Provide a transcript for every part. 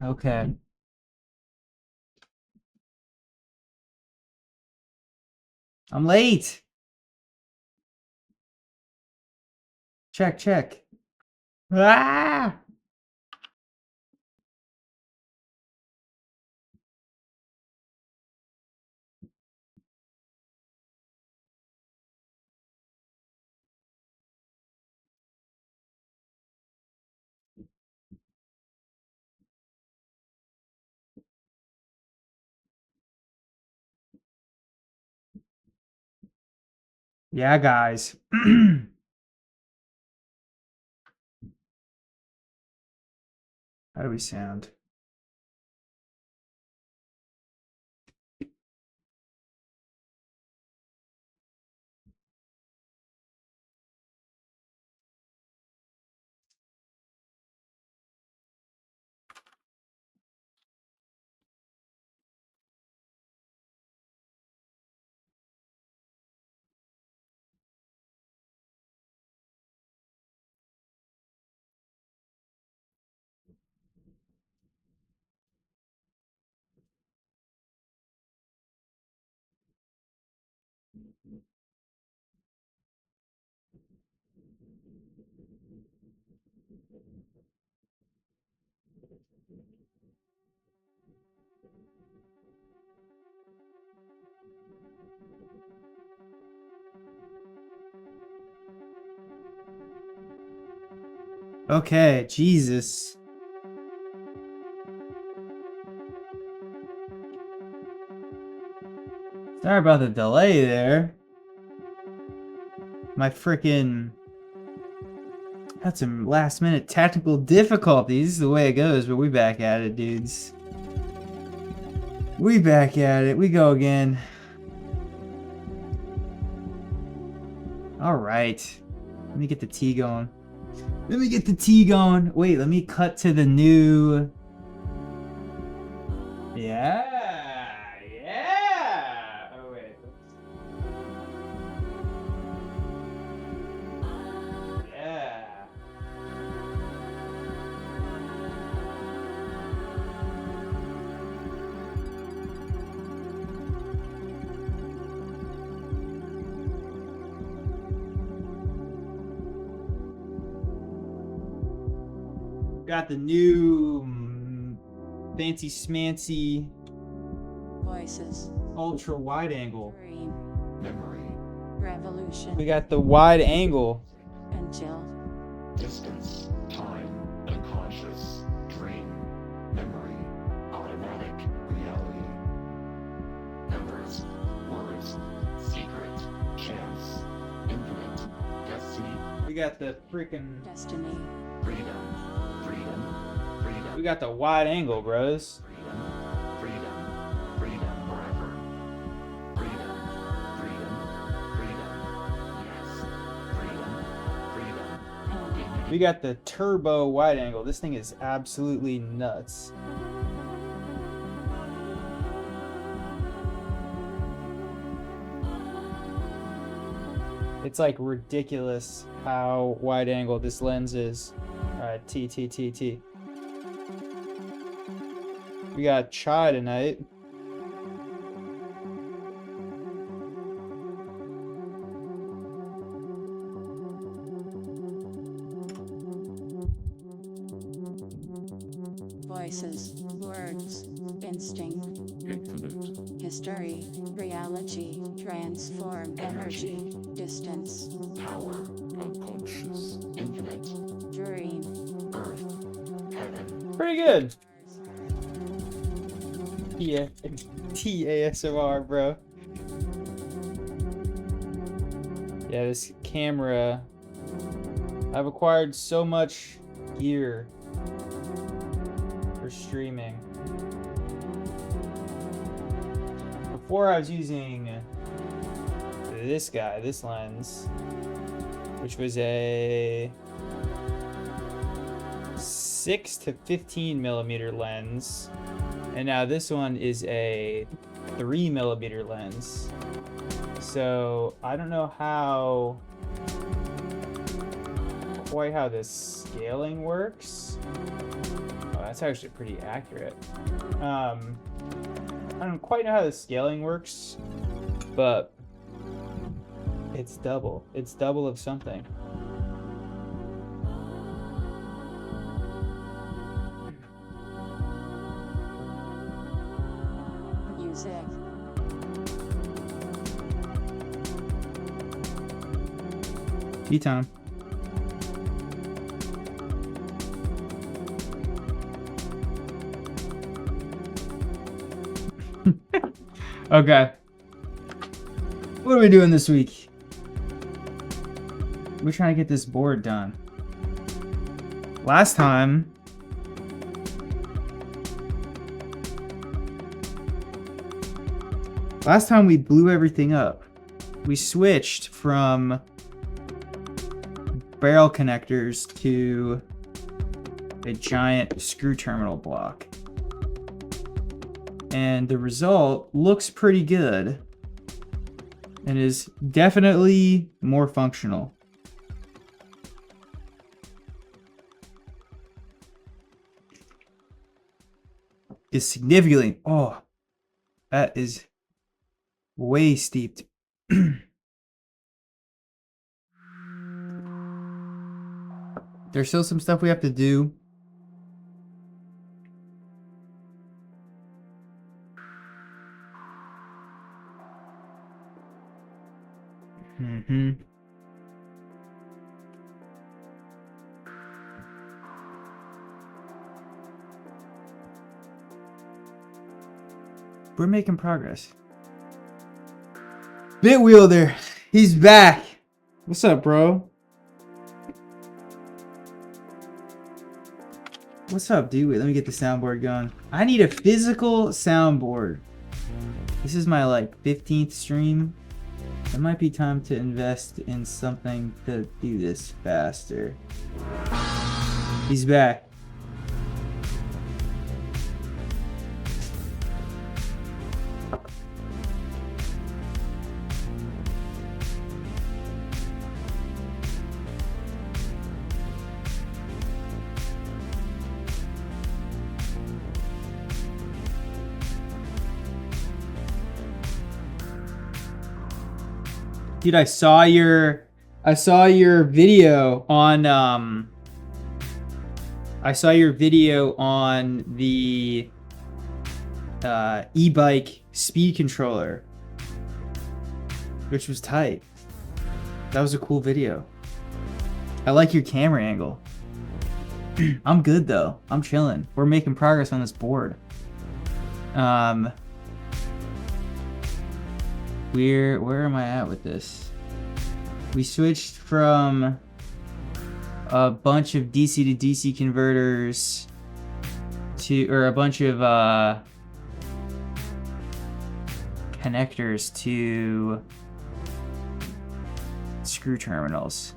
Okay. I'm late. Check, check. Ah! Yeah, guys. How do we sound? Okay, Jesus. Sorry about the delay there. My frickin'... Had some last minute technical difficulties. This is the way it goes, but we back at it, dudes. We back at it. We go again. Alright. Let me get the tea going. Let me get the tea going. Wait, let me cut to the new... Yeah! Yeah! Oh, wait. Yeah. Got the new fancy smancy Voices. ultra wide angle. Dream. Memory. Revolution. We got the wide angle. Until. Distance. Time. Unconscious. Dream. Memory. Automatic. Reality. Numbers. Words. Secret. Chance. Infinite. Destiny. We got the freaking. Destiny. Freedom. Freedom. Freedom. We got the wide angle, bros. Freedom. Freedom. Freedom forever. Freedom. Freedom. Freedom. Yes. Freedom. Freedom. And. We got the turbo wide angle. This thing is absolutely nuts. It's like ridiculous how wide angle this lens is. Alright, T. We got chai tonight. Voices. Words. Instinct. Infinite. History. Reality. Transform. Energy. Distance. Power. Unconscious. Infinite. Dream. Earth. Heaven. Pretty good. Yeah, TASMR, bro. Yeah, this camera. I've acquired so much gear for streaming. Before I was using this guy, this lens, which was a 6 to 15 millimeter lens. And now this one is a 3 millimeter lens. So I don't know quite how this scaling works. Oh, that's actually pretty accurate. I don't quite know how the scaling works, but it's double. It's double of something. Music. Tea time. Okay. What are we doing this week? We're trying to get this board done. Last time we blew everything up. We switched from barrel connectors to a giant screw terminal block. And the result looks pretty good and is definitely more functional. Is significantly, oh, that is way steeped. There's still some stuff we have to do. We're making progress. Bit Wielder, he's back. What's up, bro? What's up, dude? Wait, let me get the soundboard going. I need a physical soundboard. This is my like 15th stream. It might be time to invest in something to do this faster. He's back. Dude, I saw your video on the e-bike speed controller, which was tight. That was a cool video. I like your camera angle. I'm good though. I'm chilling. We're making progress on this board. Where am I at with this? We switched from a bunch of DC to DC converters to, or a bunch of connectors to screw terminals.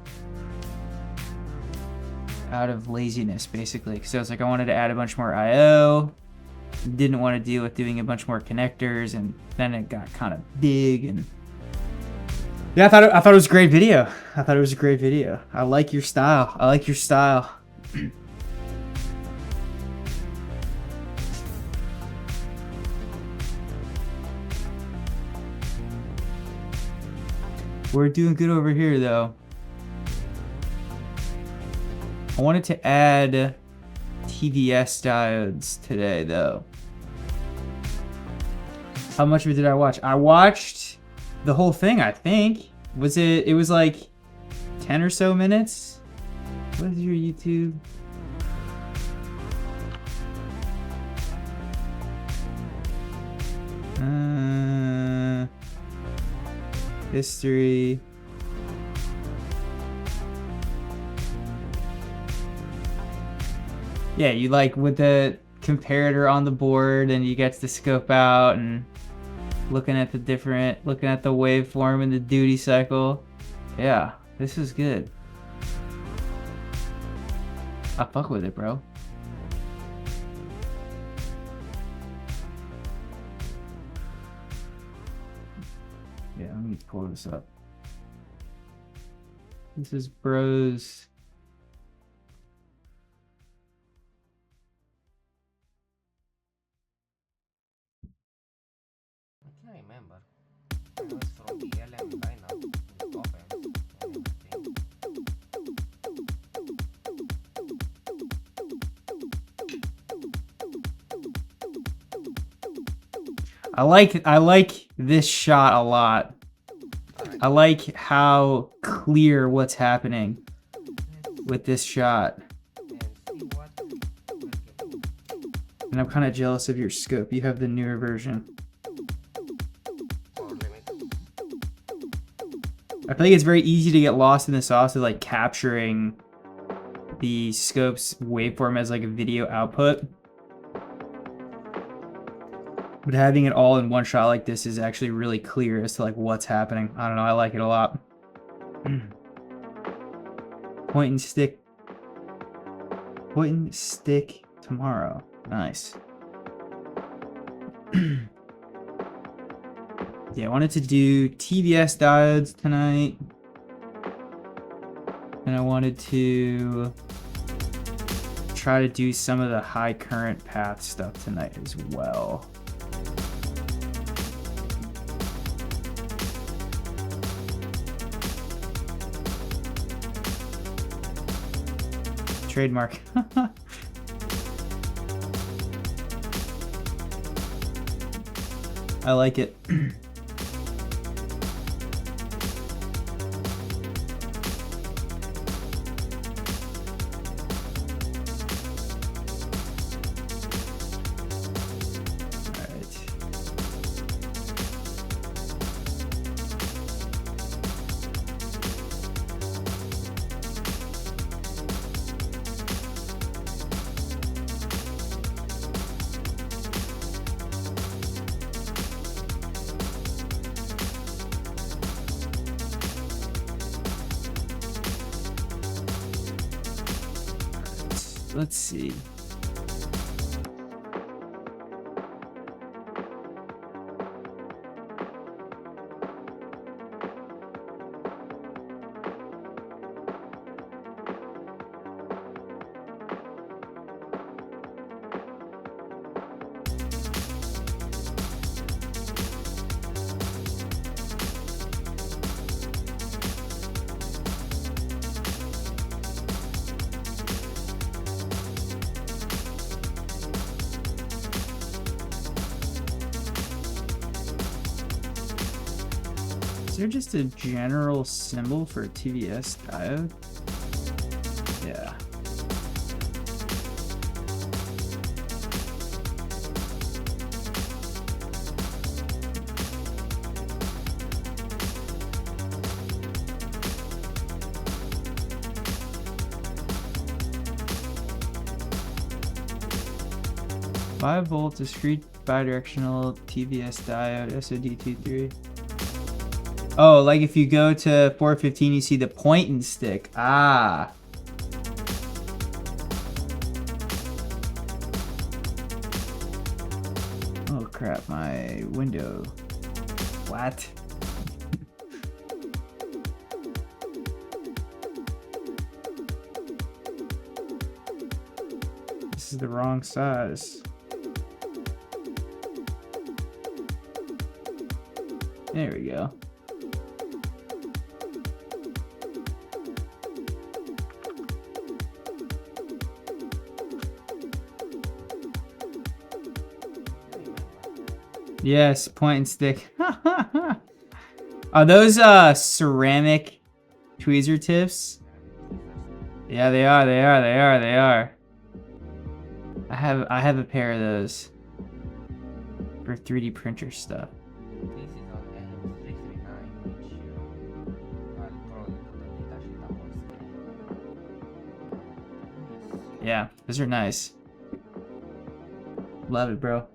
Out of laziness, basically. Because I was like, I wanted to add a bunch more I/O. Didn't want to deal with doing a bunch more connectors, and then it got kind of big. And yeah, I thought it was a great video. I like your style. We're doing good over here, though. I wanted to add TVS diodes today, though. How much of it did I watch? I watched the whole thing, I think. It was like 10 or so minutes? What is your YouTube? History. Yeah, you like with the comparator on the board, and you get to scope out and looking at the waveform and the duty cycle. Yeah, this is good. I fuck with it, bro. Yeah, let me pull this up. This is Bros. I can't remember. I know it's from the LM lineup with top end and everything. I like this shot a lot. I like how clear what's happening with this shot. And see what will get. And I'm kind of jealous of your scope. You have the newer version. Or limit. I feel like it's very easy to get lost in the sauce of like capturing the scope's waveform as like a video output. But having it all in one shot like this is actually really clear as to like what's happening. I don't know, I like it a lot. Point and stick tomorrow. Nice. Yeah, I wanted to do TVS diodes tonight. And I wanted to try to do some of the high current path stuff tonight as well. Trademark. I like it. let's see. Is there just a general symbol for a TVS diode? Yeah. Five-volt discrete bidirectional TVS diode SOD23. Oh, like if you go to 415, you see the point and stick. Ah. Oh crap, my window. What? This is the wrong size. There we go. Yes, point and stick. Are those ceramic tweezer tips? Yeah, they are. They are. I have a pair of those for 3D printer stuff. This is on LM339, which I'll throw into the datasheet upon screen. Yeah, those are nice. Love it, bro.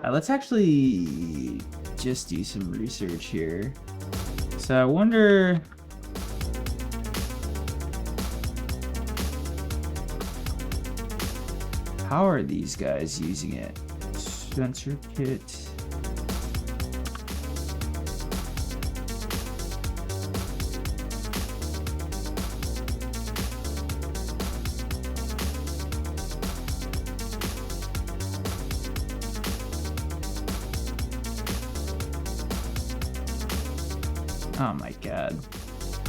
Let's actually just do some research here. So I wonder... how are these guys using it? Sensor kit. Oh my god.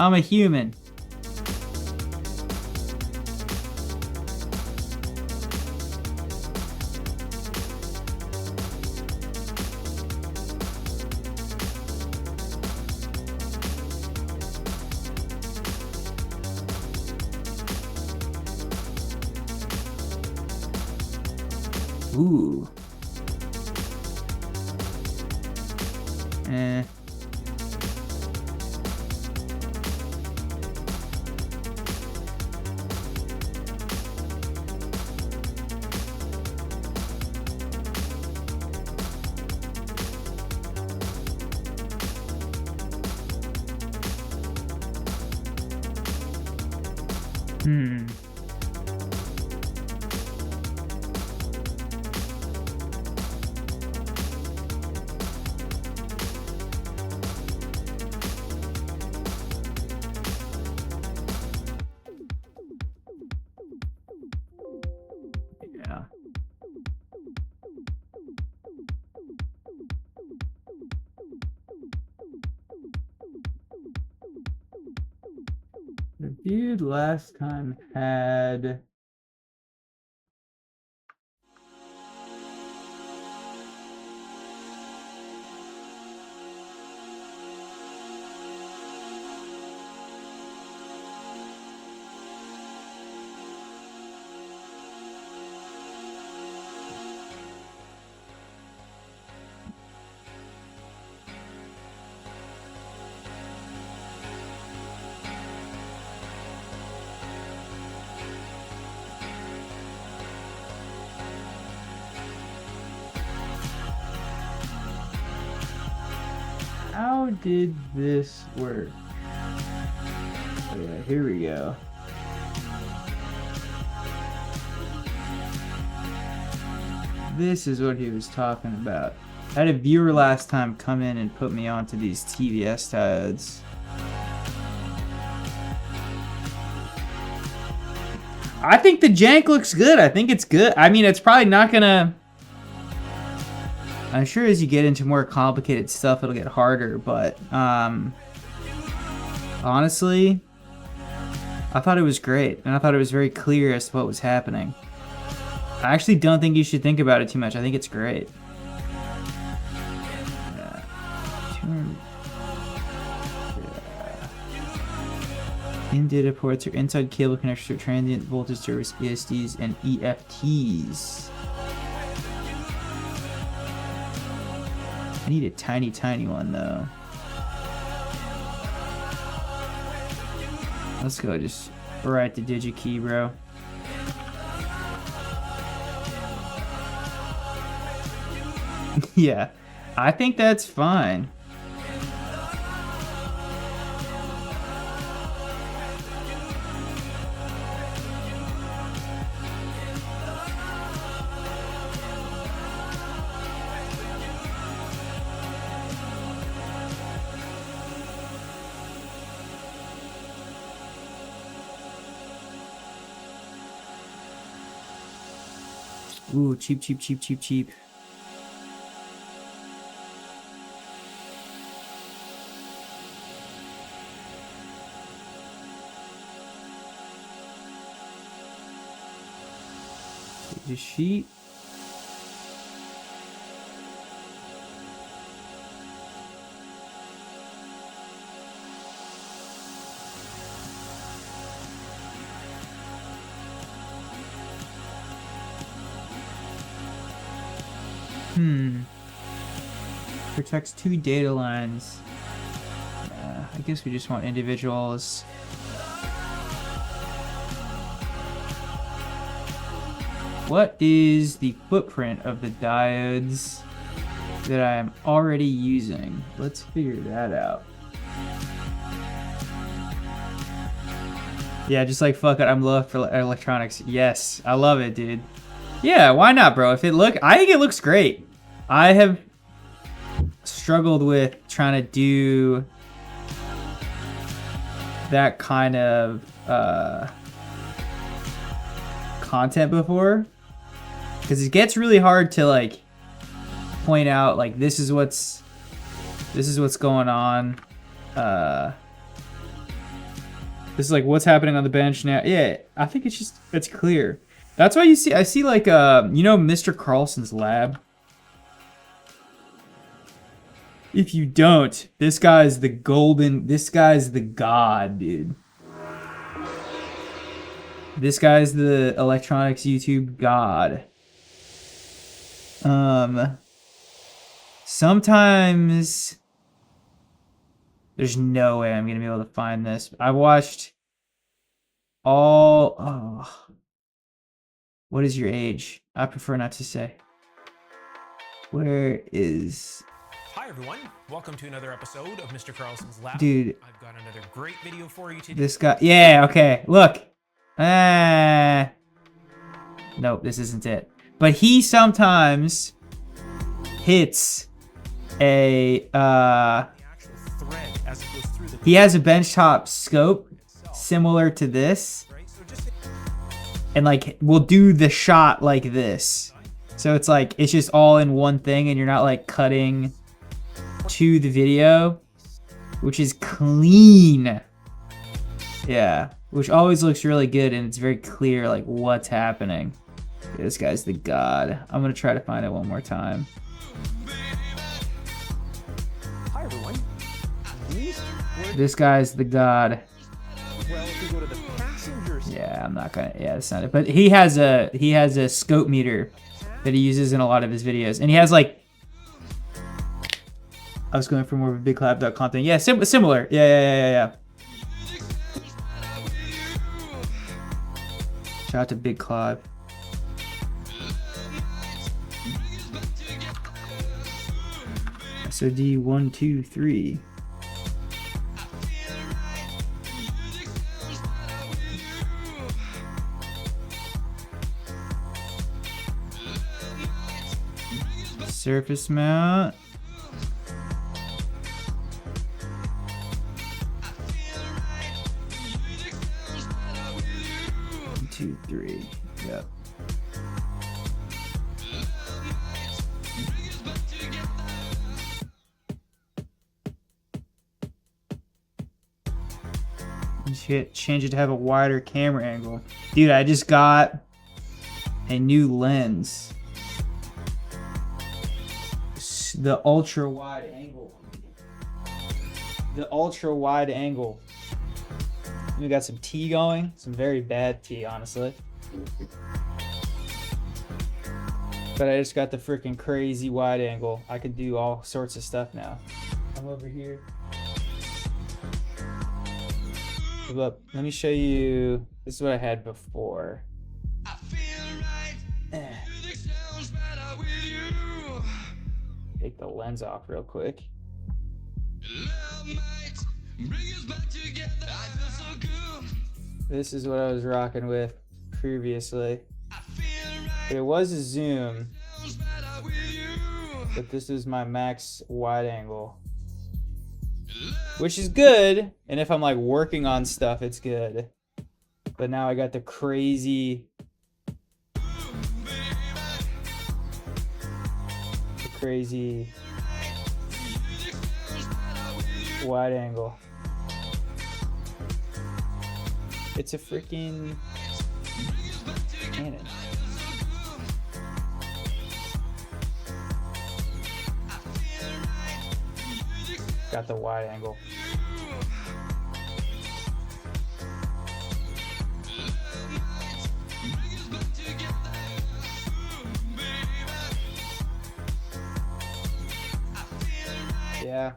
I'm a human. Ooh. Eh. Hmm. Yeah. The dude last time had... how did this work? Oh, yeah, here we go. This is what he was talking about. I had a viewer last time come in and put me onto these TVS diodes. I think the jank looks good. I think it's good. I mean, it's probably not gonna... I'm sure as you get into more complicated stuff, it'll get harder, but honestly, I thought it was great, and I thought it was very clear as to what was happening. I actually don't think you should think about it too much. I think it's great. Yeah. In data ports are inside cable connectors for transient voltage service ESDs and EFTs. I need a tiny, tiny one though. Let's go just right to DigiKey, bro. Yeah, I think that's fine. Ooh, cheap, cheap, cheap, cheap, cheap. The sheet. Protects 2 data lines. I guess we just want individuals. What is the footprint of the diodes that I am already using? Let's figure that out. Yeah, just like fuck it, I'm low for electronics. Yes, I love it, dude. Yeah, why not, bro? If it I think it looks great. I have struggled with trying to do that kind of content before, because it gets really hard to like point out like this is what's going on. This is like what's happening on the bench now. Yeah, I think it's clear. That's why I see like you know Mr. Carlson's lab. If you don't, this guy's the god, dude. This guy's the electronics YouTube god. Sometimes there's no way I'm gonna be able to find this. I watched all what is your age? I prefer not to say. Where is... Hi everyone, welcome to another episode of Mr. Carlson's Lab. Dude. I've got another great video for you today. This guy... Yeah, okay. Look. Nope, this isn't it. But he sometimes hits a... He has a benchtop scope similar to this. And like, we'll do the shot like this. So it's like, it's just all in one thing and you're not like cutting to the video, which is clean. Yeah, which always looks really good and it's very clear like what's happening. This guy's the god. I'm gonna try to find it one more time. Hi everyone. This guy's the god. Well, if we go to the passenger side, Yeah, I'm not gonna. Yeah, that's not it. But he has a scope meter that he uses in a lot of his videos, and he has like. I was going for more of a big clap content. Yeah, similar. Yeah. Shout out to Big Claude. SOD 1, 2, 3. Surface mount. One, 2, 3. Yep. Change it to have a wider camera angle. Dude, I just got a new lens. The ultra wide angle. The ultra wide angle. We got some tea going. Some very bad tea, honestly. But I just got the freaking crazy wide angle. I can do all sorts of stuff now. I'm over here. Look, let me show you. This is what I had before. Take the lens off real quick. This is what I was rocking with previously. But it was a zoom. But this is my max wide angle. Which is good. And if I'm like working on stuff, it's good. But now I got the crazy... crazy wide angle. It's a freaking Canon. Got the wide angle. Yeah.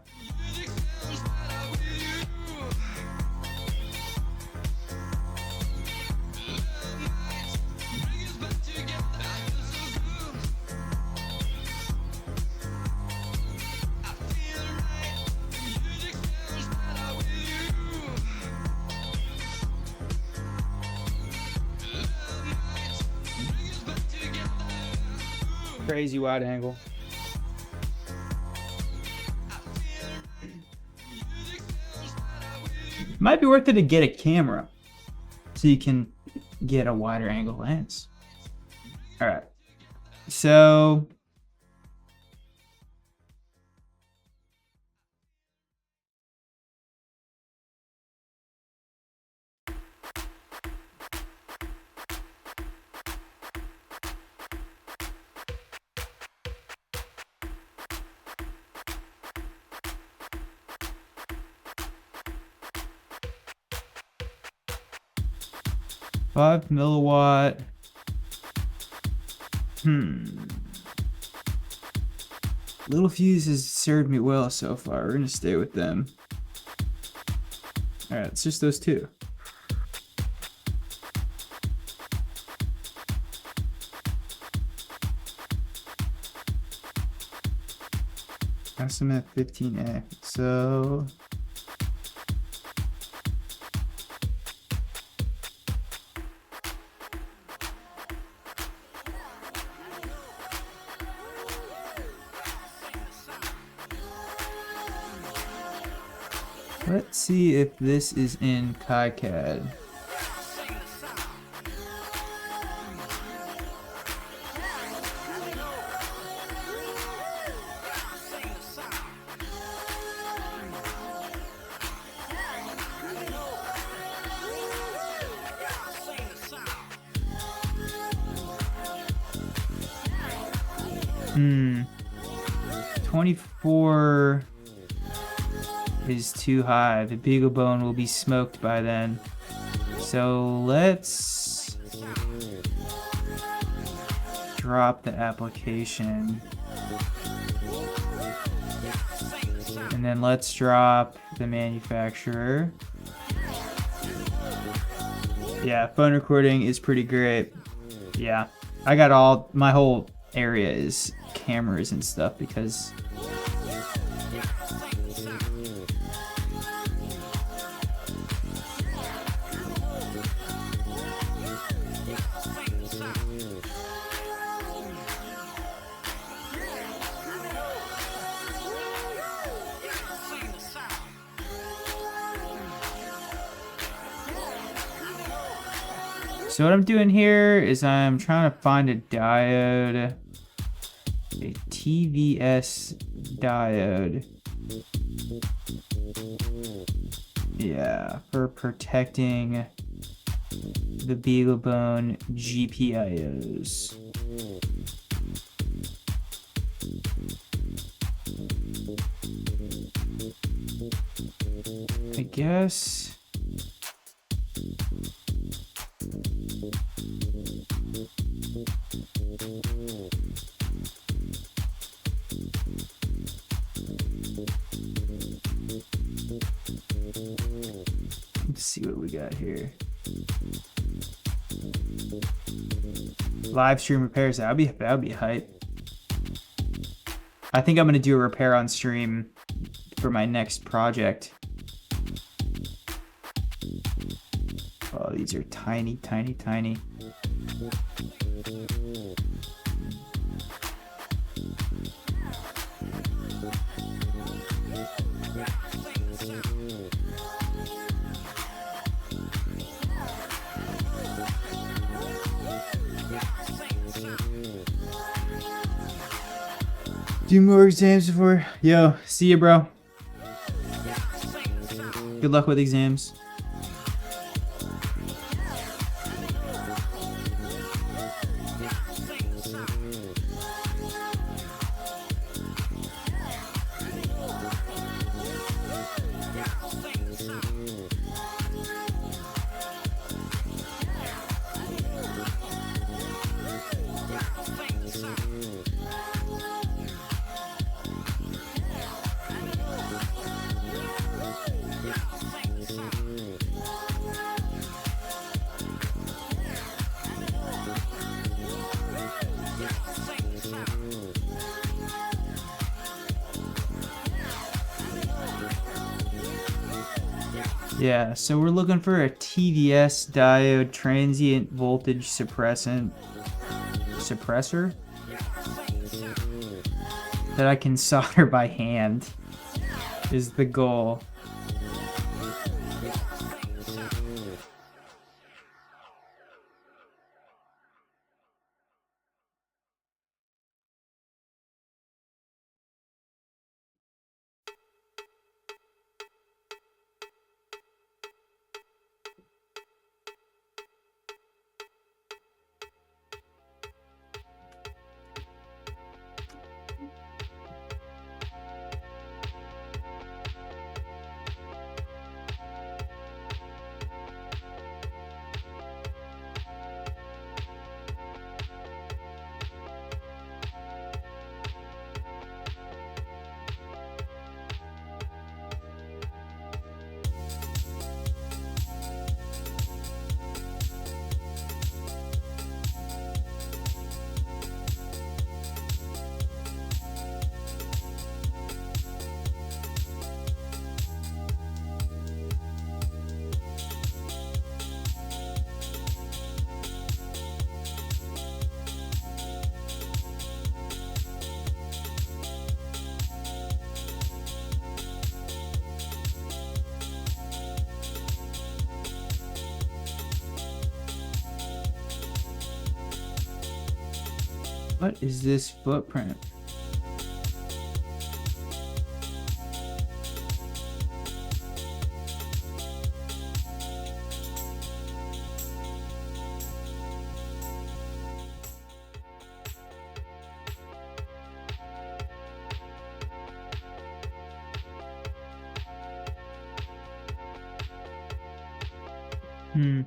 Crazy wide angle. Might be worth it to get a camera so you can get a wider angle lens. All right. So $5 milliwatt. Little fuse has served me well so far. We're gonna stay with them. All right, it's just those two. Estimate 15A. So let's see if this is in KiCad. Hmm. 24 is too high. The BeagleBone will be smoked by then. So let's drop the application. And then let's drop the manufacturer. Yeah, phone recording is pretty great. Yeah, I got my whole area is cameras and stuff because So what I'm doing here is I'm trying to find a diode, a TVS diode. Yeah, for protecting the BeagleBone GPIOs. I guess. Let's see what we got here. Live stream repairs. That'd be hype. I think I'm gonna do a repair on stream for my next project. Oh, these are tiny, tiny, tiny. Do more exams before. Yo, see you, bro. Good luck with exams. Yeah, so we're looking for a TVS diode transient voltage suppressor that I can solder by hand is the goal. What is this footprint? Hmm.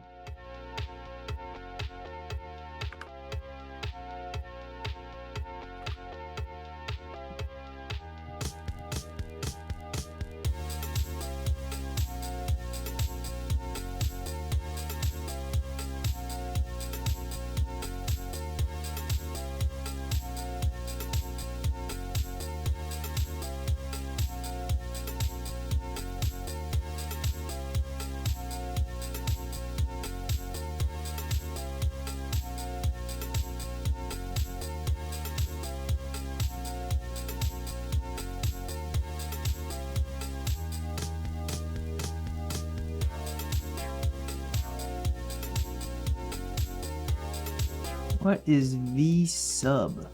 What is V sub?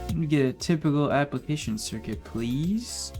Let me get a typical application circuit, please.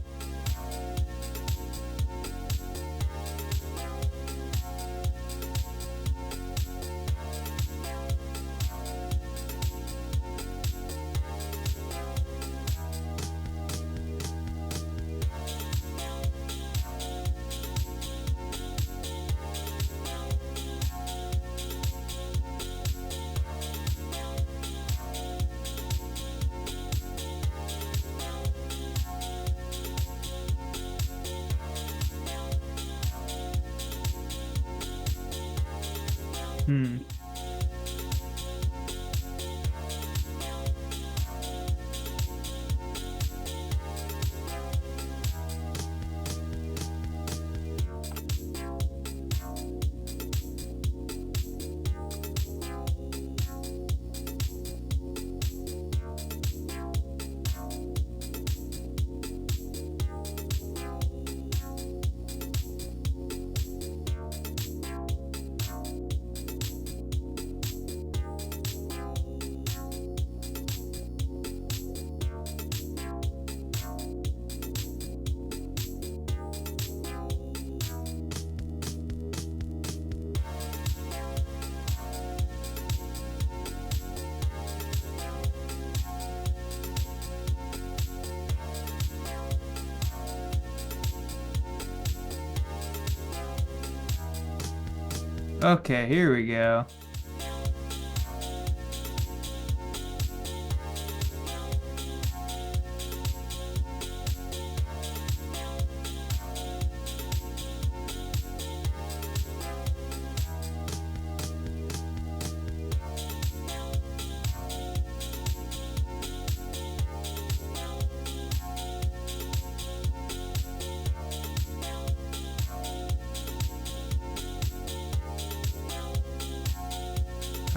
Okay, here we go.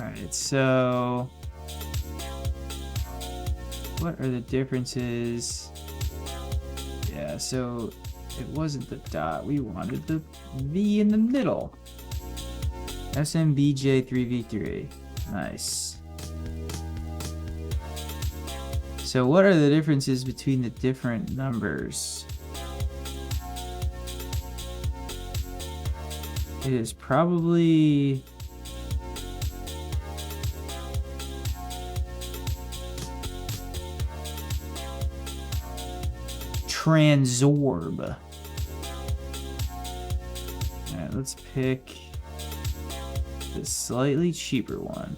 Alright, so what are the differences? Yeah, so it wasn't the dot. We wanted the V in the middle. SMBJ3V3. Nice. So what are the differences between the different numbers? It is probably Transorb. Alright, let's pick the slightly cheaper one.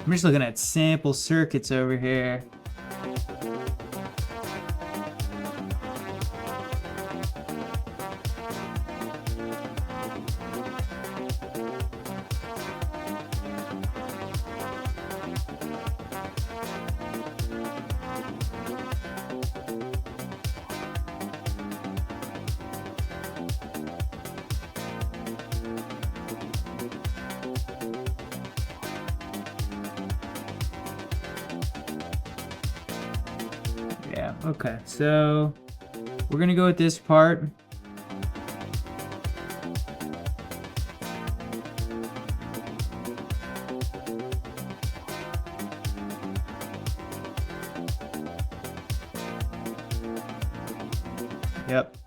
I'm just looking at sample circuits over here. Yeah, okay, so we're gonna go with this part. Yep.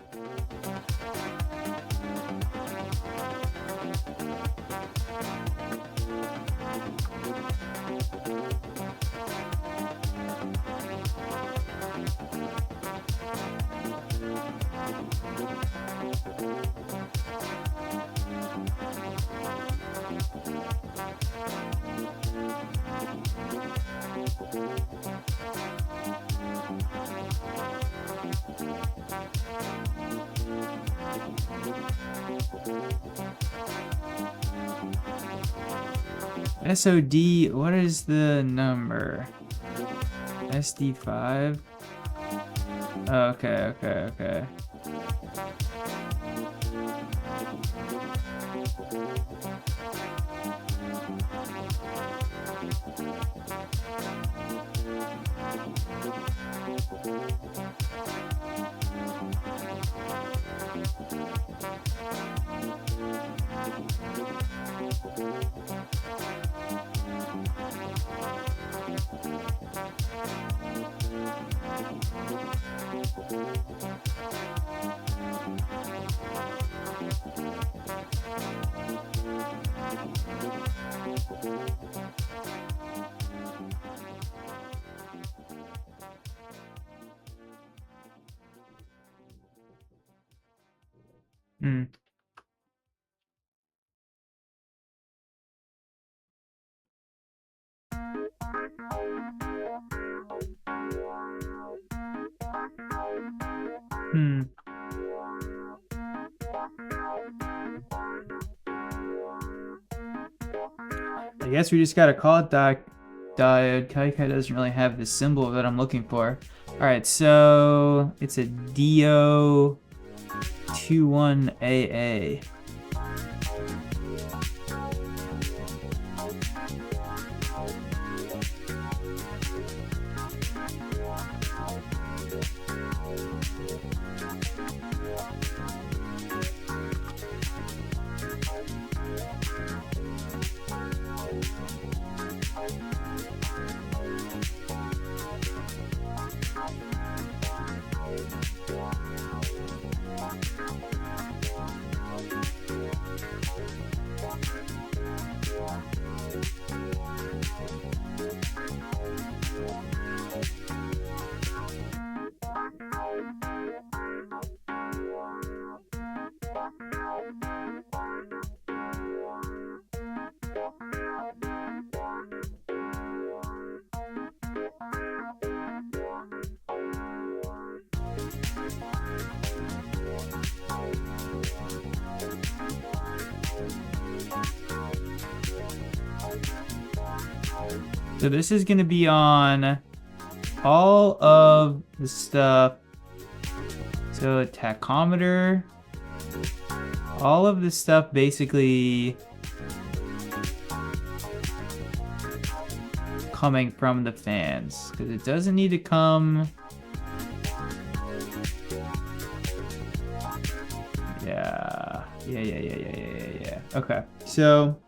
SOD, what is the number? SD5? Okay. Hmm. I guess we just gotta call it diode. KiCad doesn't really have the symbol that I'm looking for. Alright, so it's a DO21AA. So this is going to be on all of the stuff. So a tachometer, all of this stuff basically coming from the fans, because it doesn't need to come. Yeah. Okay, so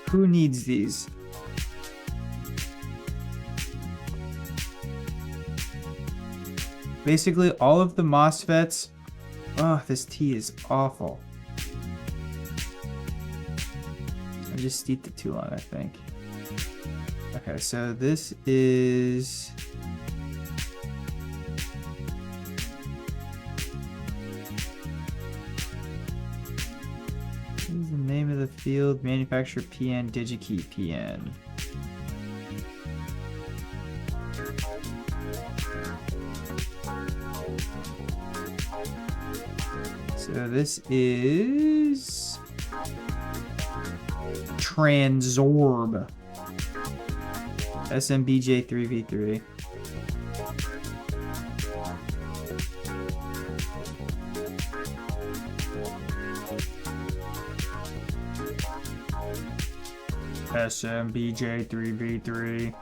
who needs these? Basically, all of the MOSFETs. Oh, this tea is awful. I just steeped it too long, I think. Okay, so this is... What is the name of the field? Manufacturer PN, DigiKey PN. So this is Transorb SMBJ 3v3. SMBJ 3v3.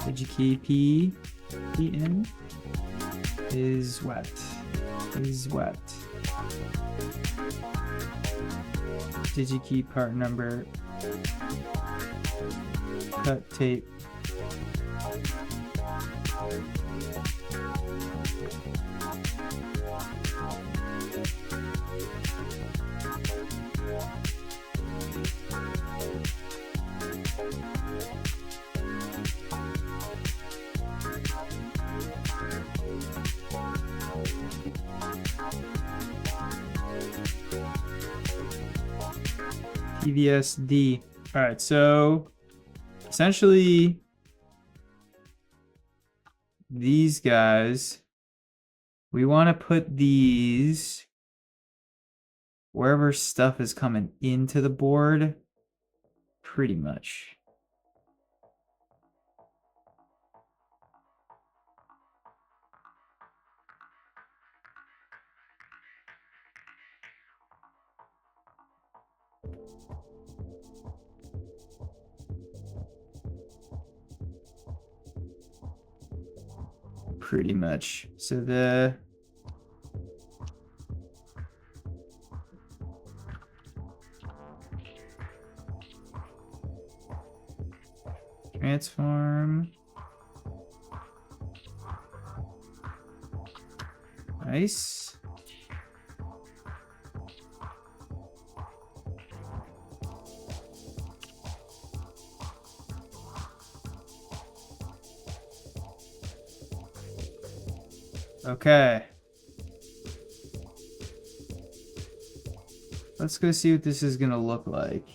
DigiKey PN is wet. DigiKey part number. Cut tape. TVS D. All right, so essentially these guys, we want to put these wherever stuff is coming into the board, pretty much. Pretty much. So the transform. Nice. Okay. Let's go see what this is gonna look like.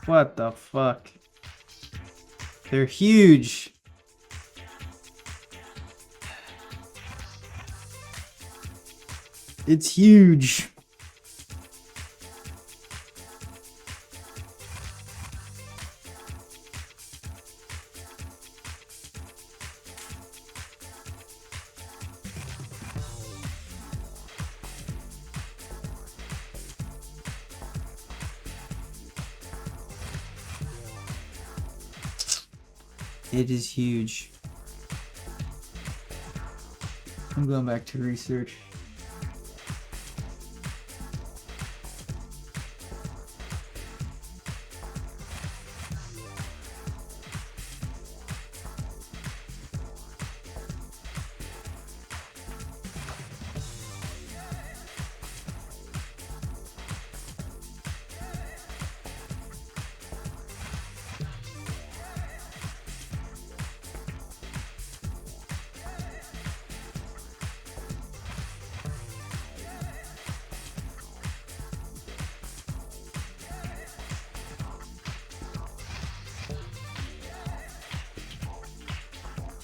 What the fuck? They're huge. It's huge. It is huge. I'm going back to research.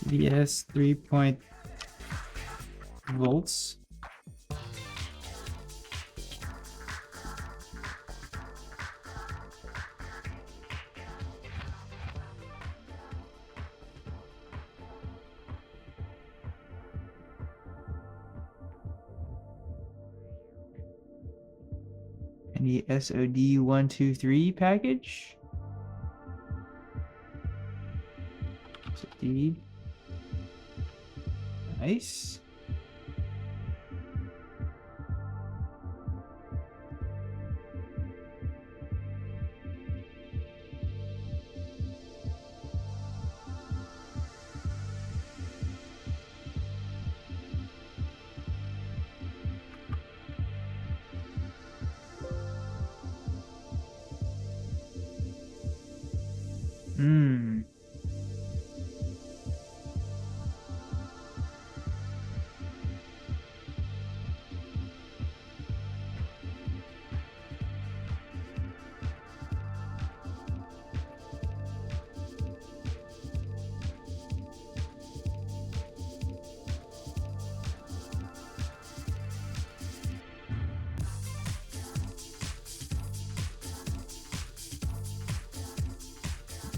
TVS 3 volts. And the SOD 123 package. SOD. Nice. Hmm.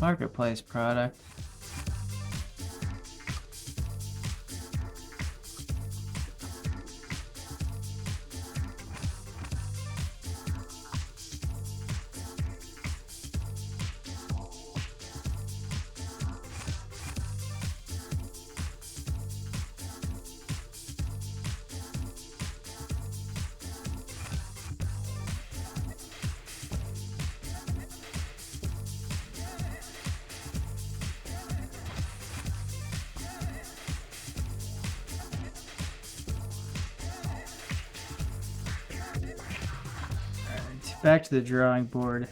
Marketplace product. Back to the drawing board.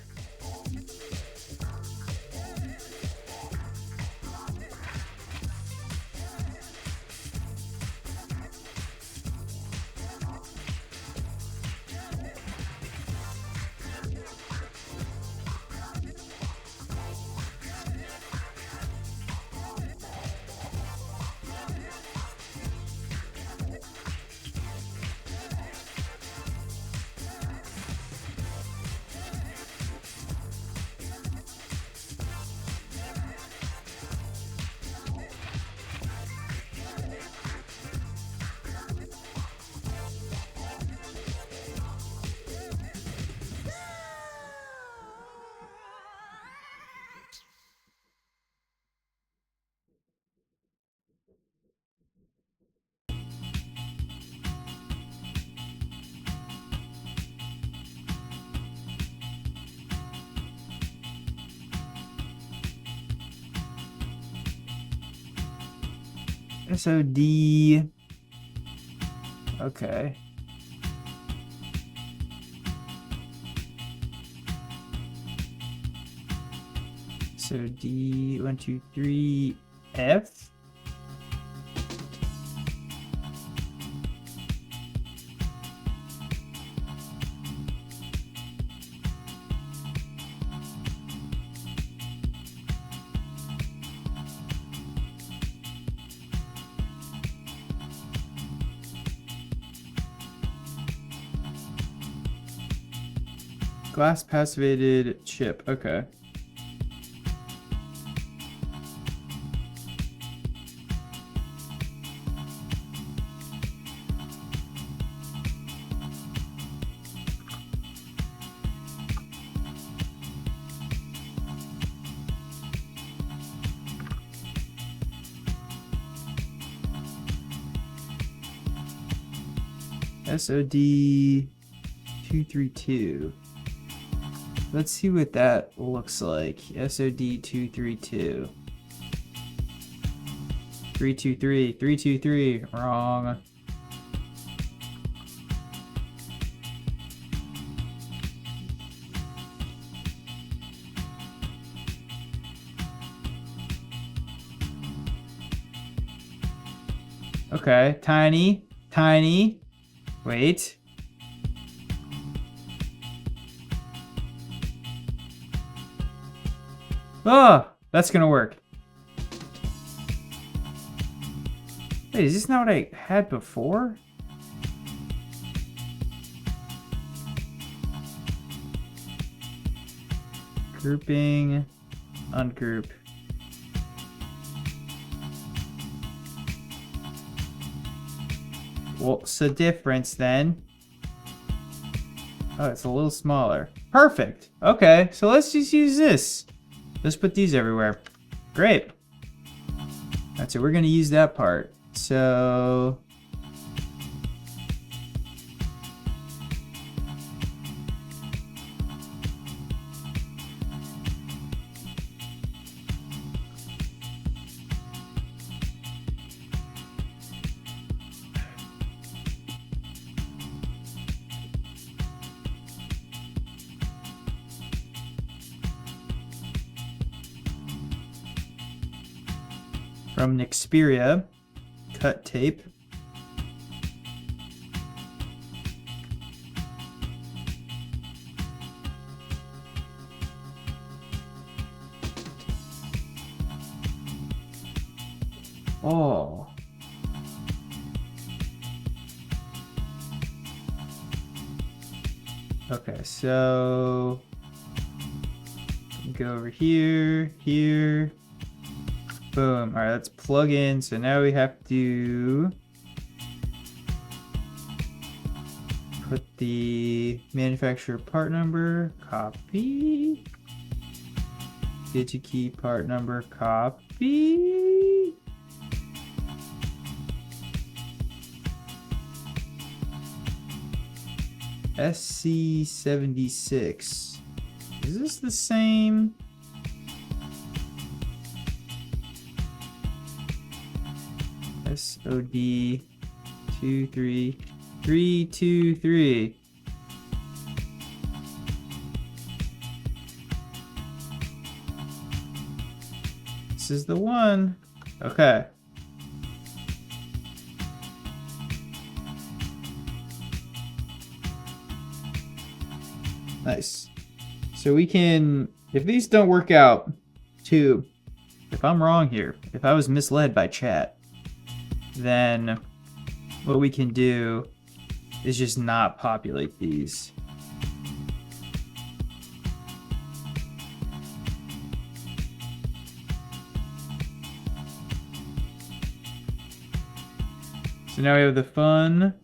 SOD. Okay. SOD 123 F. Glass passivated chip. Okay. SOD 232. Let's see what that looks like. SOD 232. 323. 323. Wrong. Okay. Tiny. Tiny. Wait. Oh, that's gonna work. Wait, is this not what I had before? Grouping, ungroup. What's the difference then? Oh, it's a little smaller. Perfect. Okay, so let's just use this. Let's put these everywhere. Great. That's it. We're gonna use that part. So from Nexperia, cut tape. Oh. Okay, so go over here, here. Boom. All right, let's plug in. So now we have to put the manufacturer part number, copy. DigiKey part number, copy. SC76. Is this the same? SOD 23323. This is the one. Okay. Nice. So we can, if these don't work out, too, if I'm wrong here, if I was misled by chat, then what we can do is just not populate these. So now we have the fun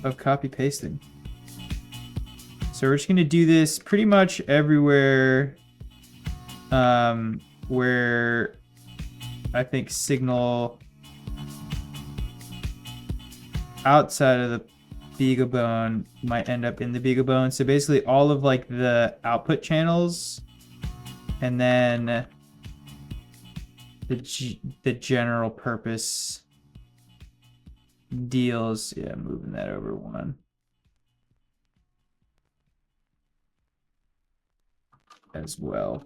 of copy pasting. So we're just gonna do this pretty much everywhere where I think signal outside of the BeagleBone might end up in the BeagleBone. So basically all of like the output channels, and then the general purpose deals. Yeah, moving that over one. As well.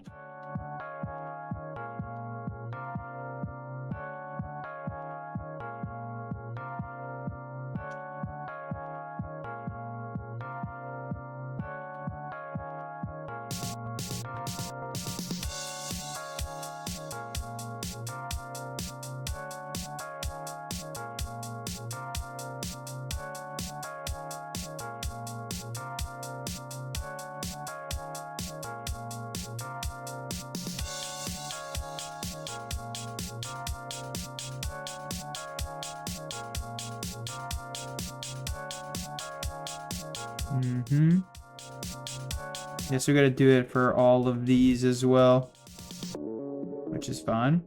Yes, we gotta do it for all of these as well, which is fine.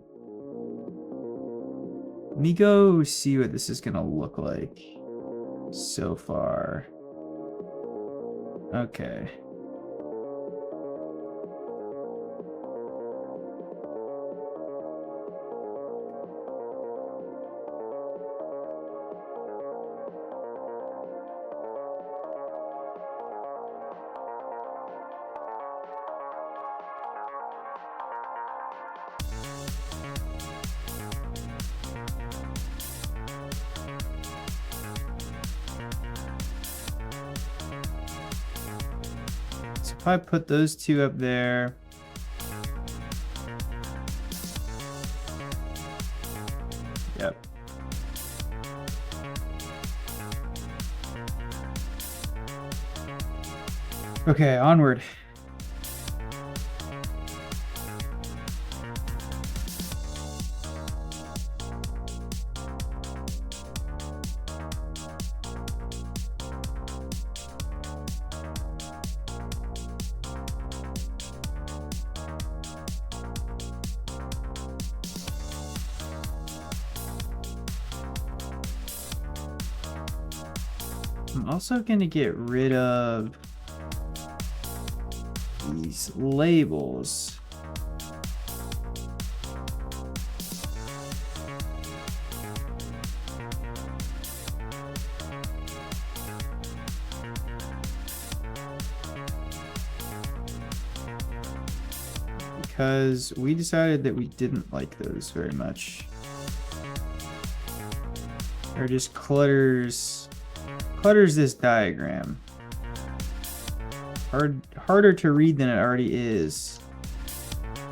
Let me go see what this is gonna look like so far. Okay. If I put those two up there, Okay, onward. I'm also going to get rid of these labels. Because we decided that we didn't like those very much. Or just clutters this diagram. Harder to read than it already is.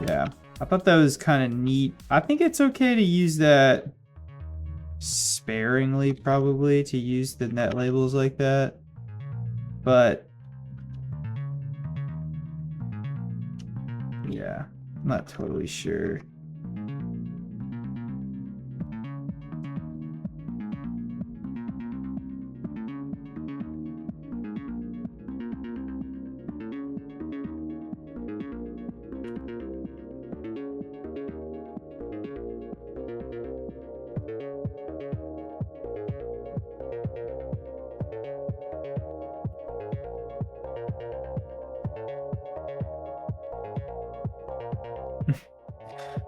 Yeah, I thought that was kind of neat. I think it's okay to use that sparingly, probably, to use the net labels like that. But yeah, I'm not totally sure.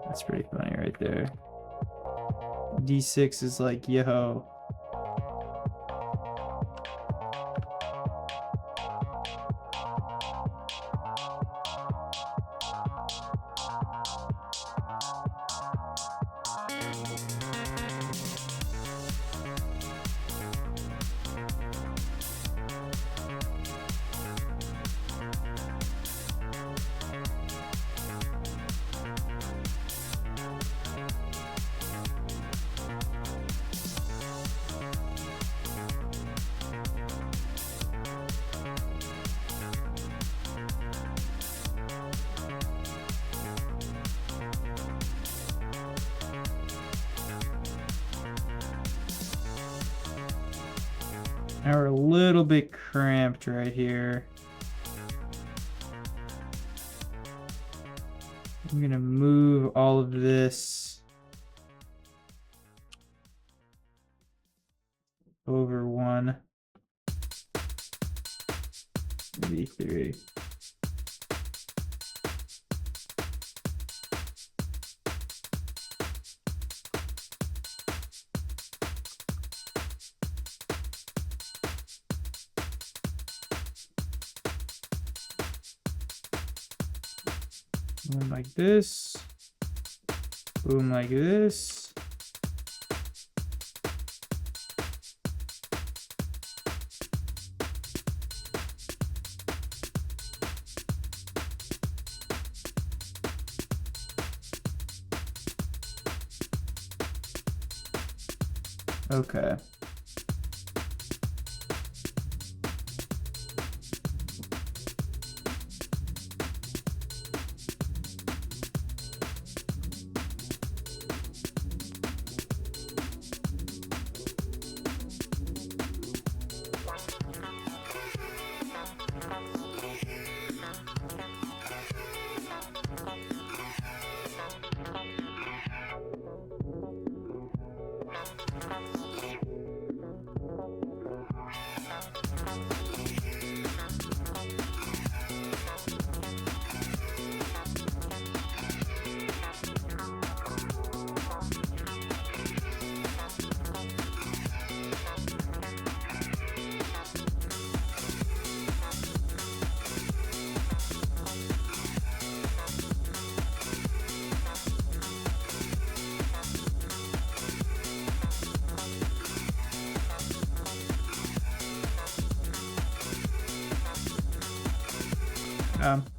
That's pretty funny right there. D6 is like, yo. Now we're a little bit cramped right here. I'm gonna move all of this over one, maybe three. Boom like this. Boom like this. Okay.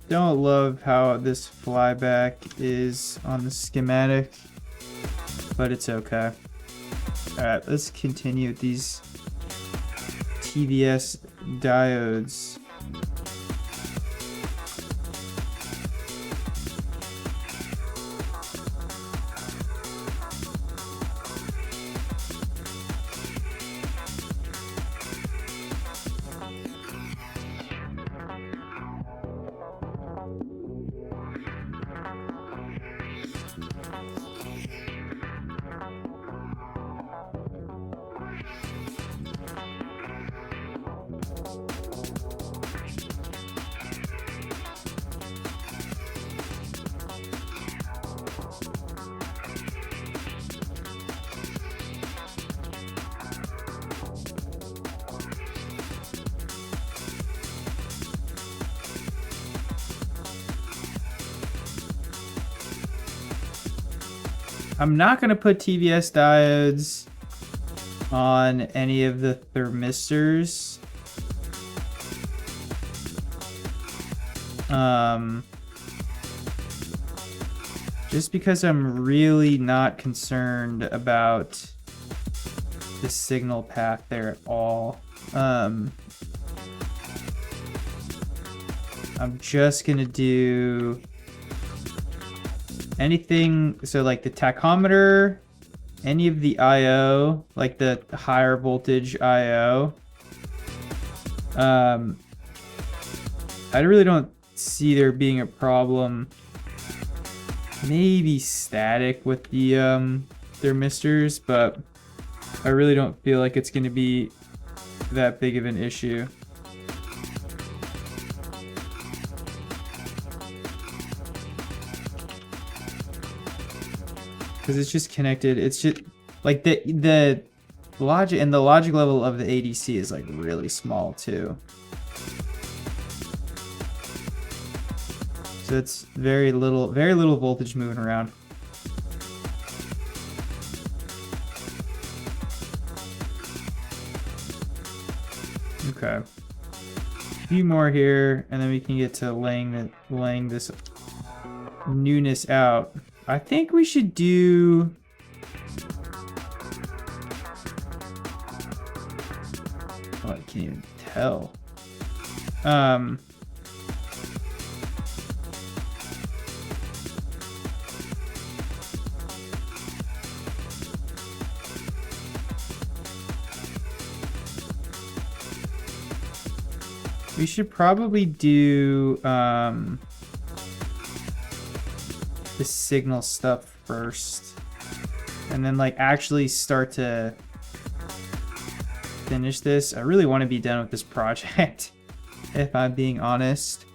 Don't love how this flyback is on the schematic, but it's okay. Alright, let's continue with these TVS diodes. I'm not gonna put TVS diodes on any of the thermistors. Just because I'm really not concerned about the signal path there at all. I'm just gonna do anything, so like the tachometer, any of the IO, like the higher voltage IO. I really don't see there being a problem. Maybe static with the thermistors, but I really don't feel like it's going to be that big of an issue. Because it's just connected. It's just like the logic, and the logic level of the ADC is like really small too. So it's very little voltage moving around. Okay. A few more here, and then we can get to laying this newness out. I think we should do... Oh, I can't even tell. We should probably do the signal stuff first, and then like actually start to finish this. I really want to be done with this project, if I'm being honest.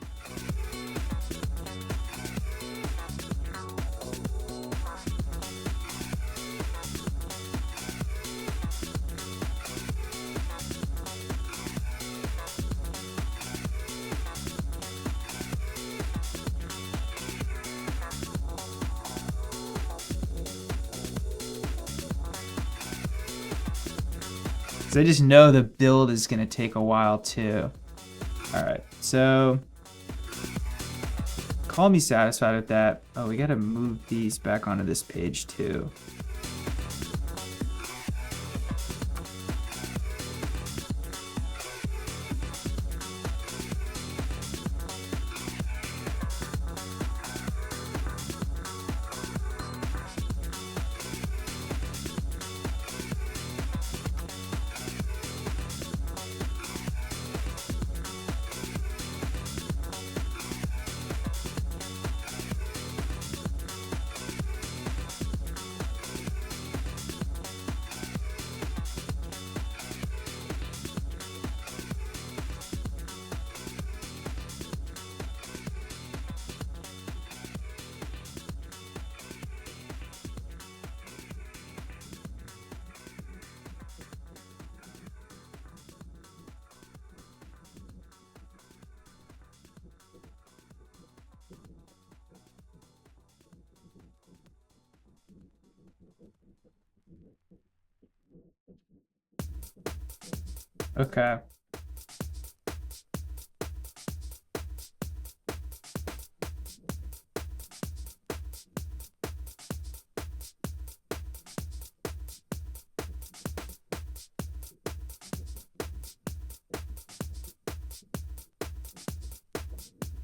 I just know the build is going to take a while too. Alright, so call me satisfied with that. Oh, we got to move these back onto this page too. Okay.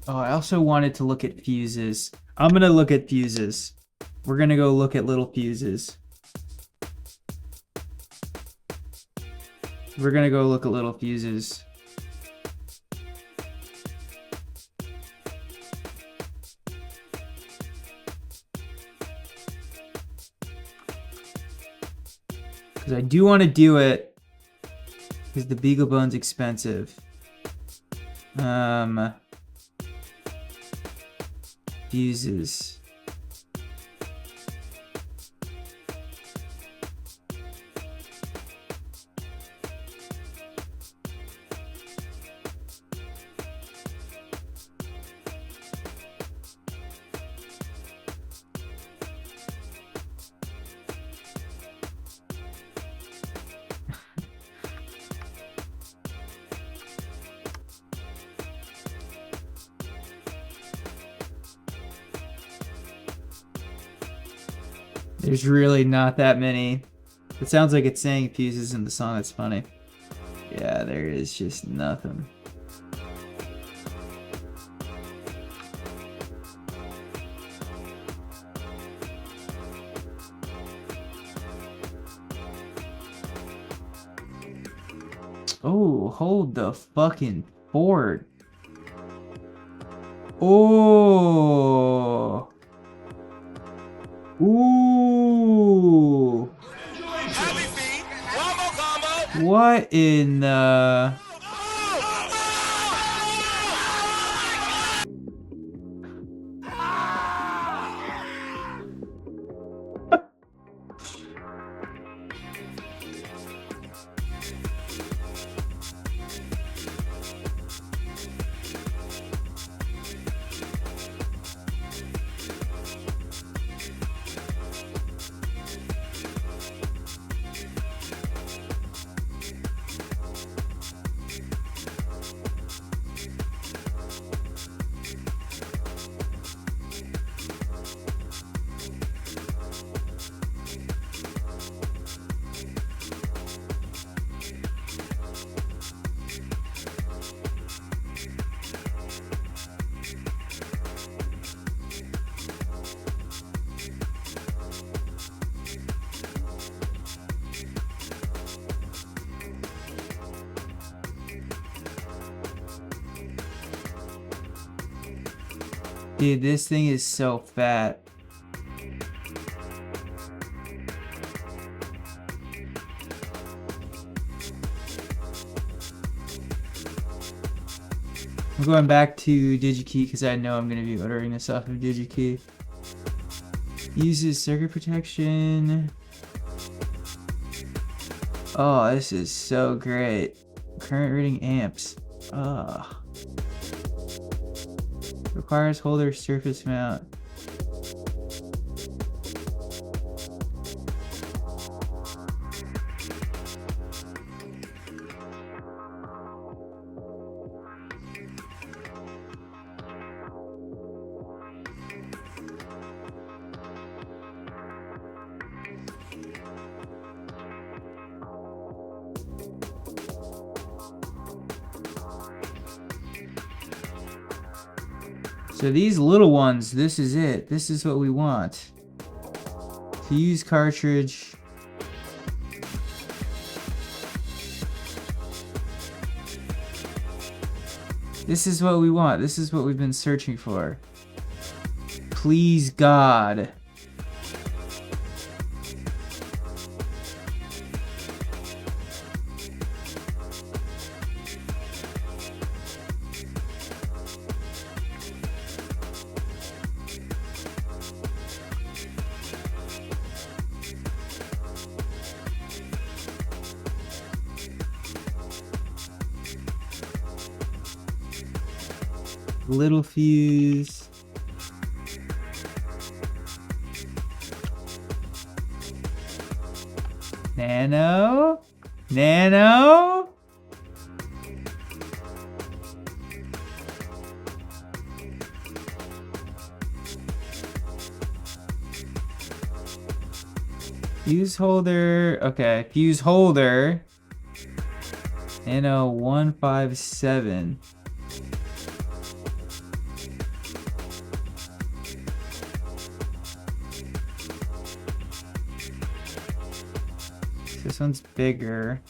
Oh, I also wanted to look at fuses. I'm gonna look at fuses. We're gonna go look at little fuses. We're gonna go look at little fuses. Because I do want to do it because the BeagleBone's expensive. Fuses. There's really not that many. It sounds like it's saying fuses in the song. It's funny. Yeah, there is just nothing. Oh, hold the fucking fort. Oh. Ooh. What in the... Dude, this thing is so fat. I'm going back to DigiKey because I know I'm going to be ordering this off of DigiKey. Uses circuit protection. Oh, this is so great. Current reading amps. Ugh. Requires holder surface mount. So these little ones, this is it. This is what we want. Fuse cartridge. This is what we want. This is what we've been searching for. Please, God. Little fuse. Nano. Nano. Fuse holder. Okay, fuse holder. Nano 157. This one's bigger.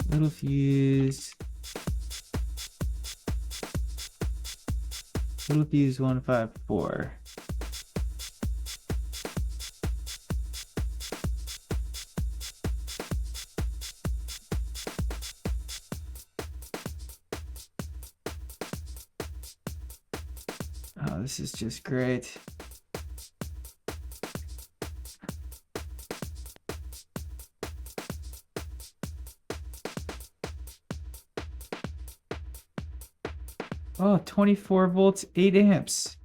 Little fuse. Little fuse 154. Oh, this is just great. Oh, 24 volts, 8 amps.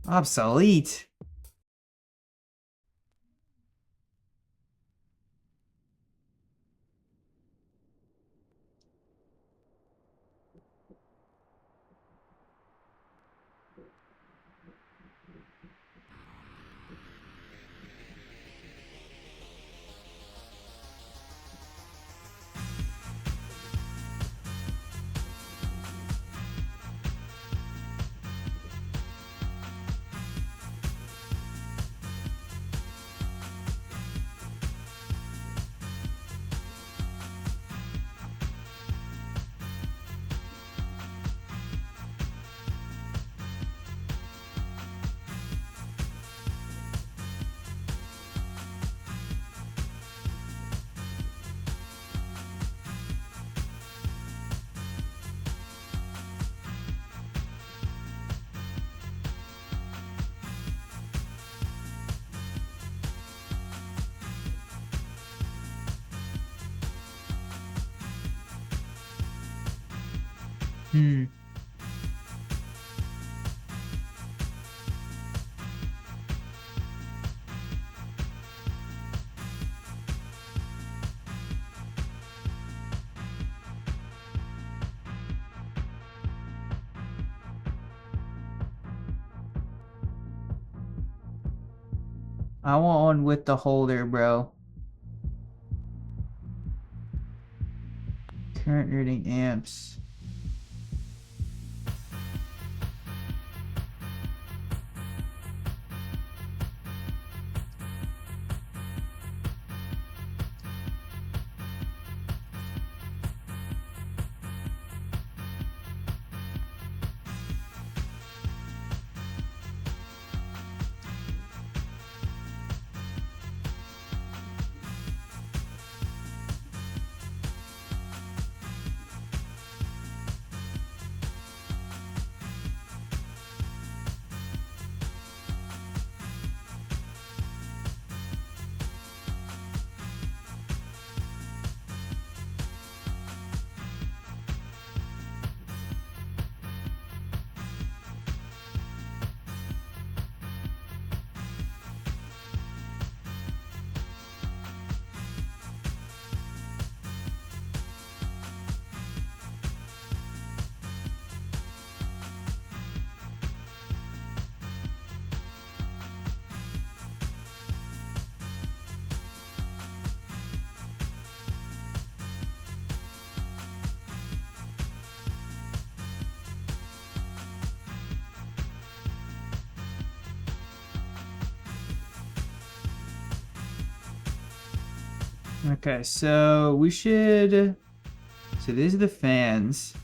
Obsolete. Hmm. I want one with the holder, bro. Current reading amps. Okay, so we should. So these are the fans.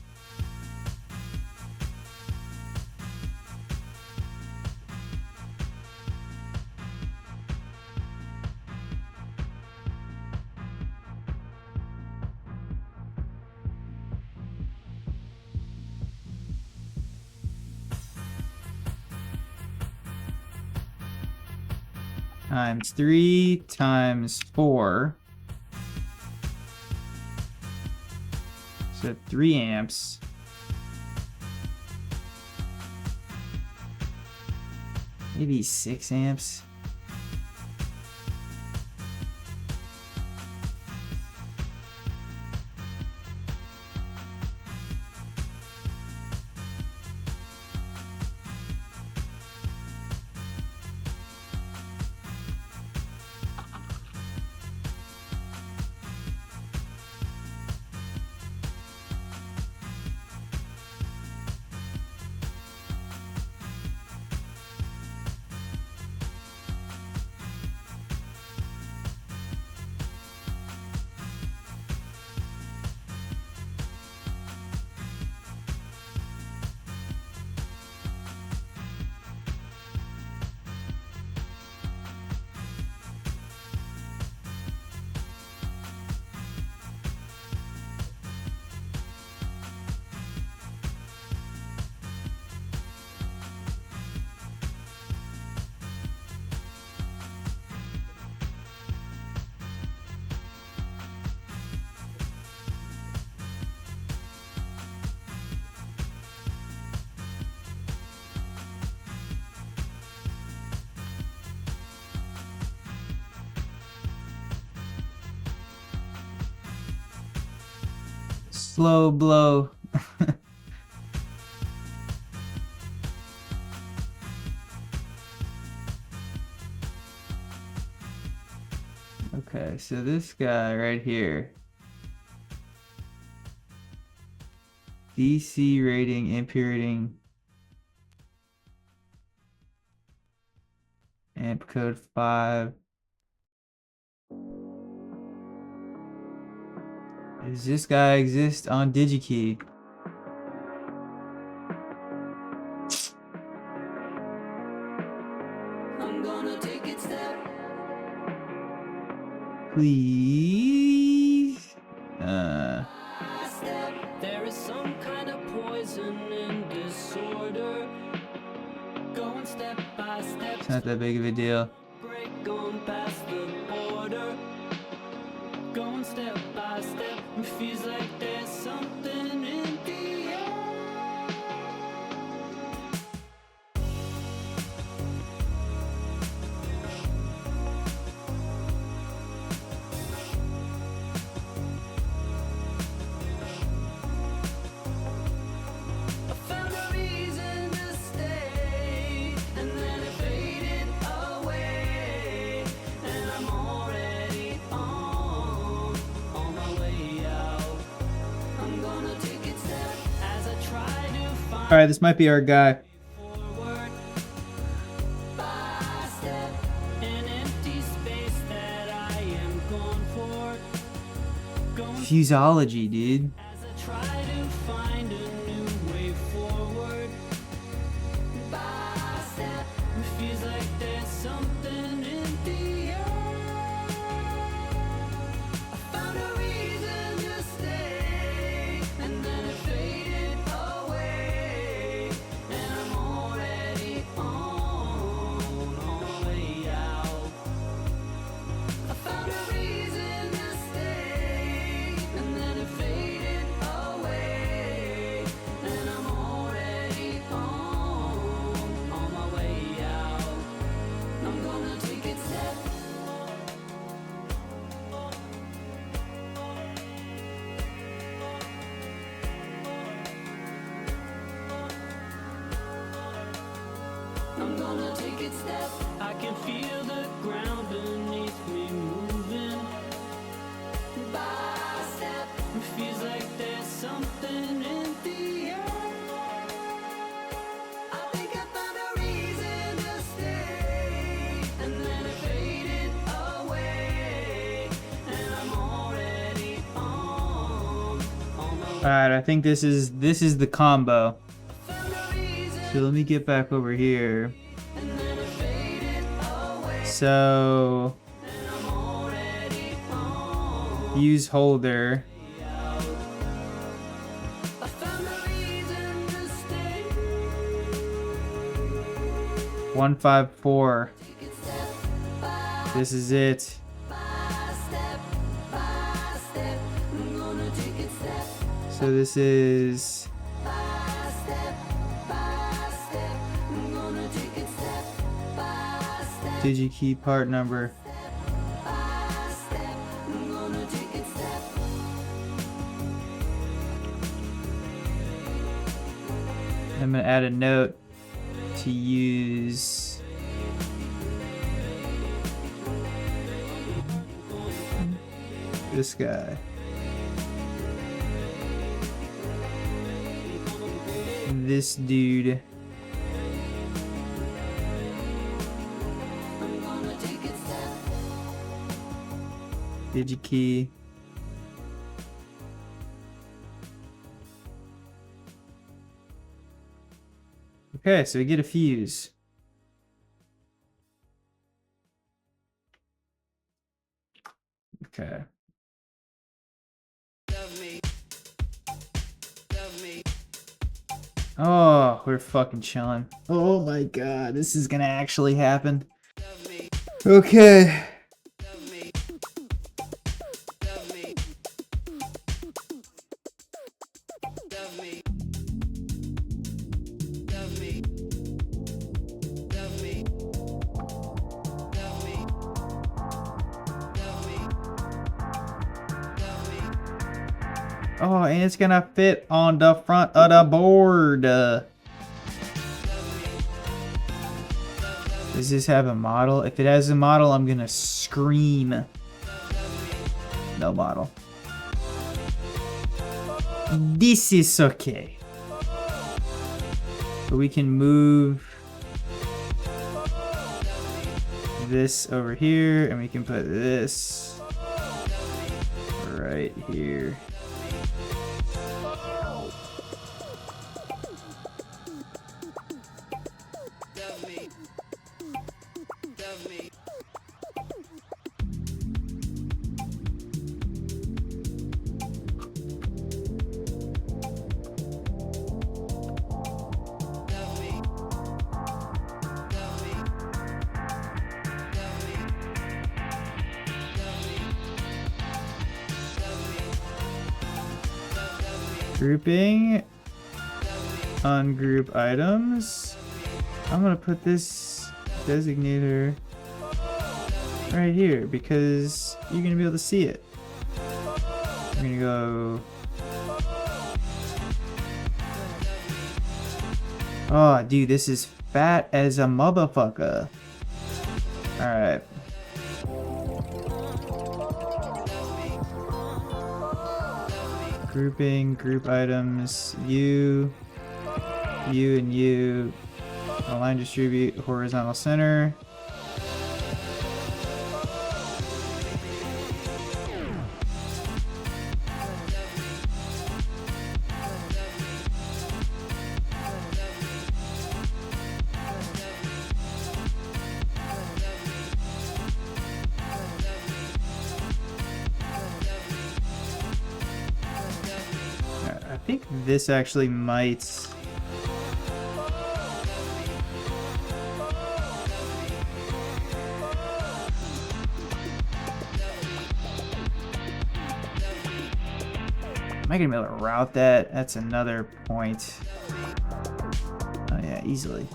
Times 3 times 4. So 3 amps. Maybe 6 amps. slow blow. Okay, so this guy right here. DC rating, amp rating, amp code 5. Does this guy exist on DigiKey? Please? There is some kind of poison and disorder. Going step by step, It's not that big of a deal. break on past the border. Going step by step, it feels like there's something in the air. I found a reason to stay, and then it faded away. And I'm already on my way out. I'm gonna take it step as I try to find Alright, this might be our guy. forward. By step, an empty space that I am going for. Going Fusology, dude. as I try to find a new way forward. By step, it feels like there's something in the air. I found a reason to stay, and then it faded away. And I'm already on my way out. I found a reason to stay, and then it faded away. And I'm already on my way out. I'm gonna take it step. I'm gonna take it step. I can feel the ground beneath me moving. By step, it feels like there's something in the air. I think I found a reason to stay, and then it faded away. And I'm already on my way. Alright, I think this is the combo. Found a reason, So let me get back over here. and then it faded away. So And I'm already on. use holder. I found a reason to stay. 154. Take it step by This is it. step by step. I'm gonna take it step So this is by step by step. I'm gonna take it step by step DigiKey part number. by step. I'm gonna take it step. I'm gonna add a note to use this guy. This dude. I'm gonna take it step. DigiKey. Okay, so we get a fuse. Okay. Love me. Love me. Oh, we're fucking chilling. Oh my god, this is gonna actually happen. Love me. Okay. Love me. Love me. Love me. Love me. Love me. Love me. Love me. Love me. Oh, and it's gonna fit on the front of the board. Does this have a model? If it has a model, I'm gonna scream. No model. This is okay. But we can move this over here, and we can put this right here. Grouping, ungroup items. I'm gonna put this designator right here because you're gonna be able to see it. I'm gonna go. Oh, dude, this is fat as a motherfucker. All right. Grouping, group items, you, and you. Align, distribute, horizontal center. I think this actually might. Am I gonna be able to route that? That's another point. Oh yeah, easily.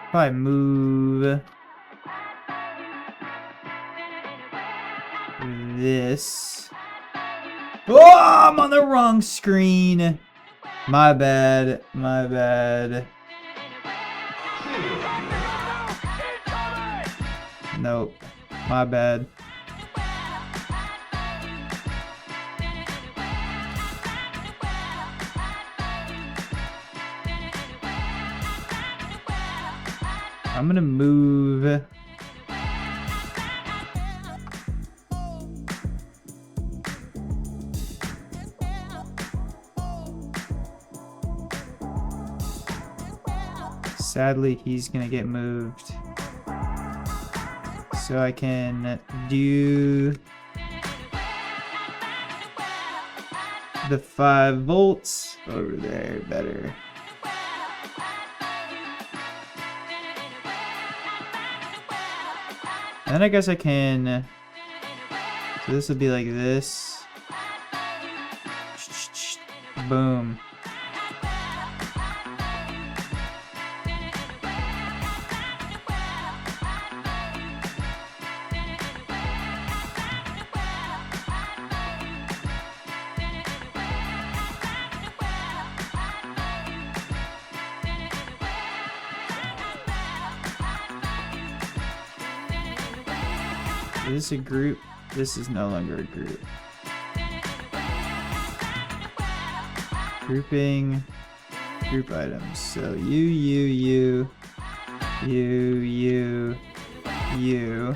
If I move this. Oh, I'm on the wrong screen. My bad. My bad. Nope. My bad. I'm gonna move sadly he's gonna get moved so I can do the 5 volts over there better. And then I guess I can, so this will be like this. Boom. Is this a group? This is no longer a group. Grouping, group items. So you. Yeah.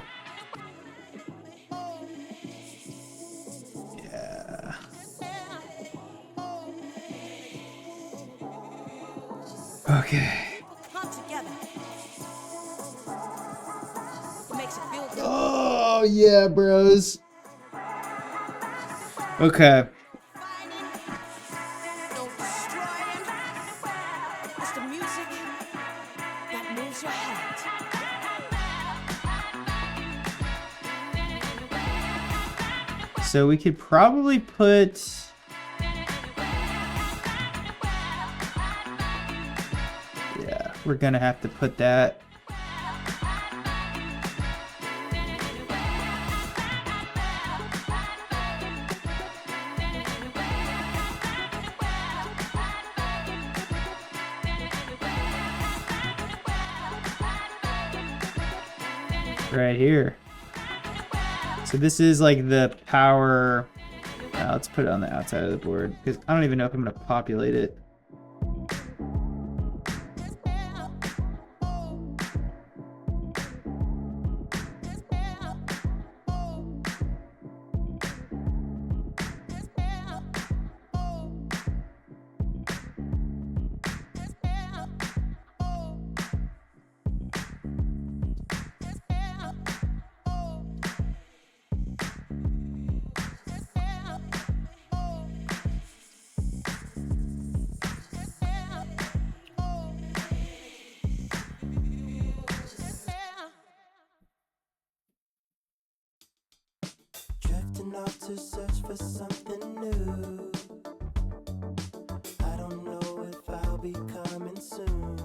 Okay. Oh yeah, bros. Okay. that moves your heart. So we could probably put... Yeah, we're gonna have to put that. Right here. So this is like the power. Let's put it on the outside of the board because I don't even know if I'm going to populate it. Drifting off to search for something new. I don't know if I'll be coming soon.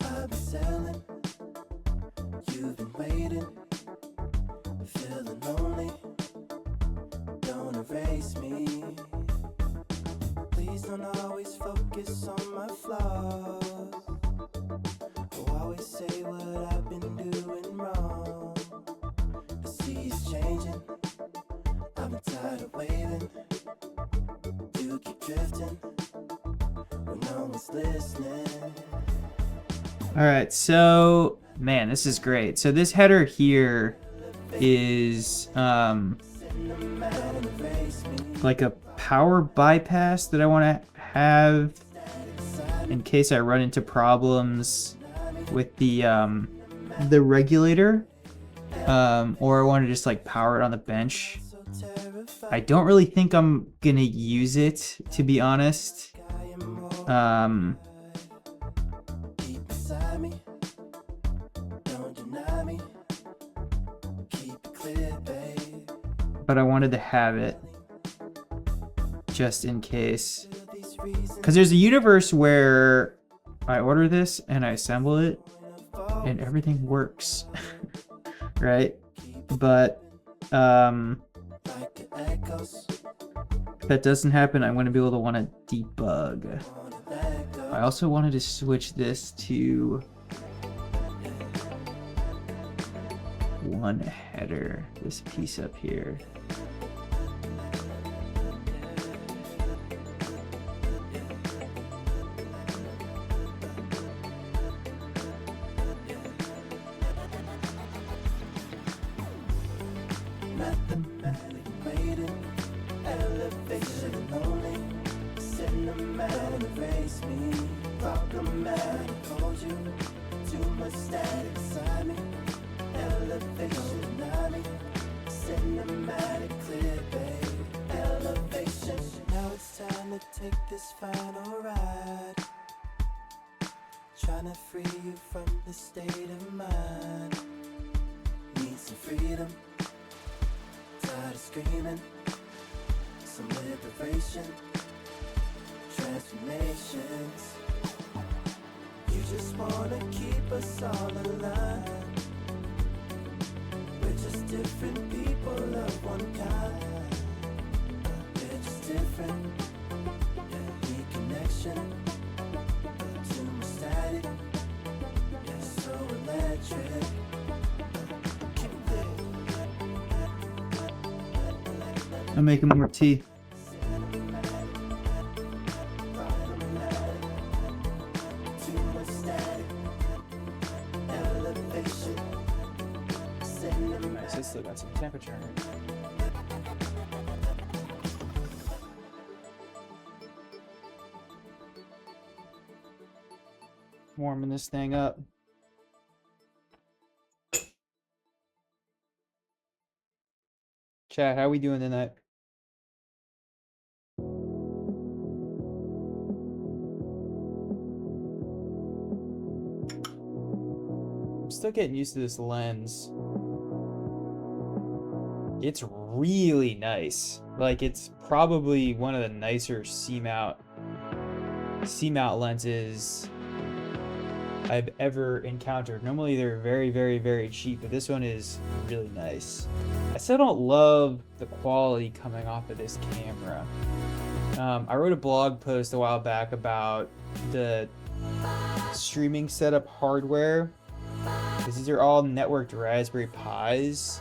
I'll be sailing. You've been waiting. Feeling lonely. Don't erase me. Please don't always focus on my flaws. Or always say what I've been doing wrong. The sea's changing. I've been tired of waiting. You keep drifting when no one's listening. All right, so man, this is great. So this header here is like a power bypass that I want to have in case I run into problems with the regulator, or I want to just like power it on the bench. I don't really think I'm gonna use it, to be honest. Keep beside me. Don't deny me. Keep it clear, babe. But I wanted to have it just in case. Because there's a universe where I order this and I assemble it and everything works. Right? But Like the echoes. if that doesn't happen, I'm going to be able to want to debug. Wanna let go. I also wanted to switch this to one header, this piece up here. Mathematic waiting. Elevation lonely. Cinematic erase me. Problematic hold you. Too much static inside me. Elevation deny me. Cinematic clear, babe. Elevation. Now it's time to take this final ride. Trying to free you from this state of mind. Need some freedom. Tired of screaming. Some liberation. Transformations. You just wanna keep us all aligned. We're just different people of one kind. We're just different. Need connection. Too much static. So electric. Keep it clear. I'm making more tea. Too much static. Elevation. Nice, it's still got some temperature in it. Warming this thing up. Chat, how we doing tonight? still getting used to this lens. It's really nice. Like, it's probably one of the nicer C-mount lenses I've ever encountered. Normally they're very, very, very cheap, but this one is really nice. I still don't love the quality coming off of this camera. I wrote a blog post a while back about the streaming setup hardware, because these are all networked Raspberry Pis,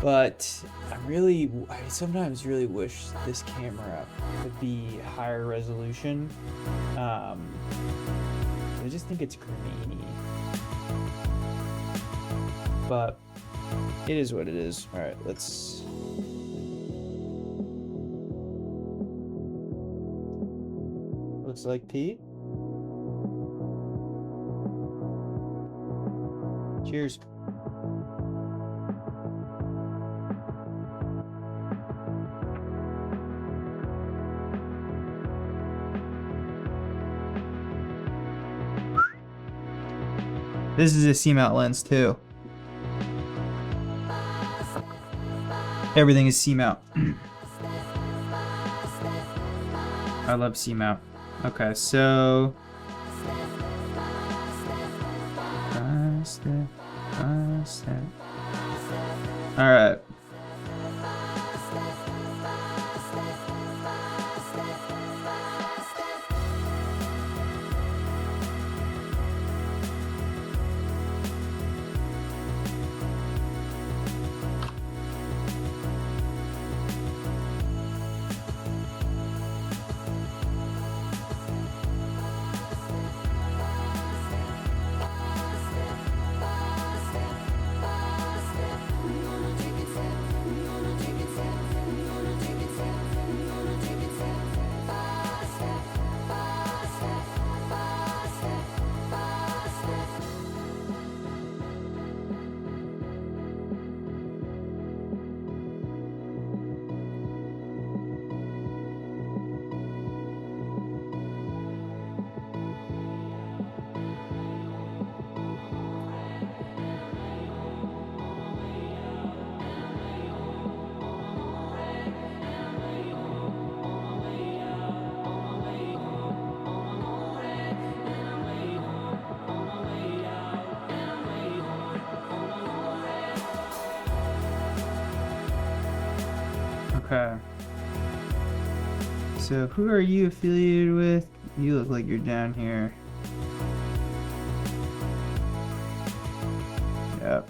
but I sometimes really wish this camera would be higher resolution. I just think it's grainy, but it is what it is. All right, let's. Looks like Pete. Cheers. This is a C-mount lens too. Everything is C-mount. I love C-mount. Okay, so all right. Okay. So who are you affiliated with? You look like you're down here. Yep.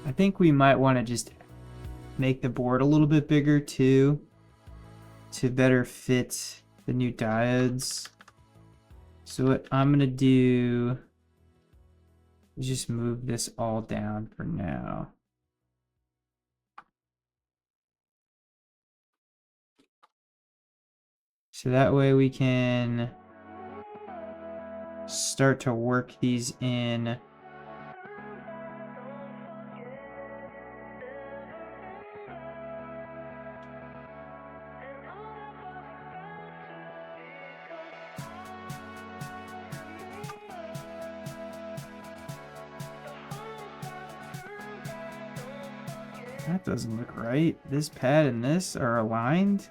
I think we might want to just make the board a little bit bigger too, to better fit the new diodes. So what I'm gonna do is just move this all down for now. So that way we can start to work these in. That doesn't look right. This pad and this are aligned?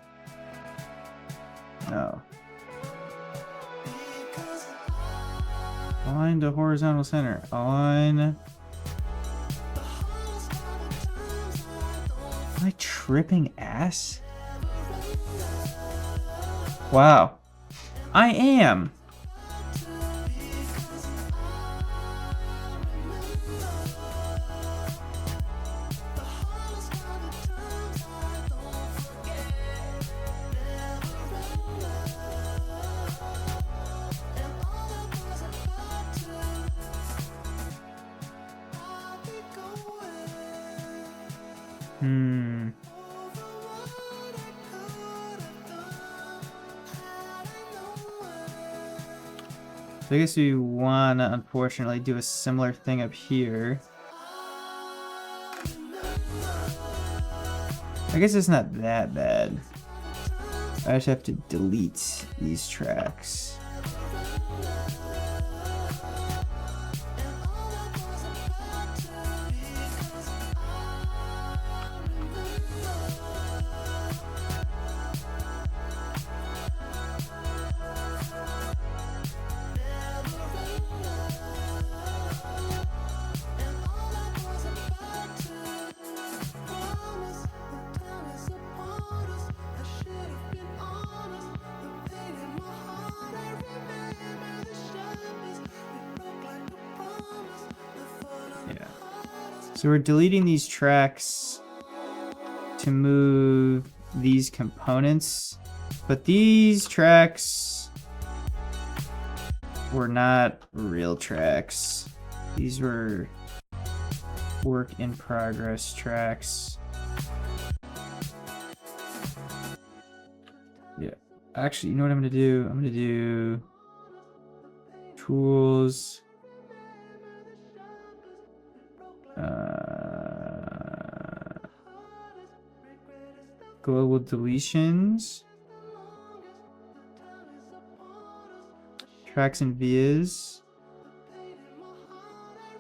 No. Align to horizontal center. Align. Am I tripping ass? Wow. I am. Hmm. So I guess we wanna unfortunately do a similar thing up here. I guess it's not that bad. I just have to delete these tracks. So we're deleting these tracks to move these components, but these tracks were not real tracks. These were work in progress tracks. Yeah, actually, you know what I'm gonna do? I'm gonna do tools. Global deletions, tracks and vias,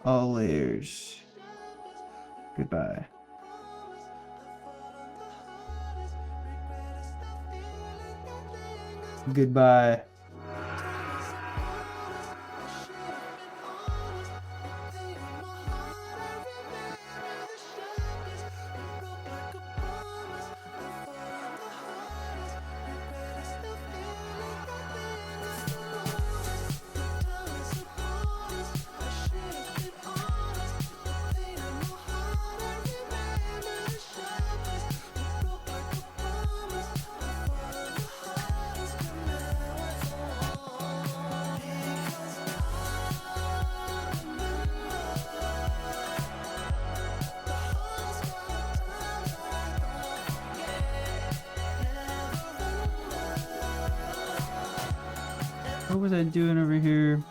all layers. Goodbye. Goodbye. What was I doing over here?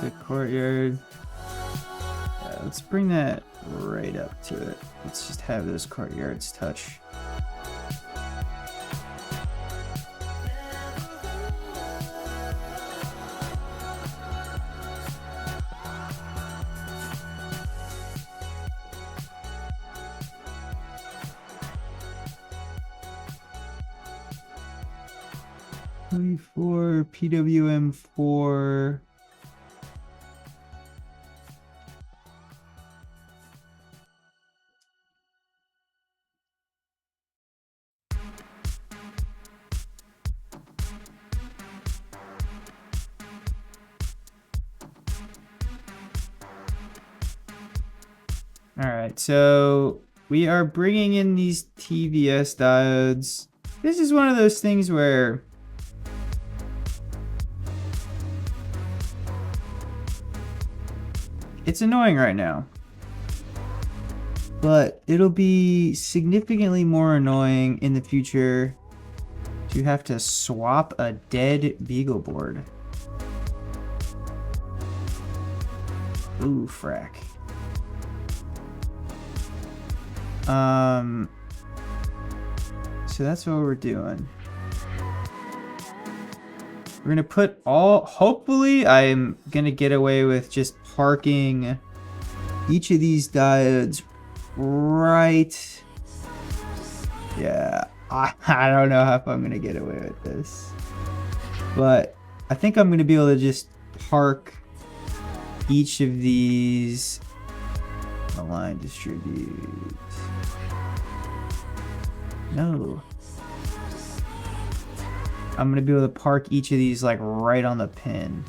The courtyard. Yeah, let's bring that right up to it. Let's just have those courtyards touch. For PWM4. Alright, so we are bringing in these TVS diodes. This is one of those things where it's annoying right now, but it'll be significantly more annoying in the future to have to swap a dead BeagleBoard. Ooh, frack. So that's what we're doing. We're gonna put all, hopefully I'm gonna get away with just parking each of these diodes right. Yeah, I don't know if I'm gonna get away with this, but I think I'm gonna be able to just park each of these. Align, distribute. No. I'm gonna be able to park each of these like right on the pin.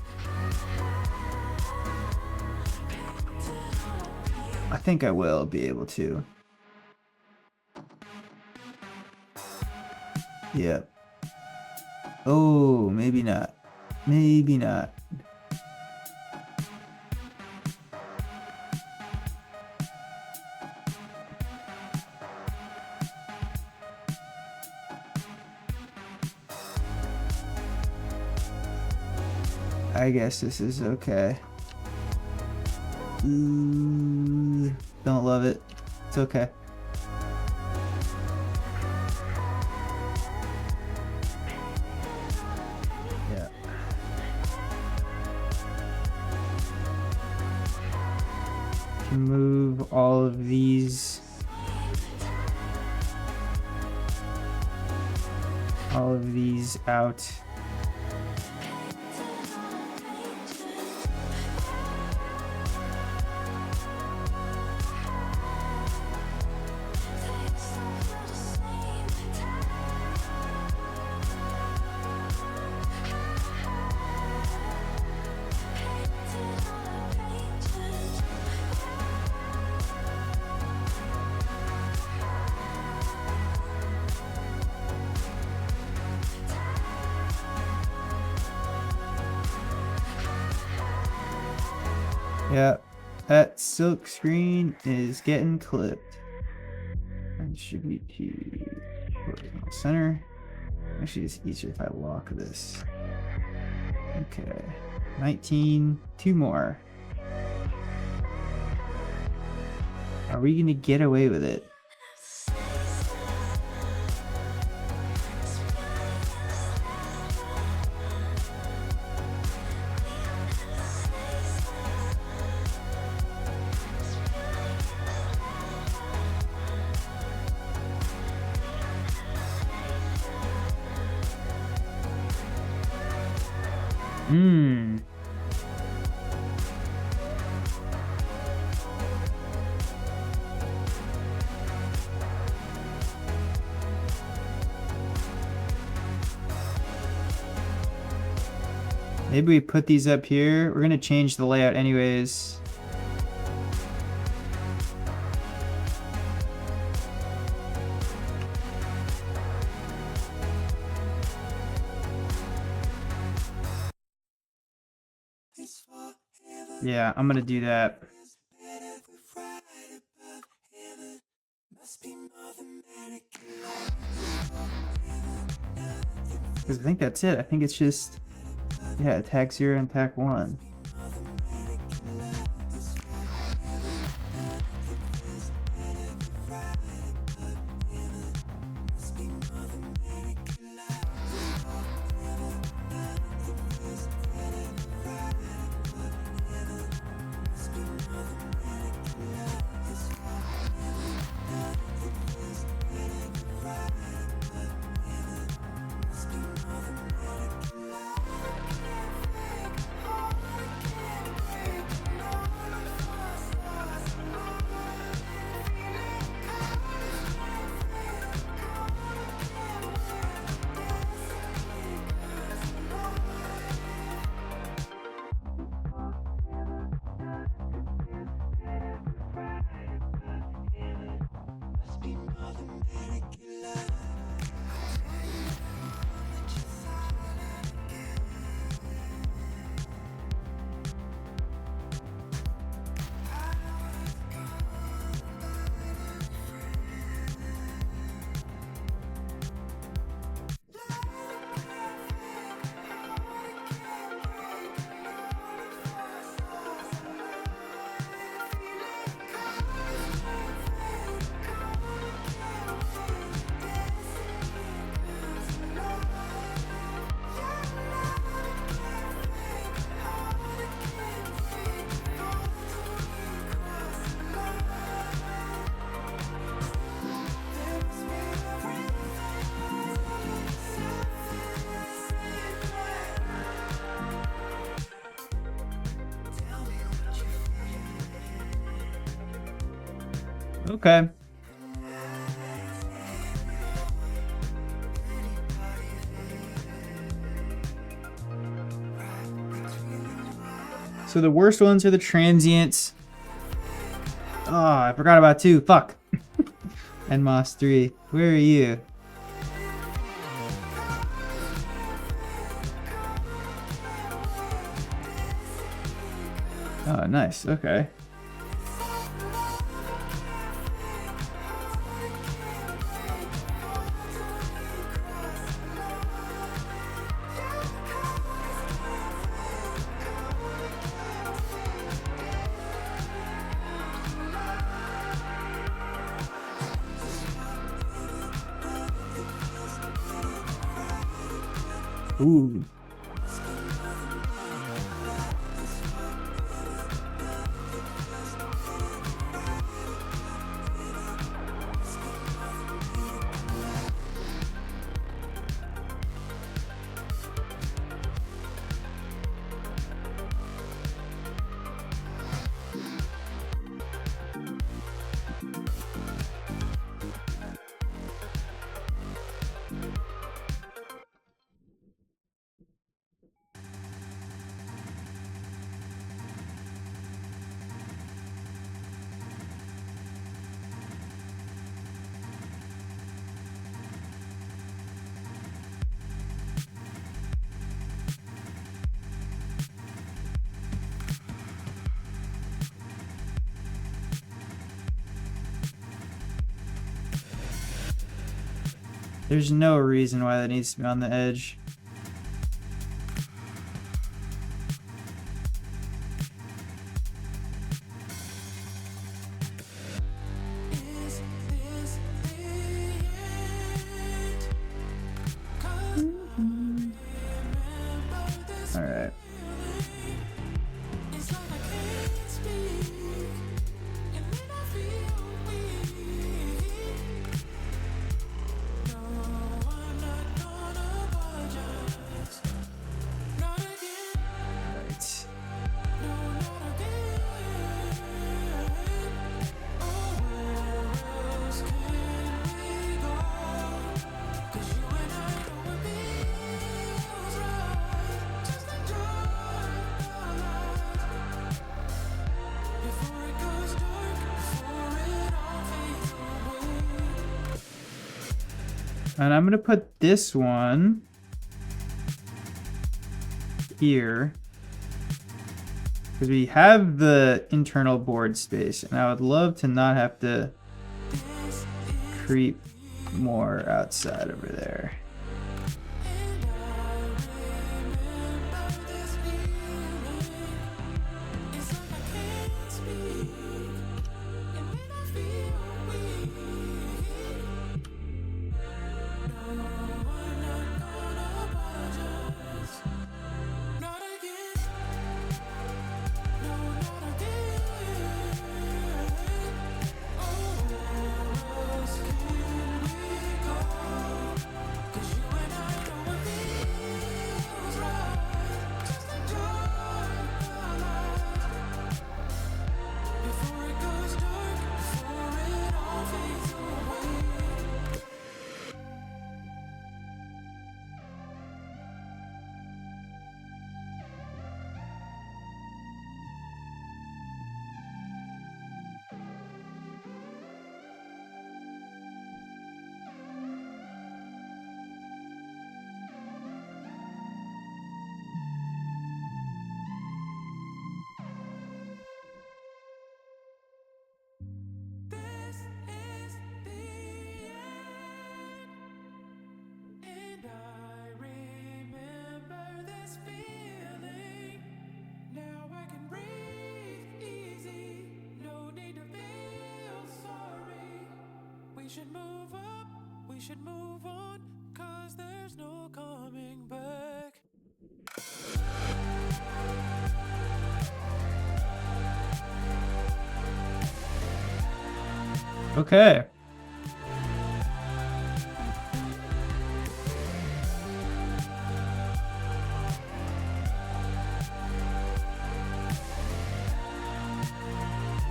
I think I will be able to. Yep. Oh, maybe not. Maybe not. I guess this is okay. Ooh, don't love it. It's okay. Yeah. Can move all of these. All of these out. Yeah, that silk screen is getting clipped. And should be to horizontal center. Actually, it's easier if I lock this. Okay, 19, 2 more. Are we gonna get away with it? Maybe we put these up here. We're gonna change the layout anyways. Yeah, I'm gonna do that. Because I think that's it. I think it's just, yeah, attack 0 and attack 1. Okay. So the worst ones are the transients. Oh, I forgot about 2. Fuck. NMOS 3. Where are you? Oh, nice. Okay. Ooh. There's no reason why that needs to be on the edge. Is this the end? 'Cause remember this All right. feeling. It's like I can't speak, and then I feel weak. No, I'm not gonna apologize. Not again. Right. No, not again. Oh, where else can we go? 'Cause you and I know it feels right. Just enjoy our lives before it goes dark, before it all fades away. And I'm gonna put this one here because we have the internal board space, and I would love to not have to creep more outside over there. And I remember this feeling. It's like I can't speak, and then I feel weak. No, I'm not gonna apologize. Not again. No, not again. Oh, where else can we go? 'Cause you and I know it feels right. Just enjoy our lives before it goes dark, before it all fades away. This is the end, and I remember this feeling. Now I can breathe easy, no need to feel sorry. We should move up, we should move on, 'cause there's no coming back. Okay.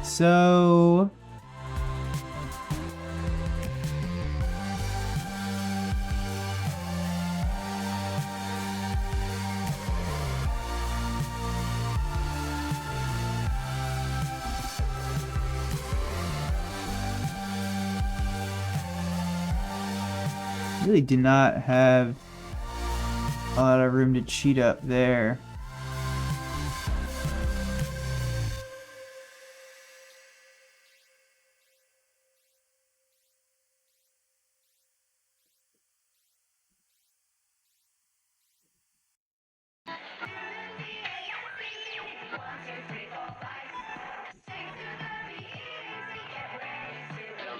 So really do not have a lot of room to cheat up there.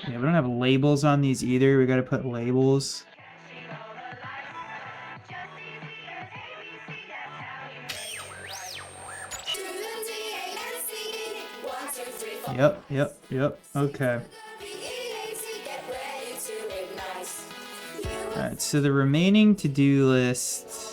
Yeah, we don't have labels on these either. We got to put labels. Yep. Okay. Alright, so the remaining to-do list.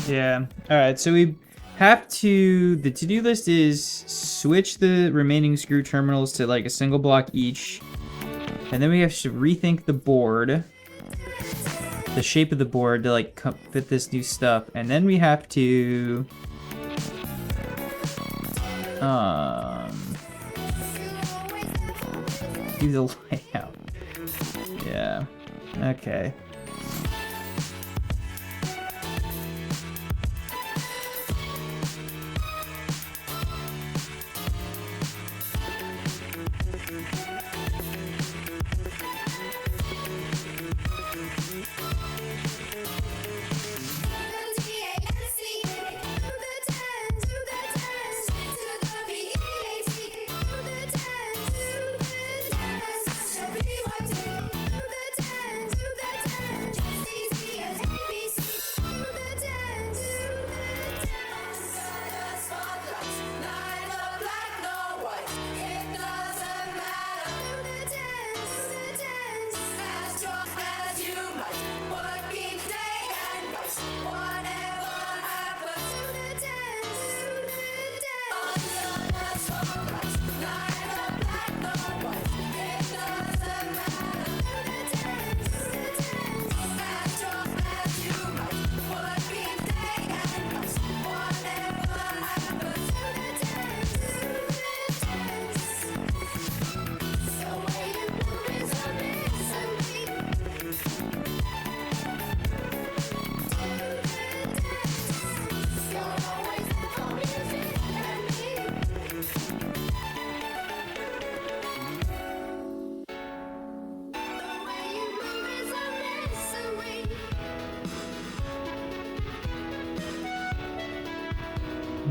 Yeah. Alright, so we have to... The to-do list is switch the remaining screw terminals to like a single block each. And then we have to rethink the board. The shape of the board to like fit this new stuff. And then we have to... do the layout. Yeah. Okay.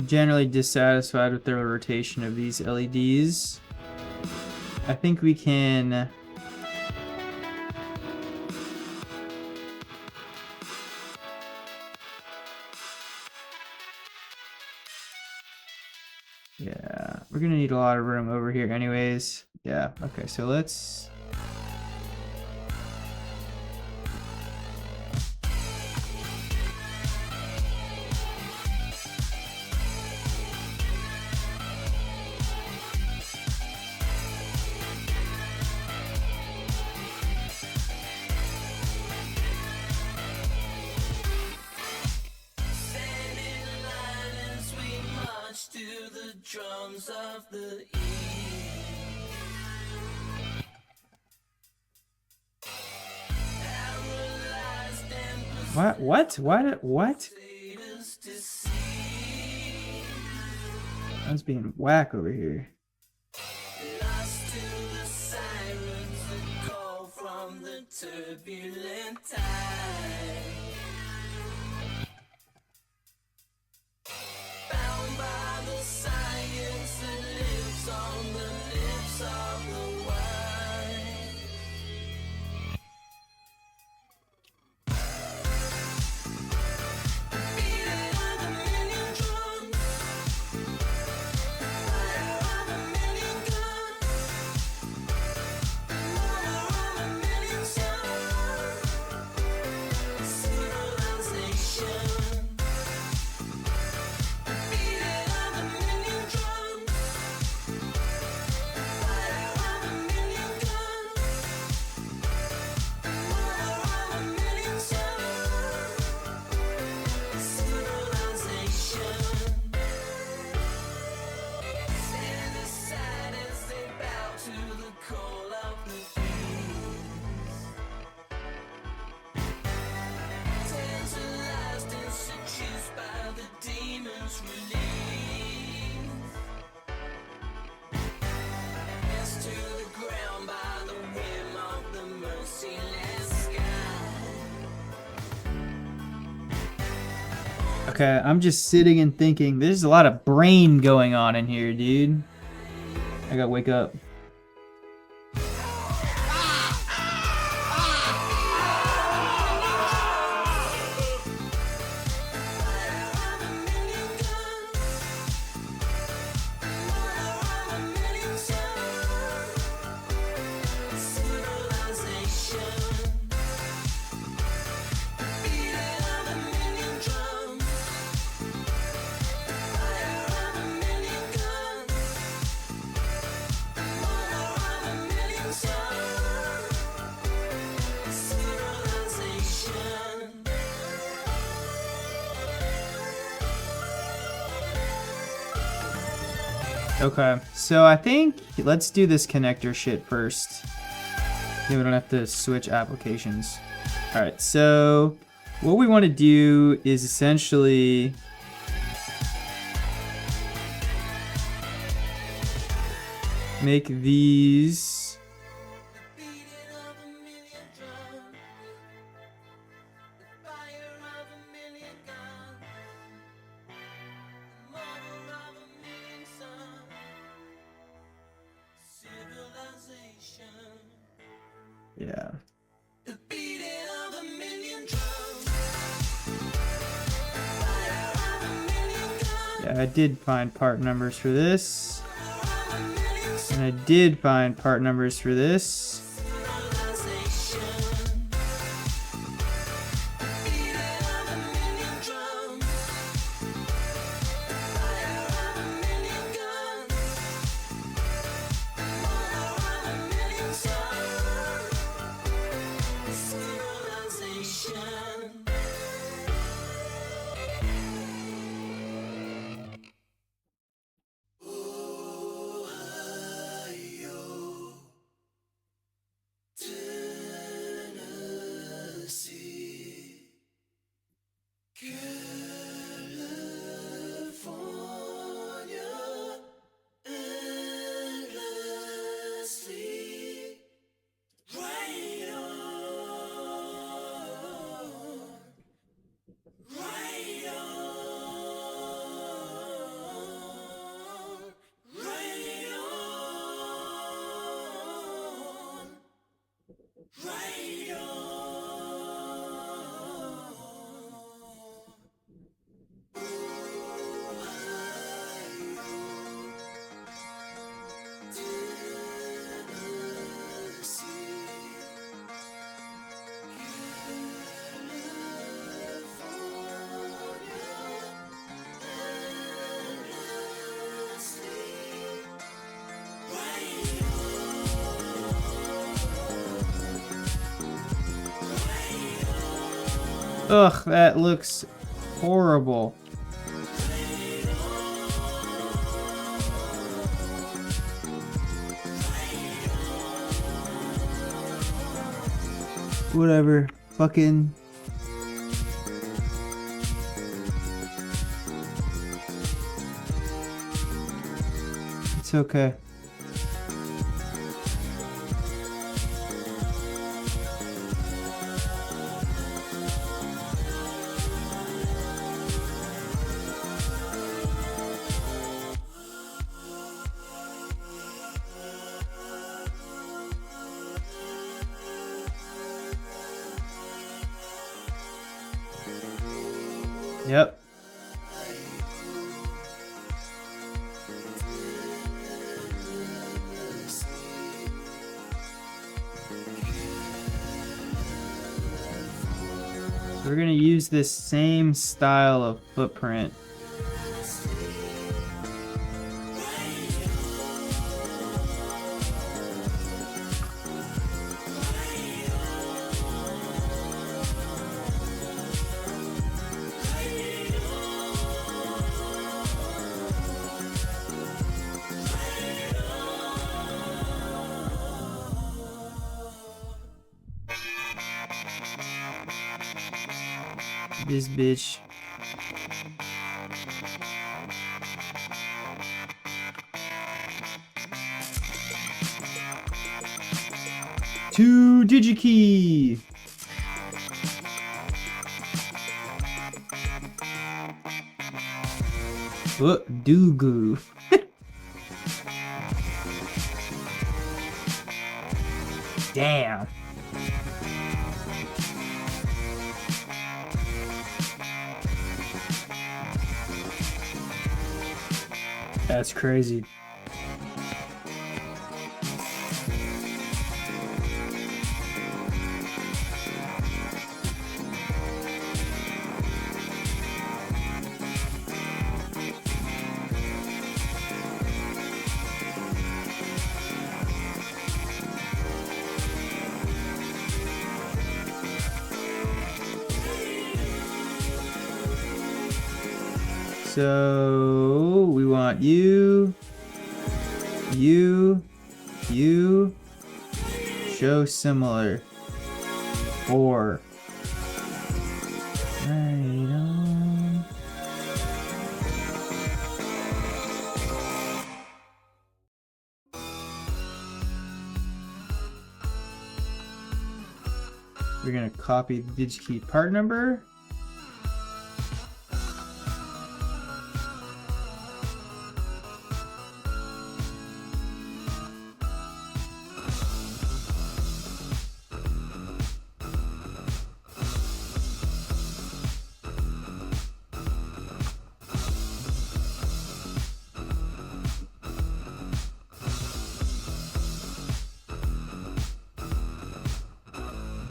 Generally dissatisfied with the rotation of these LEDs. I think we can... Yeah, we're gonna need a lot of room over here anyways. Yeah, okay, so let's... What? I was being whack over here. Okay, I'm just sitting and thinking. There's a lot of brain going on in here, dude. I gotta wake up. Okay, so I think let's do this connector shit first. Then we don't have to switch applications. All right, so what we want to do is essentially make these. Yeah. Yeah, I did find part numbers for this. And I did find part numbers for this. Ugh, that looks horrible. Whatever. Fucking. It's okay. Yep. We're gonna use this same style of footprint. This bitch. To DigiKey. What do glue? Damn. That's crazy. So we want you, show similar, or right on. We're gonna copy the DigiKey part number.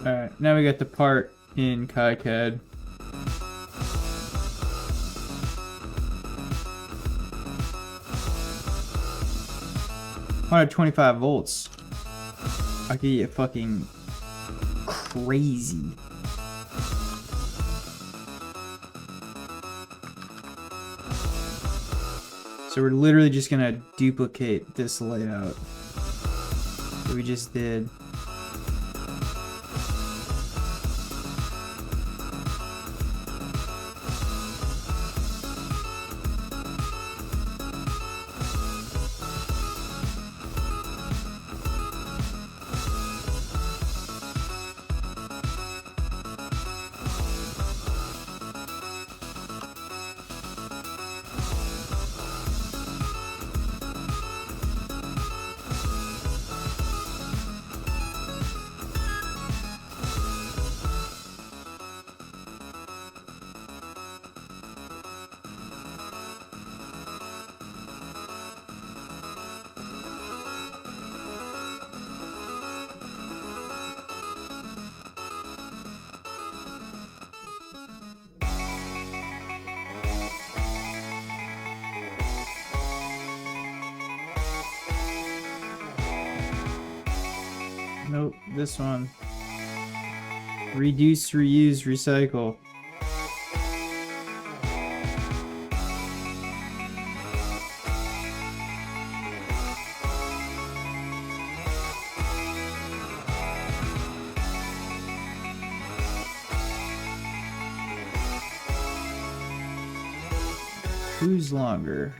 Alright, now we got the part in KiCad. $125 I could get fucking crazy. So we're literally just gonna duplicate this layout that we just did. Nope, this one. Reduce, reuse, recycle. Who's longer?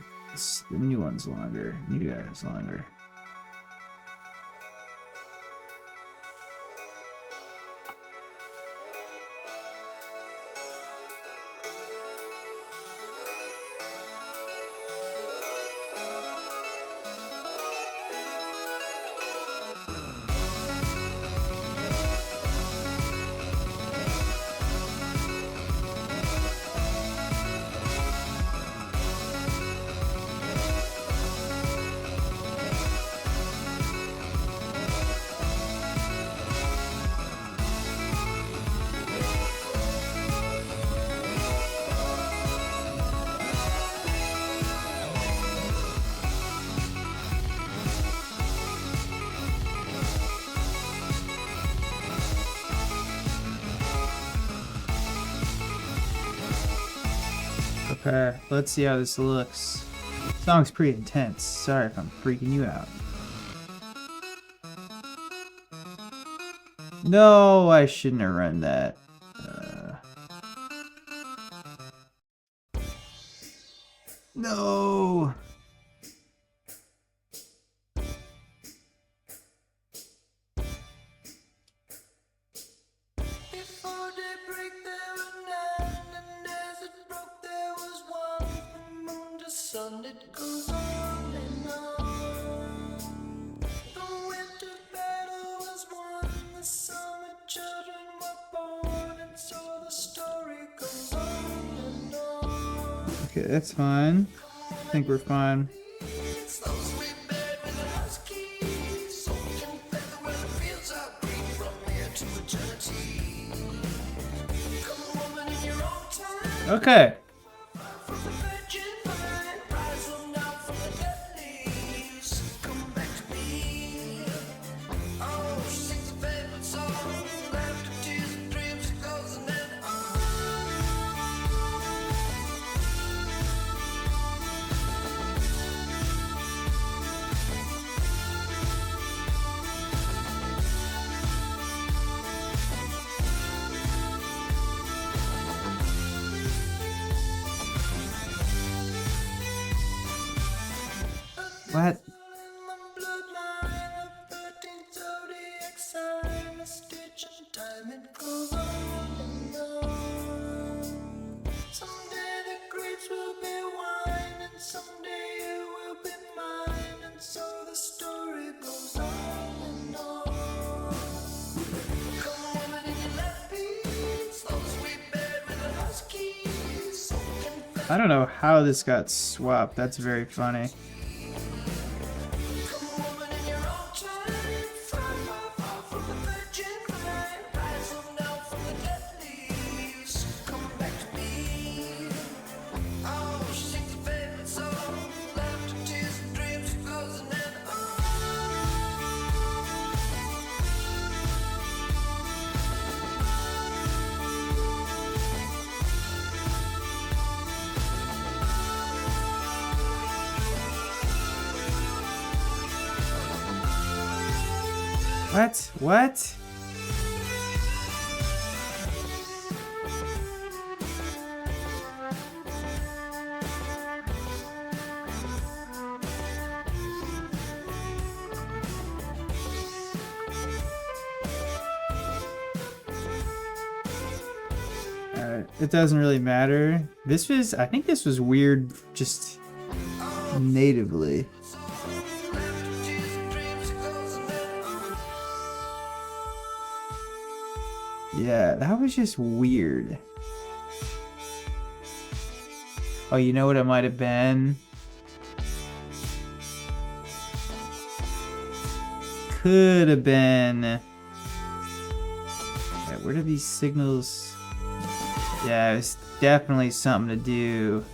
The new one's longer. New guy's longer. Okay, let's see how this looks. Song's pretty intense. Sorry if I'm freaking you out. No, I shouldn't have run that. No. Before daybreak there were nine, and as it broke there was one. The moon just Okay, that's fine. I think we're fine. Okay. What? Someday the grapes will be wine, and someday you will be mine, and so the story goes on and on. Come on, and you left me, slow sweet bed with a husky, so I don't know how this got swapped. That's very funny. come woman in your own time, far, far, far from the virgin vine, rise up now from the dead leaves, come back to me. Oh, she sings a favorite song, laughter, tears, and dreams, it goes and then What? What? It doesn't really matter. I think this was weird just natively. Yeah, that was just weird. Oh, you know what it might have been? Could have been. Yeah, where do these signals? Yeah, it's definitely something to do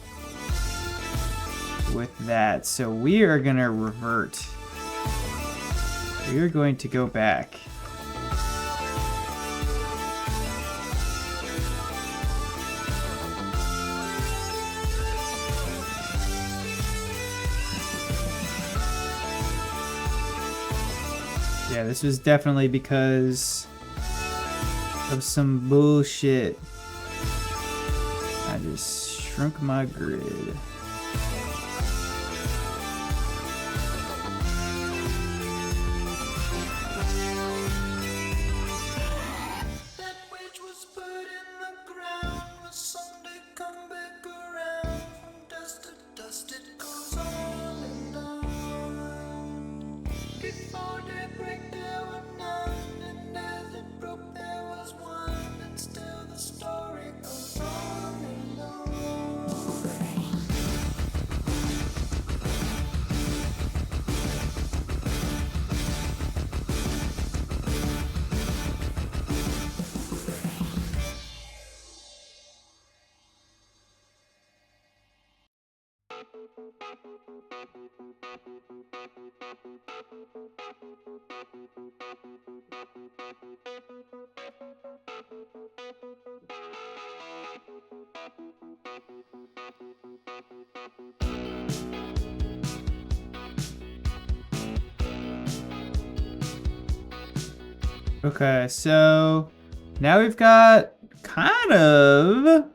with that. So we are gonna revert. We are going to go back. Yeah, this was definitely because of some bullshit. I just shrunk my grid. that which was put in the ground will someday come back around. From dust to dust it goes on and on. Before daybreak there were none, and as it broke there was one, and still the story goes on and on. Okay, so now we've got kind of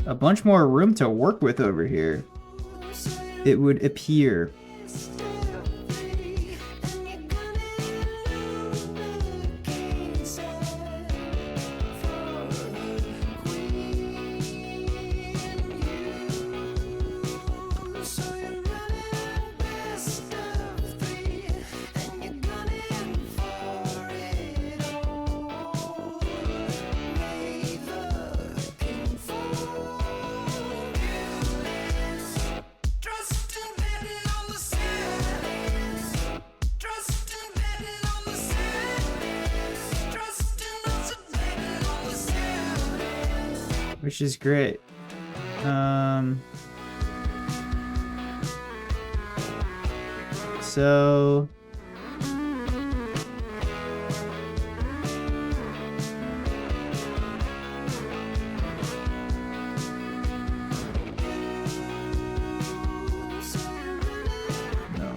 a bunch more room to work with over here, it would appear. which is great. So no.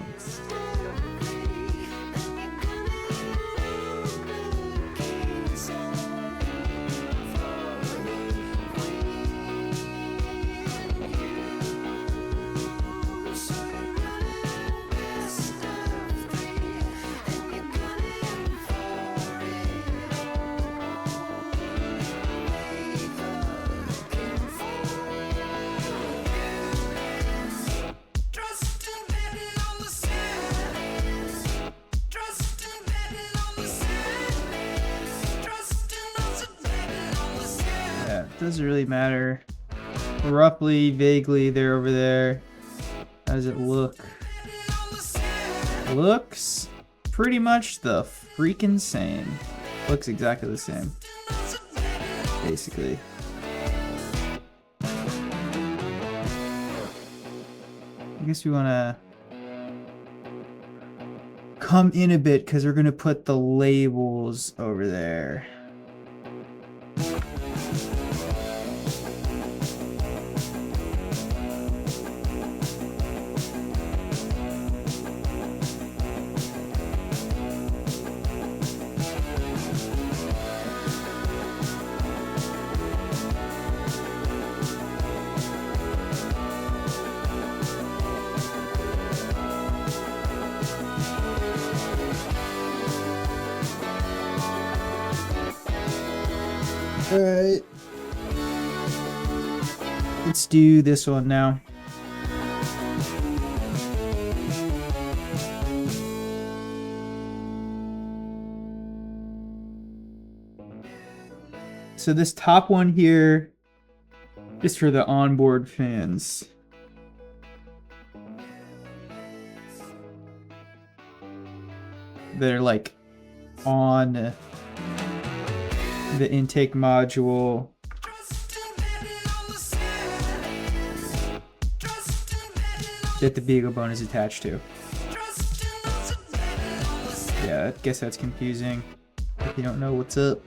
Yeah, it doesn't really matter. Roughly, vaguely, they're over there. How does it look? Looks pretty much the freaking same. Looks exactly the same. Basically. I guess we want to come in a bit because we're going to put the labels over there. Alright. Let's do this one now. So this top one here is for the onboard fans. They're like on the intake module that the BeagleBone is attached to. Yeah, I guess that's confusing if you don't know what's up.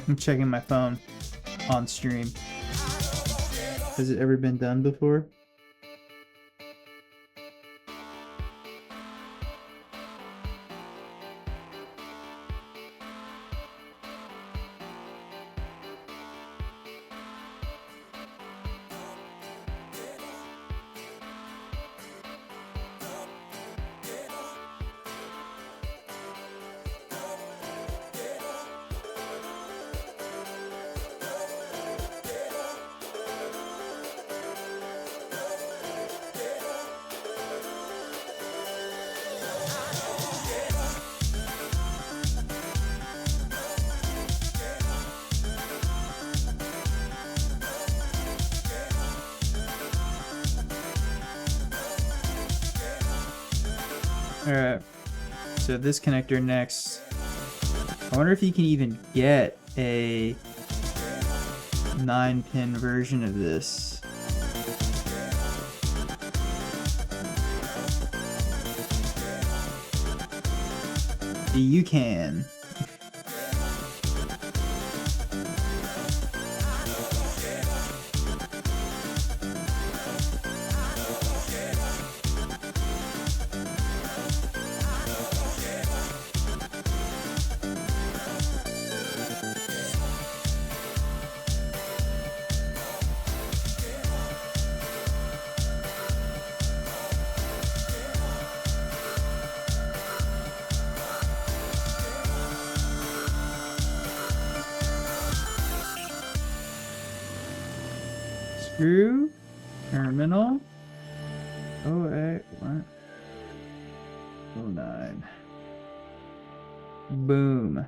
I'm checking my phone on stream. Has it ever been done before? Alright, so this connector next. I wonder if you can even get a 9-pin version of this. you can. Screw, terminal, 08, what? 09. Boom.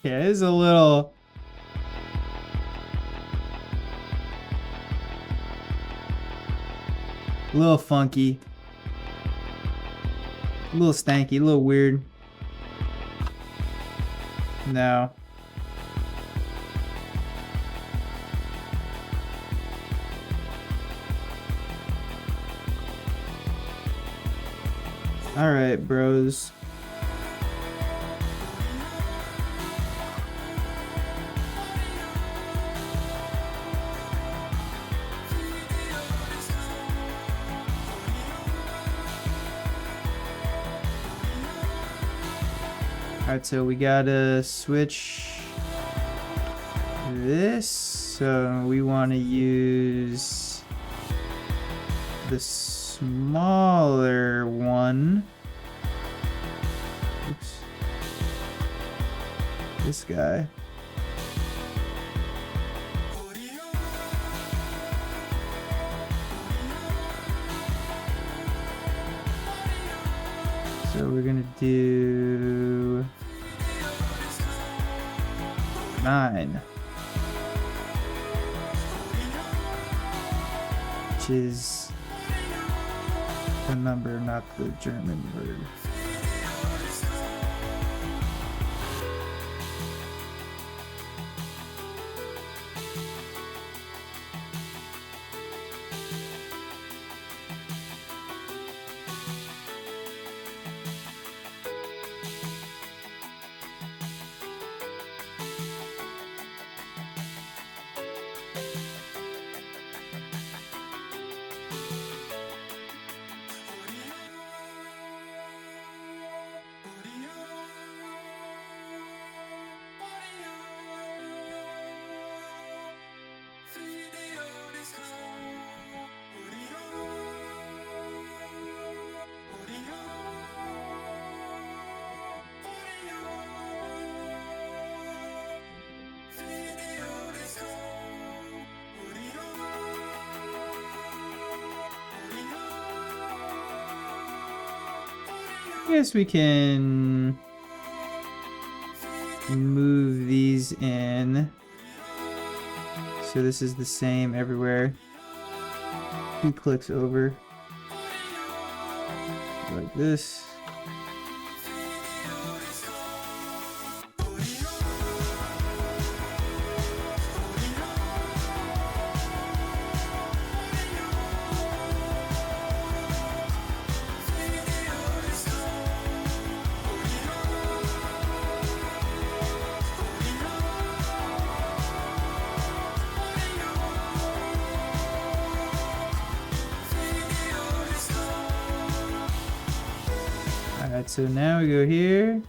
Yeah, it's a little funky, a little stanky, a little weird. No. All right, bros. Alright, so we gotta switch this. So we want to use the smaller one. Oops. This guy. So we're gonna do 9, which is the number, not the German word. I guess we can move these in. So this is the same everywhere. 2 clicks over. Like this. Alright, so now we go here.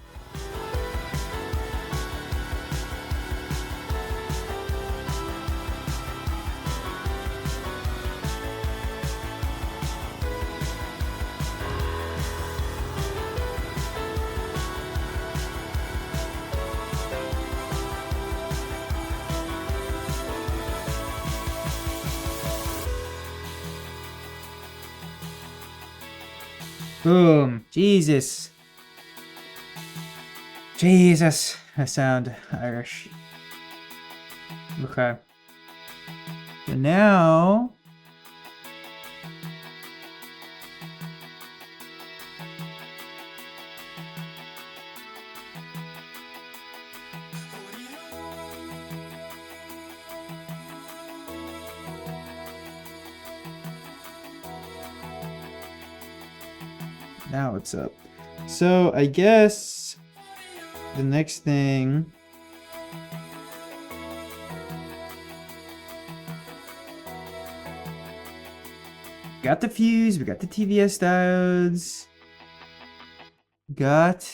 Boom. Jesus. Jesus. I sound Irish. Okay. So now... Now it's up. So I guess the next thing got the fuse, we got the TVS diodes, got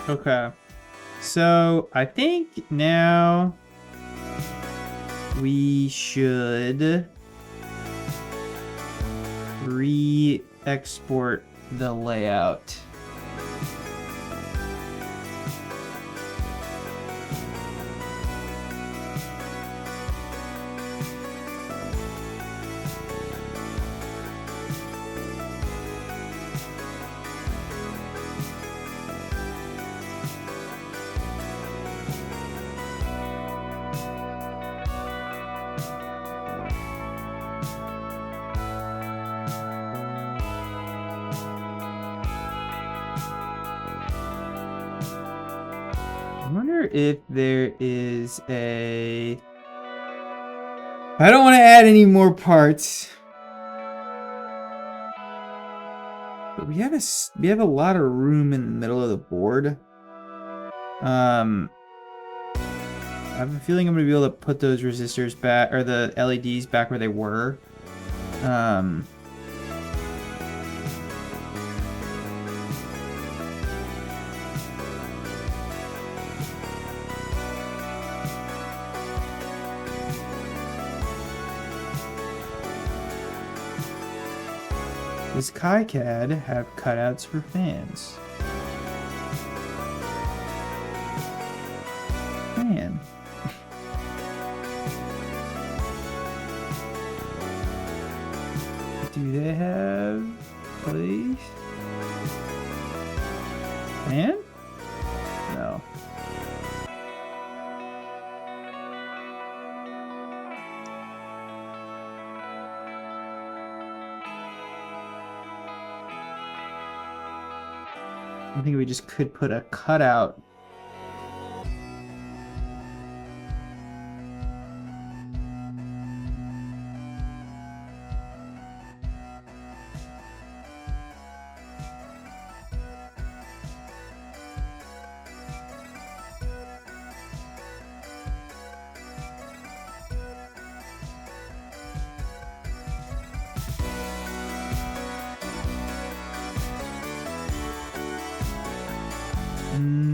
okay. So I think now we should re-export the layout. wonder if there is a... I don't want to add any more parts. But we have a lot of room in the middle of the board. I have a feeling I'm gonna be able to put those resistors back, or the LEDs back where they were. Does KiCad have cutouts for fans? Man. Do they have please? Fan? No. I think we just could put a cutout.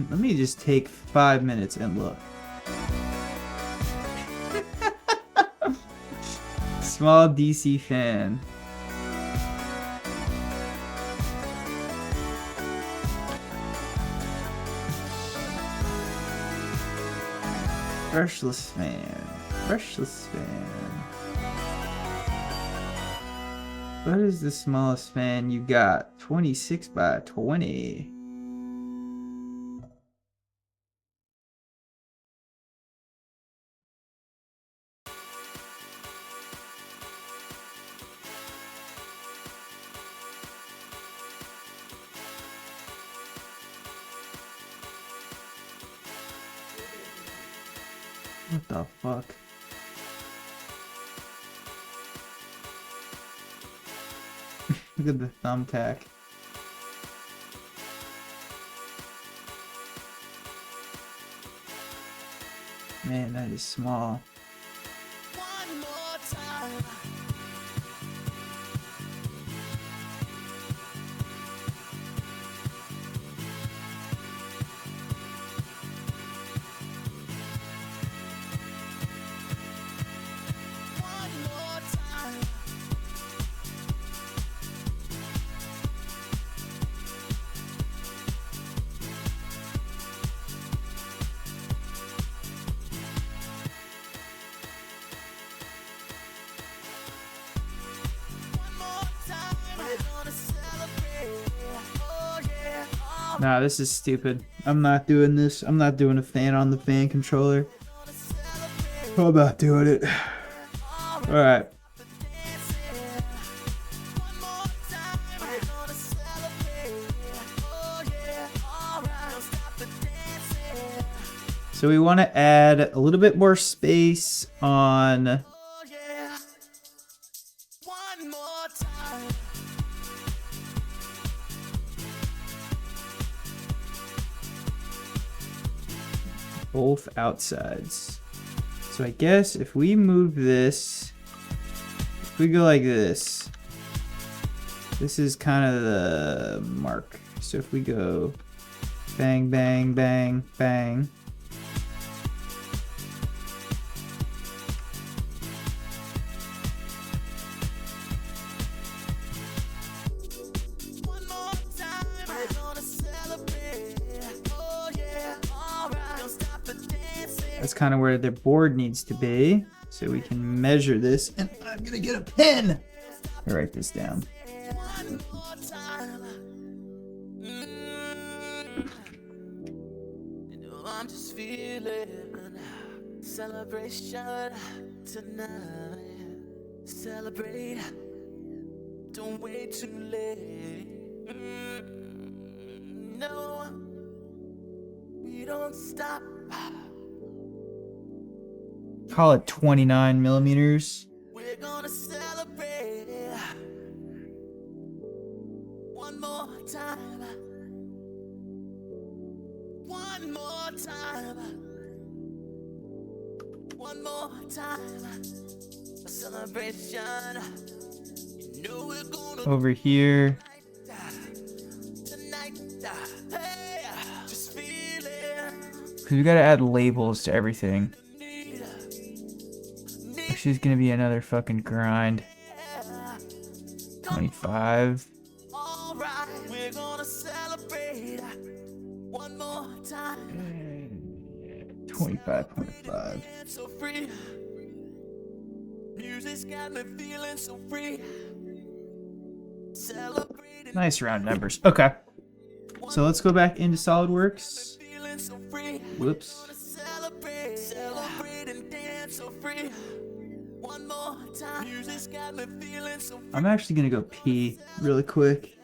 Let me just take 5 minutes and look. Small DC fan. Brushless fan. Brushless fan. What is the smallest fan you got? 26 by 20. What the fuck? Look at the thumbtack. Man, that is small. One more time. One more time. One more time. We're gonna celebrate. Oh yeah. Oh, Nah, this is stupid. I'm not doing this. I'm not doing a fan on the fan controller. we're gonna celebrate. I'm not doing it. Alright. One more time. We're gonna celebrate. Oh yeah. All right. Don't stop the dancing. So we want to add a little bit more space on Oh yeah. One more time. both outsides. So I guess if we move this, if we go like this, this is kind of the mark. So if we go bang, bang, bang, bang. One more time, we're gonna celebrate. Oh yeah, alright. Don't stop the dancing. That's kind of where the board needs to be. So we can measure this. And I'm gonna get a pen to write this down. One more time. You know I'm just feeling celebration tonight. Celebrate. Don't wait too late. No, we don't stop Call it 29 millimeters. We're gonna celebrate one more time. One more time. One more time. A celebration. You know we're gonna Over here. tonight. Hey, just feel it. Because we gotta add labels to everything. This is gonna be another fucking grind. 25. All right, we're gonna celebrate one more time. 25.5. So free. Music's got me feeling so free. Celebrating, Nice round numbers. Okay. So let's go back into SolidWorks. feeling so free. Whoops. Celebrate and dance so free. One more time. Music's got me feeling so free. I'm actually gonna go pee really quick.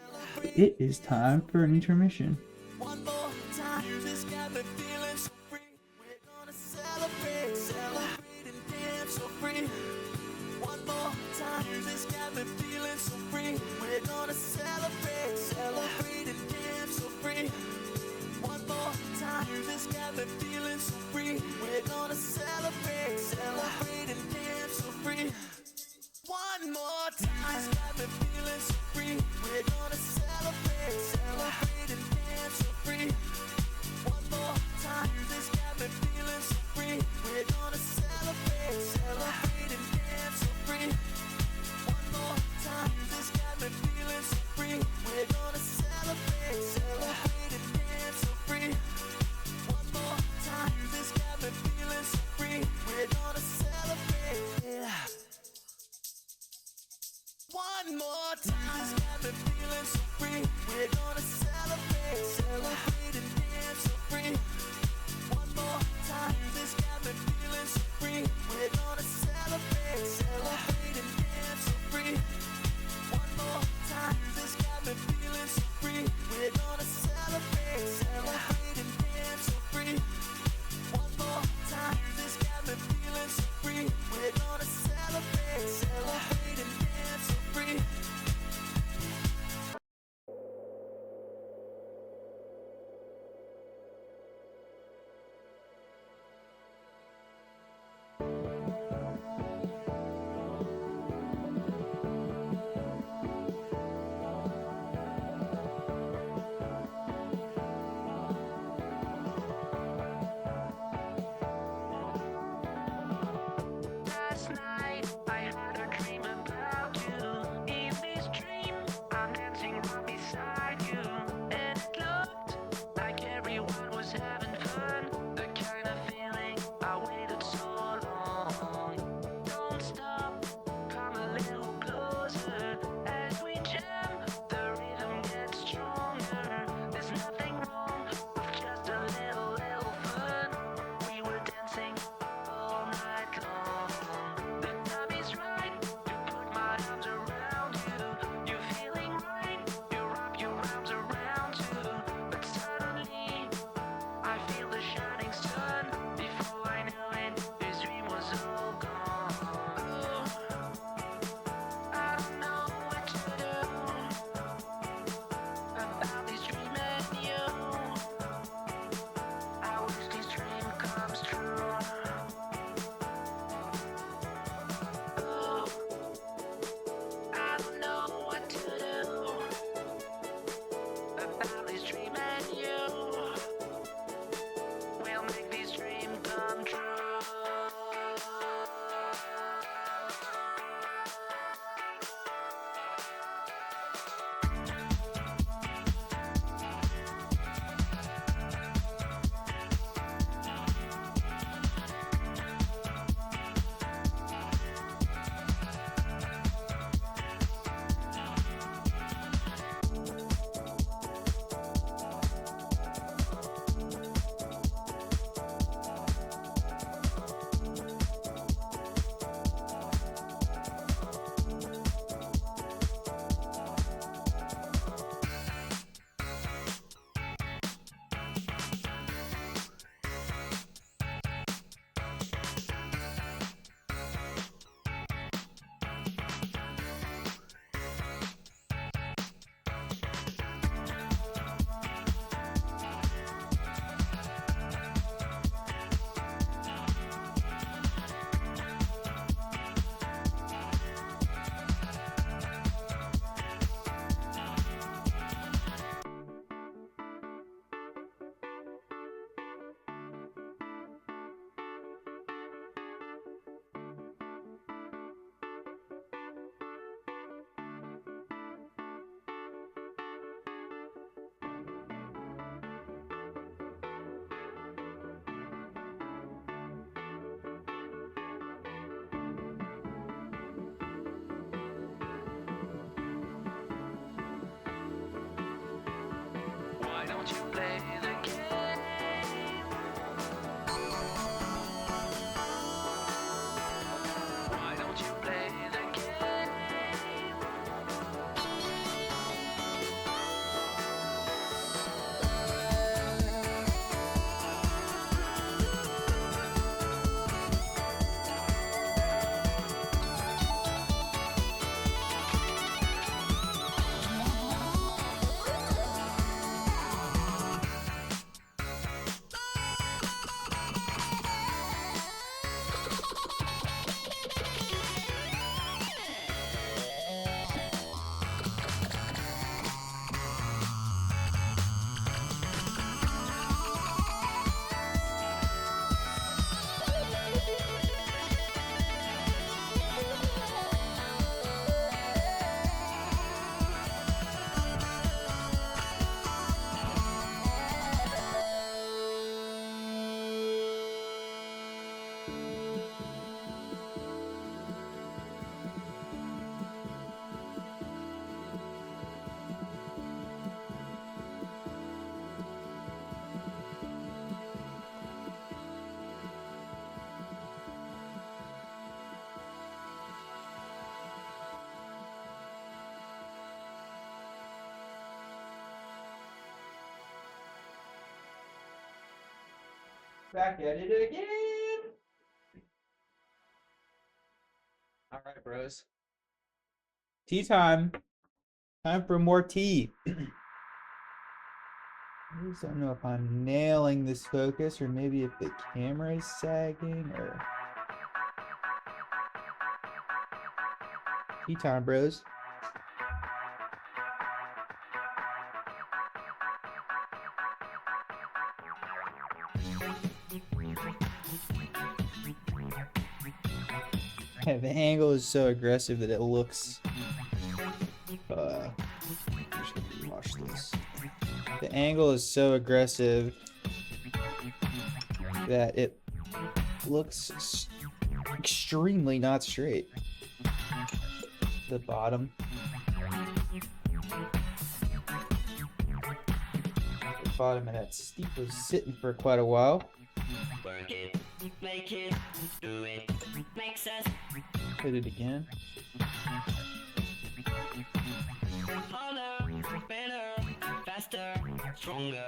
It is time for an intermission. One more time. Music's got me feeling so free. We're gonna celebrate and dance so free. One more time. Music's got me feeling so free. We're gonna celebrate and dance so free. One more time. Music's got me feeling so free. We're gonna celebrate and dance so free. One more time. Music's got me feeling so free. We're gonna celebrate and dance so free. One more time. Music's got me feeling so free. We're gonna celebrate and dance so free. One more time. Music's got me feeling so free. We're gonna celebrate and dance so free. One more time. Music's got me feeling so free. We're gonna celebrate. One more time. Music's got me feeling so free. We're gonna celebrate and dance so free. One more time. Music's got me feeling so free. We're gonna celebrate and dance so free. One more time. Music's got me feeling so free. We're gonna celebrate and dance so free. One more time. Music's got me feeling so free. We're gonna celebrate and dance so free. don't you play the game? Why don't you play the game? Back at it again. All right, bros. Tea time. Time for more tea. I just don't know if I'm nailing this focus or maybe if the camera is sagging or. Tea time, bros. Yeah, the angle is so aggressive that it looks. Should watch this. The angle is so aggressive that it looks extremely not straight. The bottom. The bottom of that steep was sitting for quite a while. Work it, make it, do it, make sense. Hit it again. Harder, better, faster, stronger.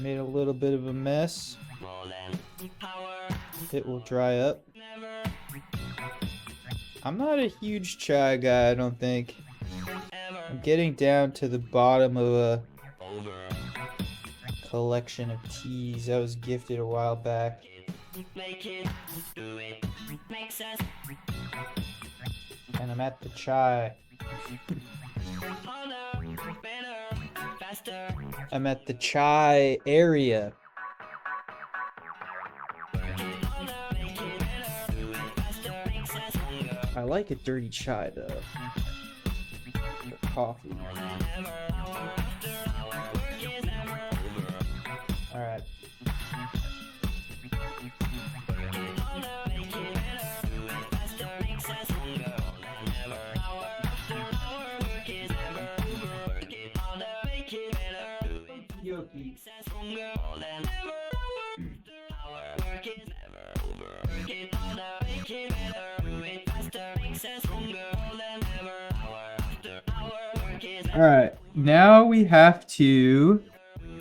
Made a little bit of a mess. More than power, It will dry up. never, I'm not a huge chai guy, I don't think. ever, I'm getting down to the bottom of a over. collection of teas I was gifted a while back. Make it, do it, make sense. And I'm at the chai. Harder, better, faster. I'm at the chai area. Harder, make it better, do it faster, make sense. Stronger, I like a dirty chai though. For coffee. ever, hour after hour. Work is never over. Alright. Harder, make it better, do it faster, make sense. Stronger than ever. Hour after hour. Work is never over. Work it harder, make it better, do it make sense. Stronger than ever. Hour after hour. Work is never over. Work it harder, make it better, do it faster, make sense. Stronger than ever. Hour after hour. Work is never Alright. Now we have to do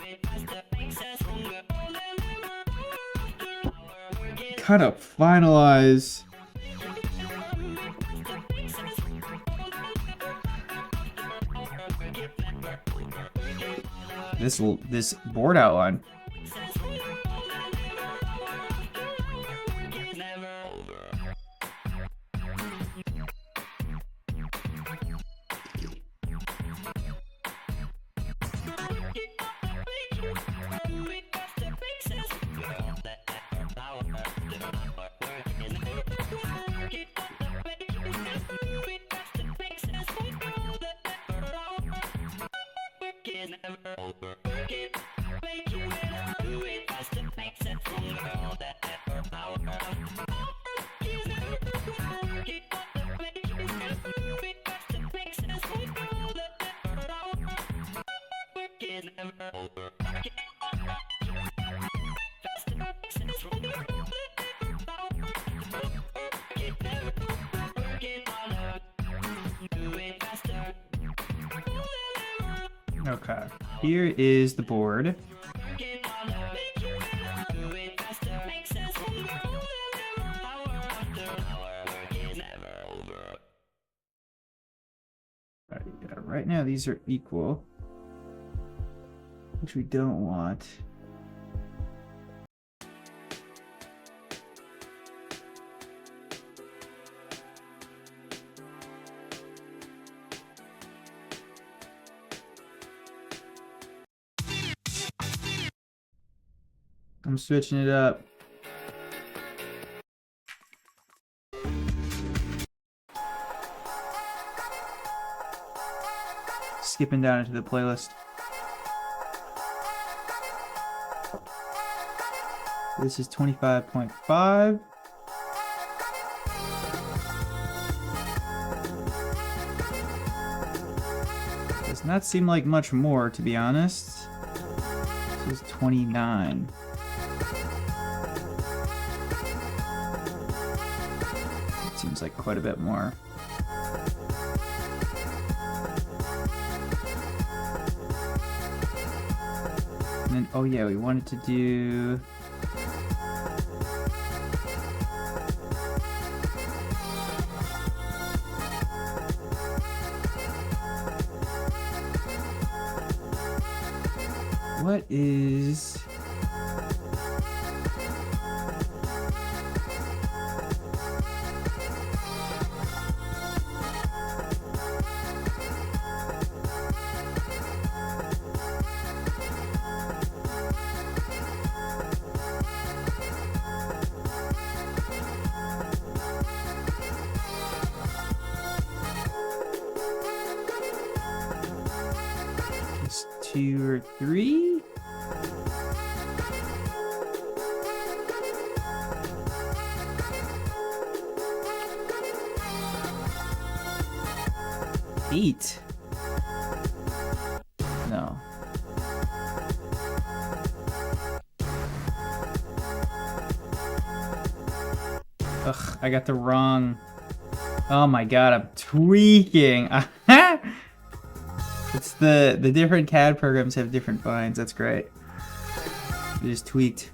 it faster, make sense. Stronger than ever. Hour after hour. Work is kind of finalize this board outline. Okay, here is the board. Yeah, right now these are equal, which we don't want. I'm switching it up. Skipping down into the playlist. This is 25.5. Does not seem like much more, to be honest. This is 29. It seems like quite a bit more. And then, oh yeah, we wanted to do... What is... It's 2 or 3? Eight? No. Ugh, I got the wrong... Oh my god, I'm tweaking! It's the different CAD programs have different binds, that's great. I just tweaked.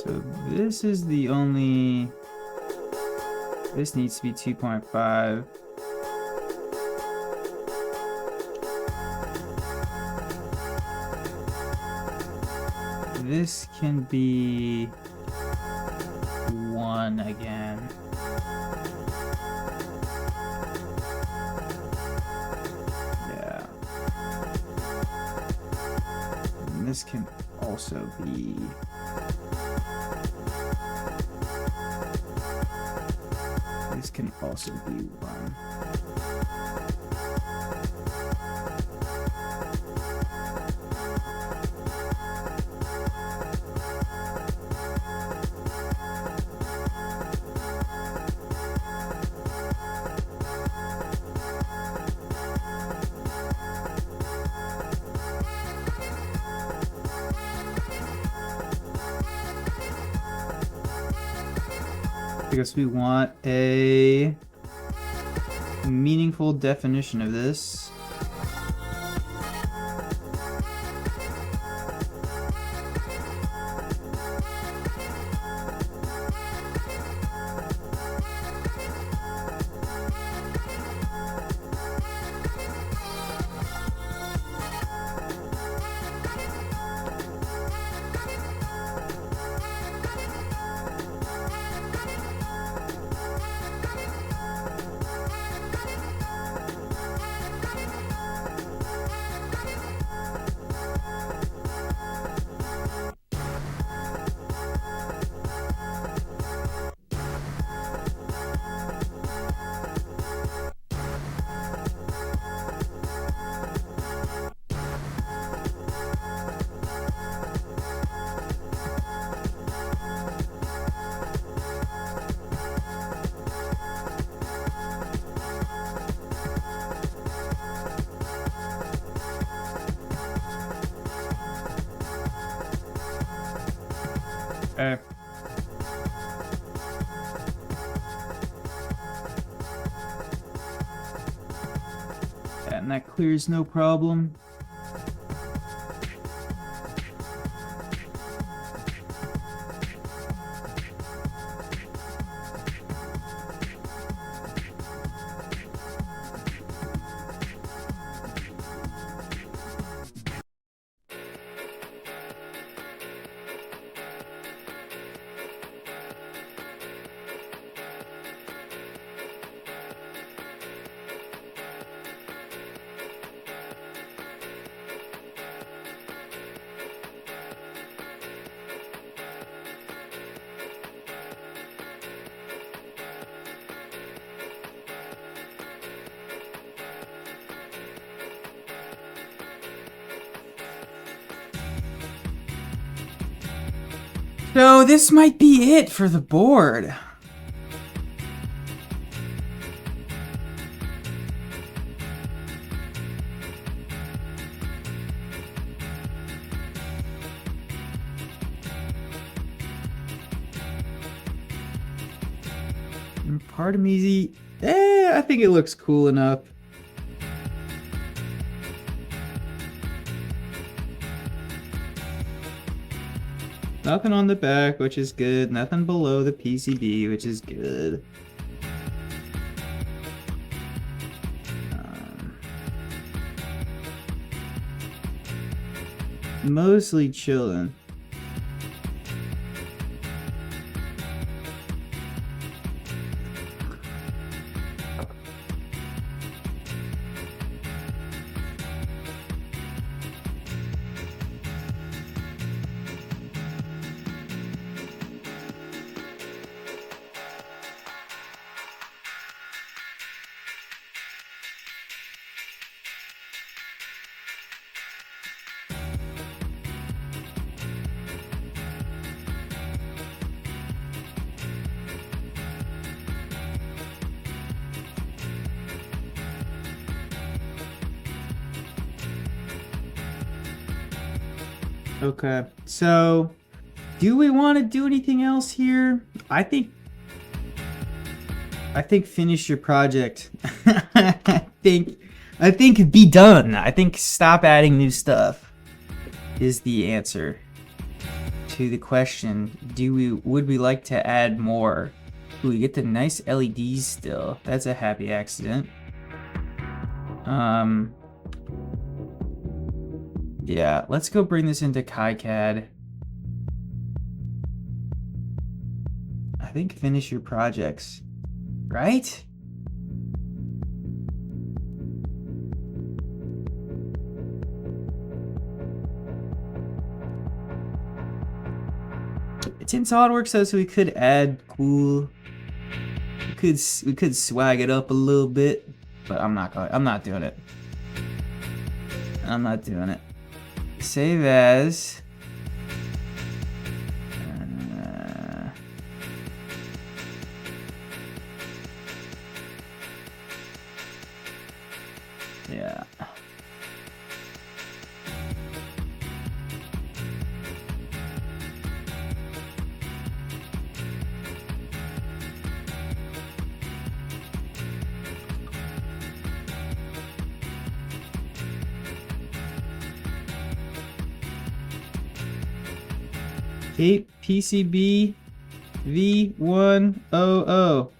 So this is the only... This needs to be 2.5. This can be 1 again. Yeah. And this can also be... This can also be 1. Because we want a meaningful definition of this. Okay. And that clears no problem. So this might be it for the board. And part of me's, I think it looks cool enough. Nothing on the back, which is good. Nothing below the PCB, which is good. Mostly chilling. Okay, so do we want to do anything else here? I think finish your project. I think be done. I think stop adding new stuff is the answer to the question. Would we like to add more? Ooh, we get the nice LEDs still. That's a happy accident. Yeah, let's go bring this into KiCad. I think finish your projects, right? It's in SolidWorks though, so we could add cool. We could swag it up a little bit, but I'm not doing it. I'm not doing it. Save as. Yeah. PCB V100.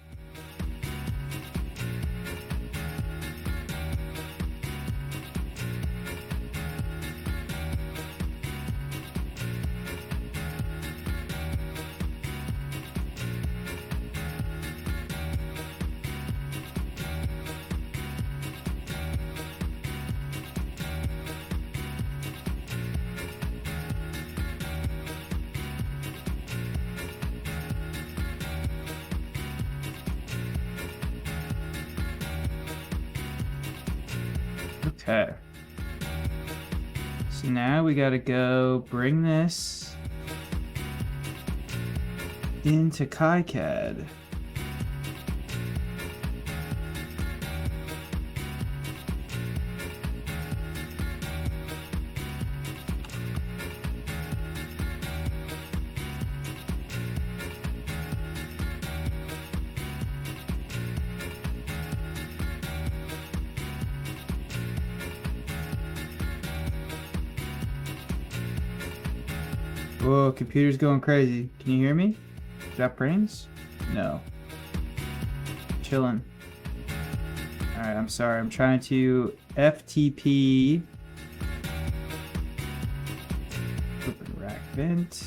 Okay. So now we gotta go bring this into KiCad. Whoa, computer's going crazy. Can you hear me? Drop brains? No. Chillin'. Alright, I'm sorry. I'm trying to FTP. Open rack vent.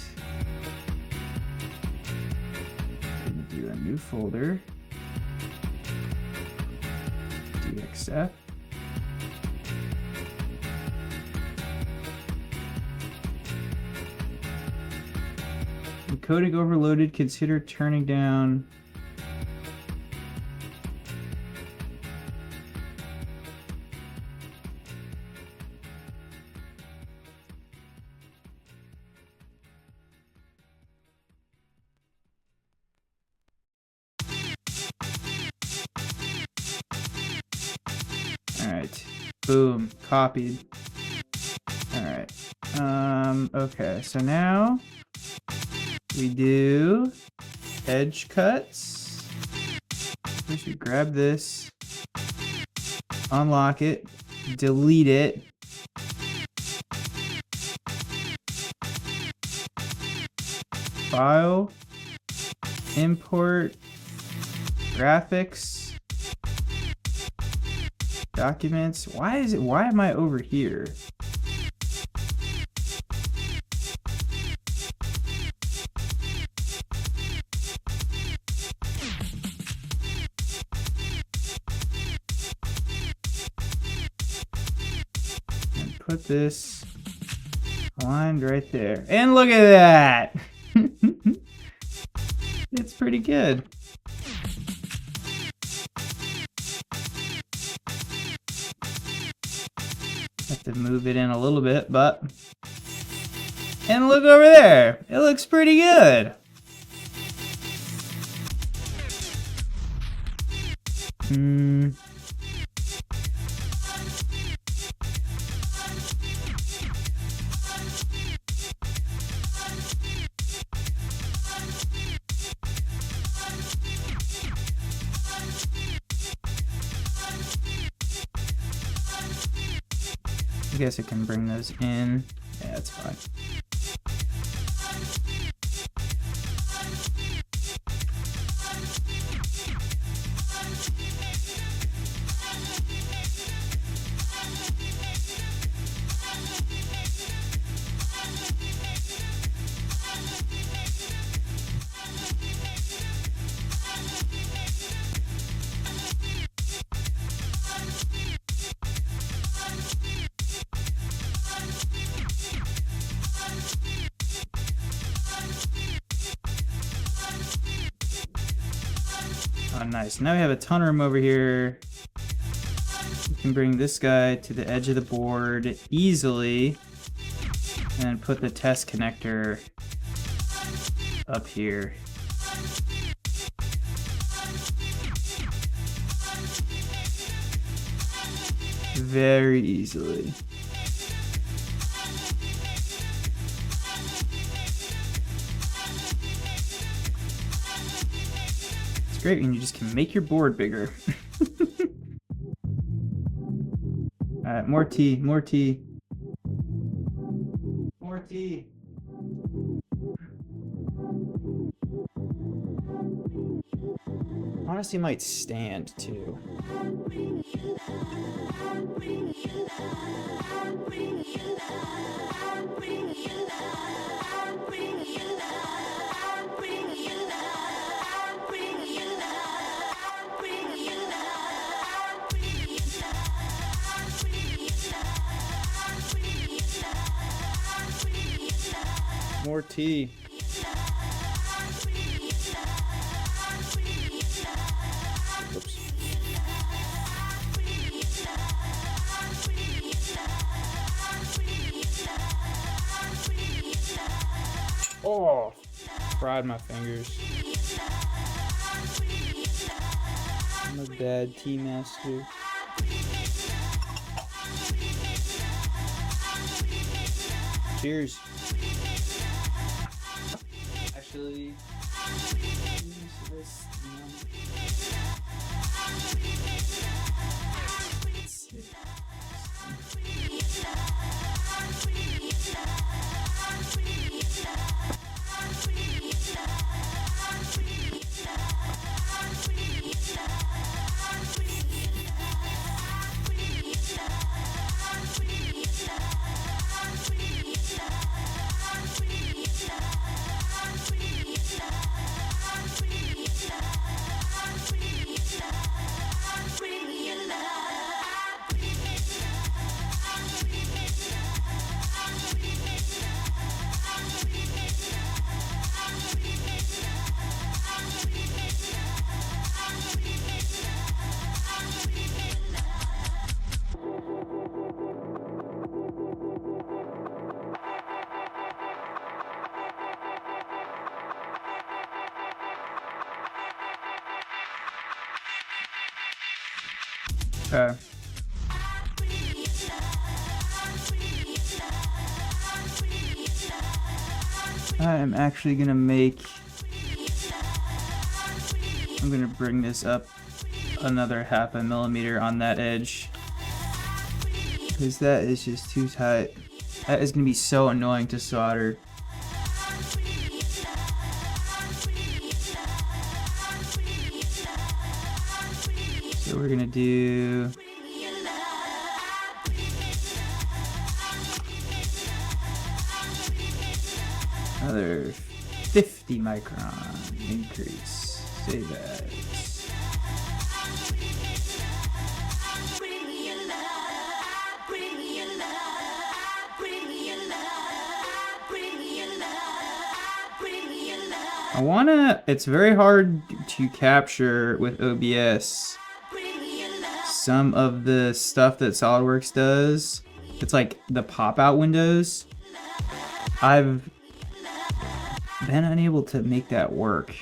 Gonna do a new folder. DXF. Encoding overloaded. Consider turning down. Alright. Boom. Copied. Alright. Okay, so now we do edge cuts. We should grab this, unlock it, delete it. File, import, graphics, documents. Why am I over here? And put this aligned right there. And look at that! It's pretty good. Have to move it in a little bit, but... And look over there! It looks pretty good! I guess I can bring those in. Yeah, that's fine. Oh, nice. Now we have a ton of room over here. We can bring this guy to the edge of the board easily and put the test connector up here. Very easily. Great, and you just can make your board bigger. Alright, more tea, more tea. More tea. Honestly, might stand too. More tea. Oops. Oh, fried my fingers. I'm a bad tea master. Cheers. Actually, Okay. I am actually gonna I'm gonna bring this up another 0.5 millimeter on that edge, because that is just too tight. That is gonna be so annoying to solder. So we're gonna do another 50 micron increase. Save as. It's very hard to capture with OBS some of the stuff that SolidWorks does. It's like the pop-out windows. I've been unable to make that work.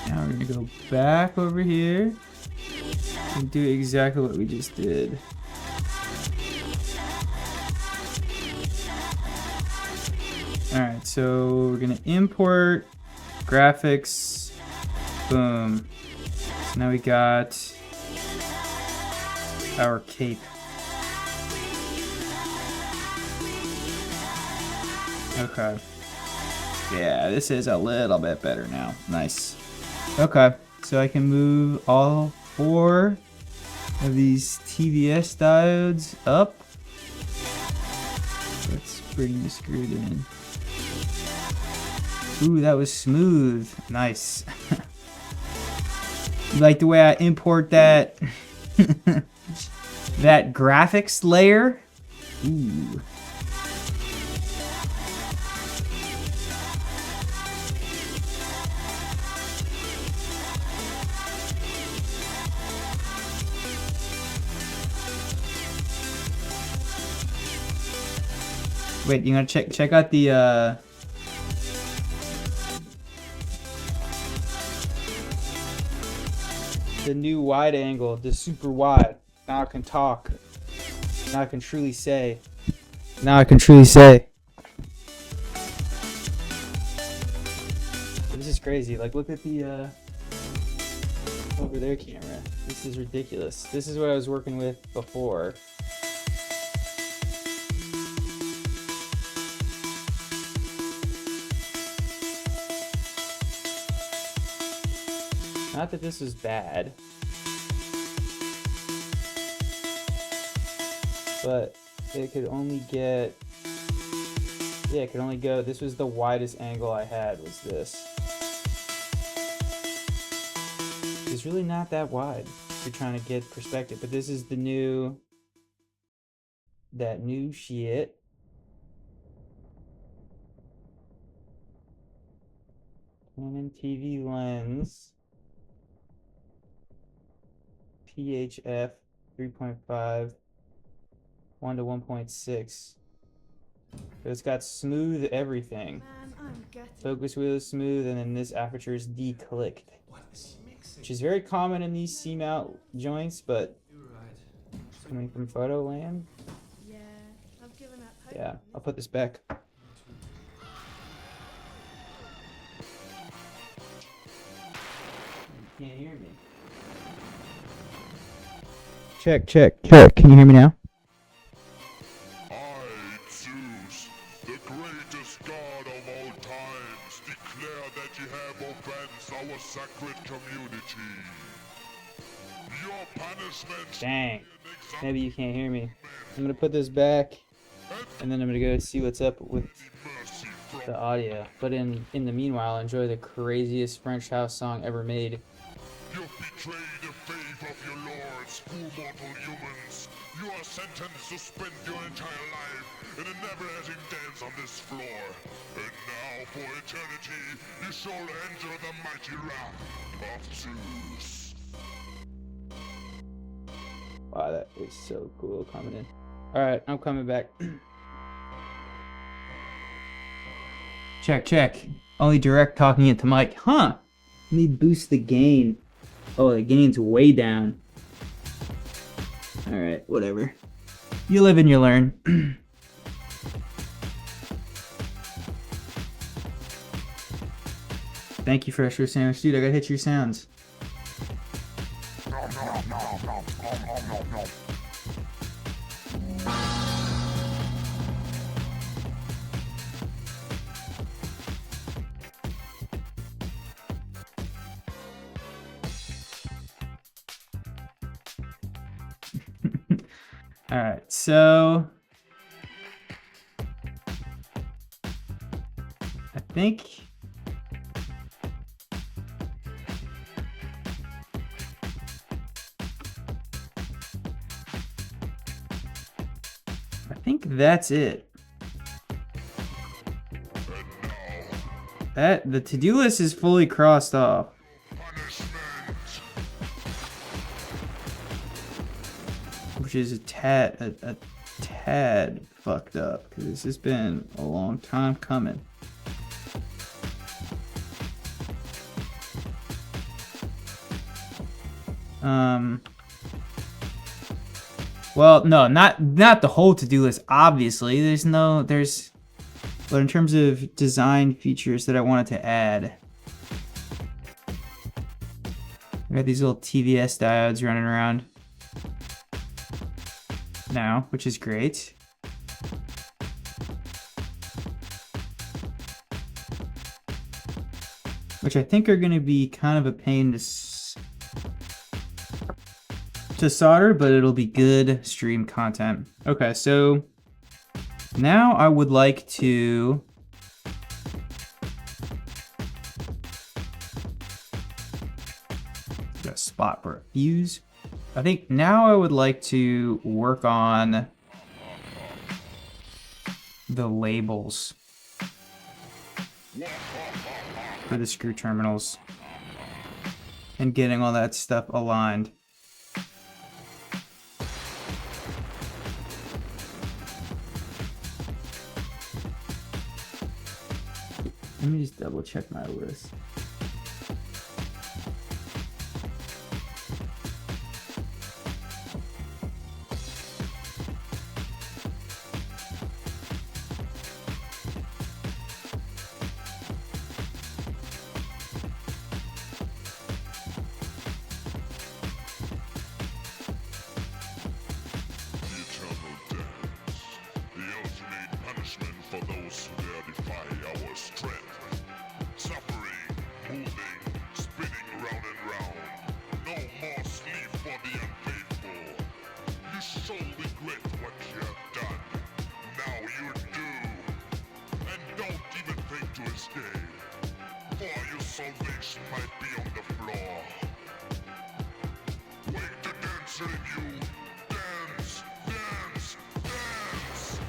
Now we're gonna go back over here and do exactly what we just did. Alright, so we're gonna import graphics. Boom. So now we got our cape. Okay. Yeah, this is a little bit better now. Nice. Okay, so I can move all 4 of these TVS diodes up. Let's bring the screw in. Ooh, that was smooth. Nice. You like the way I import that that graphics layer? Ooh. Wait, you gotta check out the new wide angle, the super wide. Now I can talk. Now I can truly say. Now I can truly say. This is crazy. Like, look at the over there camera. This is ridiculous. This is what I was working with before. Not that this was bad, but it could only get, yeah, it could only go, this was the widest angle I had, was this. It's really not that wide if you're trying to get perspective, but this is the new, that new shit. Canon TV lens. PHF 3.5 1 to 1.6. So it's got smooth everything. Focus wheel is smooth, and then this aperture is declicked, which is very common in these C-mount joints, but coming from photo land. Yeah, I'll put this back. You can't hear me. Check. Can you hear me now? I, Zeus, the greatest god of all times, declare that you have offensed our sacred community. Your punishment. Dang. Maybe you can't hear me. I'm gonna put this back, and then I'm gonna go see what's up with the audio. But in the meanwhile, enjoy the craziest French house song ever made. You've betrayed the faith of your lords, poor mortal humans. You are sentenced to spend your entire life in a never-ending dance on this floor. And now, for eternity, you shall enter the mighty wrath of Zeus. Wow, that is so cool coming in. Alright, I'm coming back. Check. Only direct talking into mic. Huh. Let me boost the gain. Oh, the gain's way down. Alright, whatever. You live and you learn. Thank you, Fresher Sandwich. Dude, I gotta hit your sounds. All right, so I think that's it. That the to-do list is fully crossed off. Which is a tad fucked up because this has been a long time coming. Well, no, not the whole to-do list. Obviously, but in terms of design features that I wanted to add, I got these little TVS diodes running around now, which is great. Which I think are going to be kind of a pain to solder, but it'll be good stream content. Okay, so now I would like to got a spot for a fuse. I think now I would like to work on the labels for the screw terminals and getting all that stuff aligned. Let me just double check my list. Salvation might be on the floor. Wake the dancer in you. Dance, dance, dance.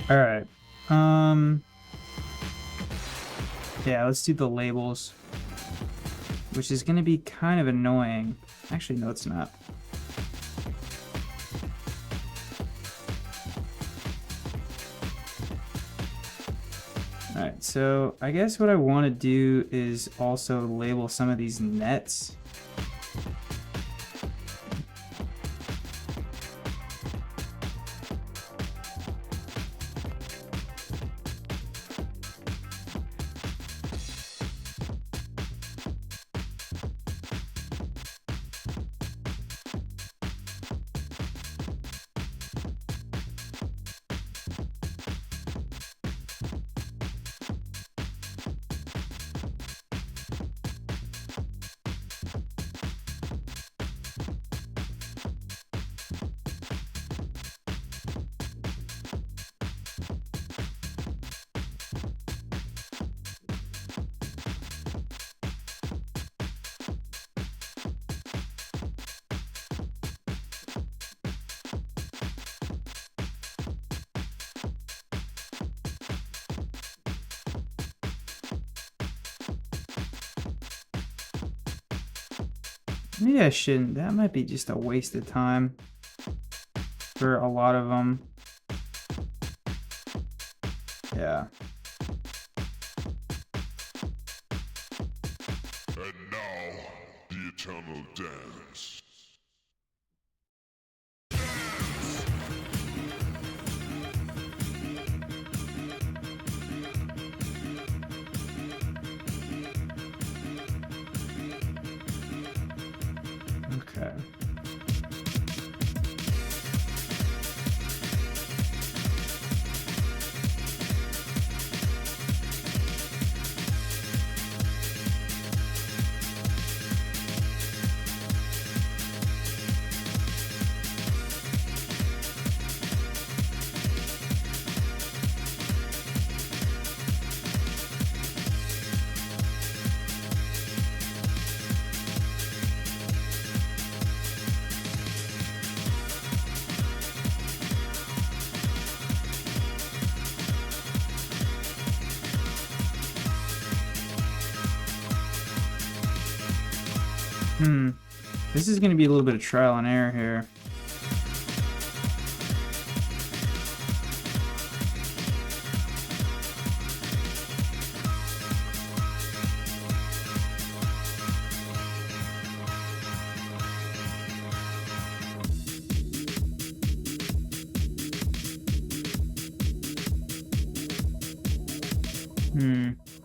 All right. Yeah, let's do the labels, which is going to be kind of annoying. Actually, no, it's not. All right, so I guess what I want to do is also label some of these nets. Maybe I shouldn't. That might be just a waste of time for a lot of them. Yeah. And now, the eternal dance. Okay. This is going to be a little bit of trial and error here.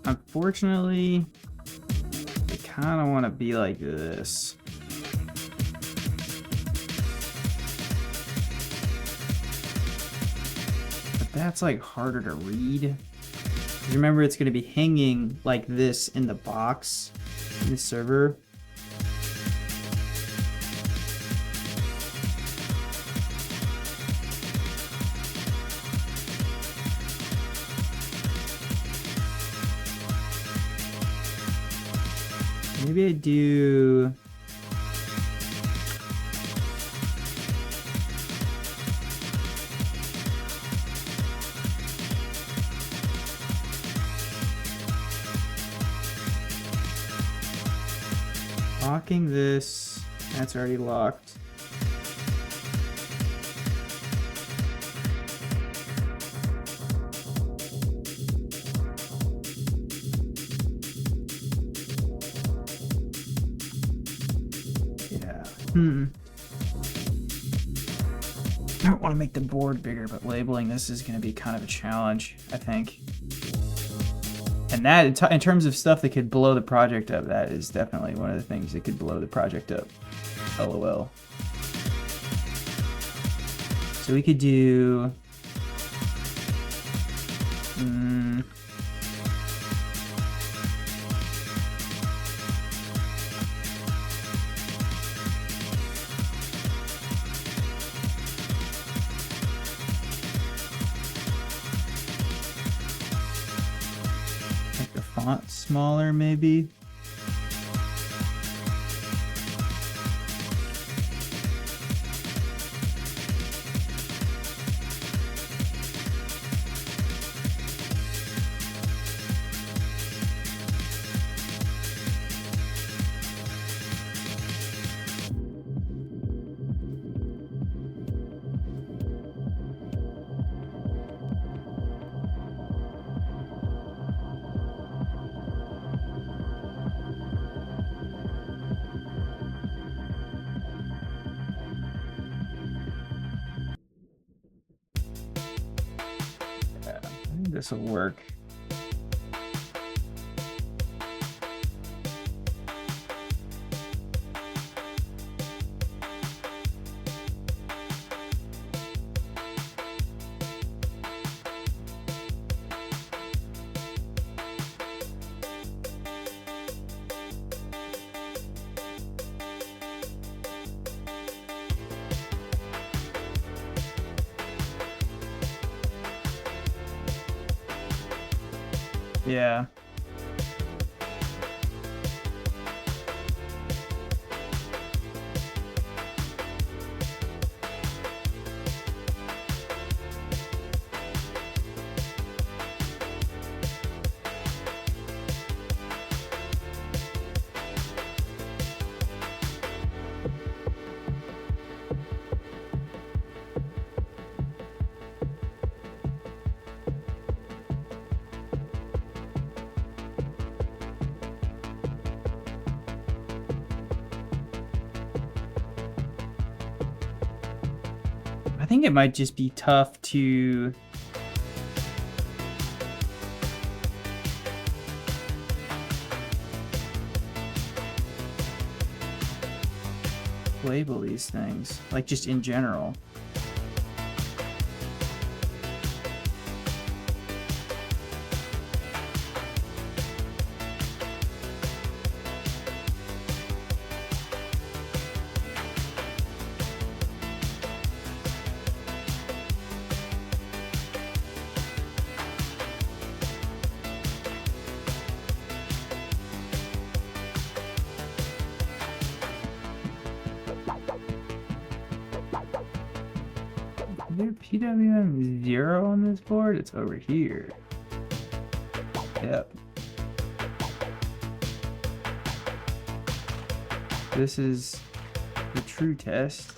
Unfortunately, I kind of want to be like this. But that's like harder to read. Remember, it's going to be hanging like this in the box in the server. Maybe I do. Locking this. That's already locked. I don't want to make the board bigger, but labeling this is going to be kind of a challenge, I think. And that, in terms of stuff that could blow the project up, that is definitely one of the things that could blow the project up. LOL. So we could do... make the font smaller, maybe. This will work. Yeah. think it might just be tough to label these things, like just in general. Is there PWM 0 on this board? It's over here. Yep. This is the true test.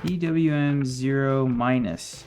PWM 0 minus.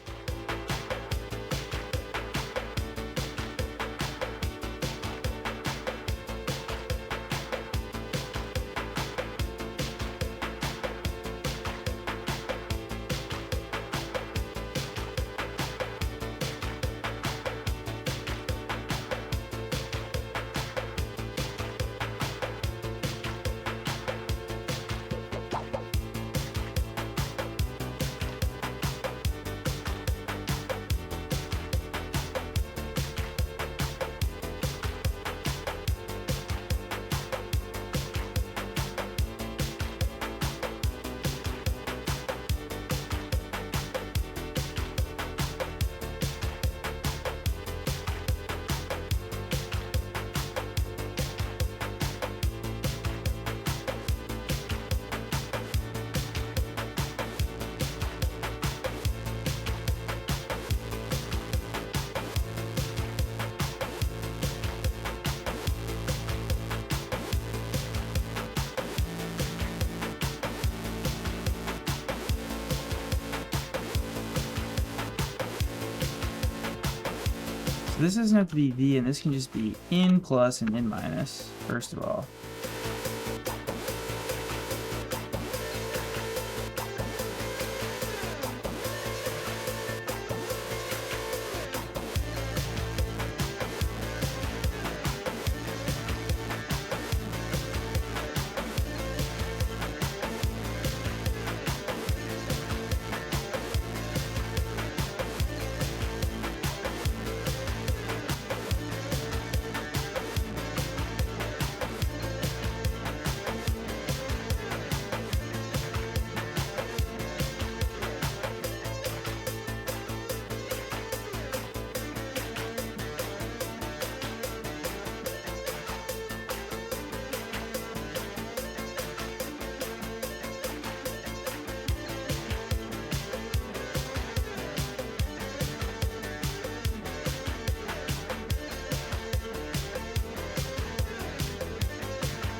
So this doesn't have to be V, and this can just be in plus and in minus, first of all.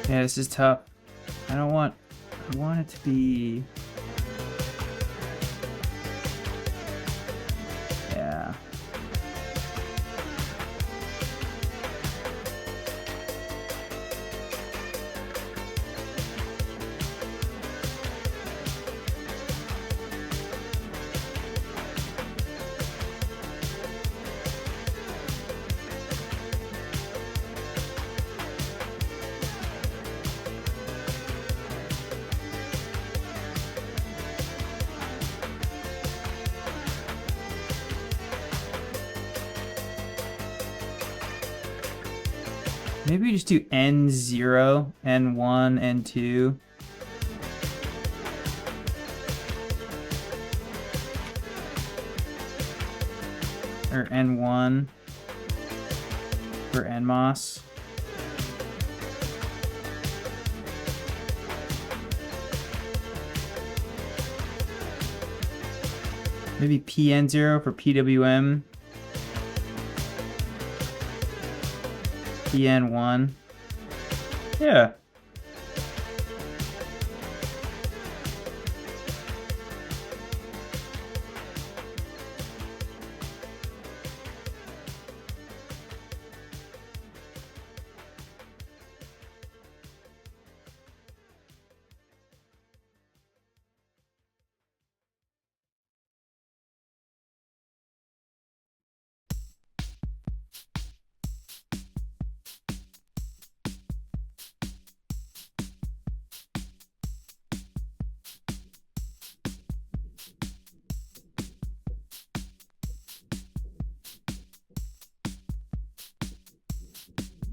Yeah, this is tough. I want it to be... Yeah. Maybe we just do N0, N1, N2. Or N1 for NMOS. Maybe PN0 for PWM. PN1. Yeah.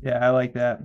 Yeah, I like that.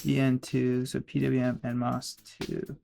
PN2, so PWM NMOS 2.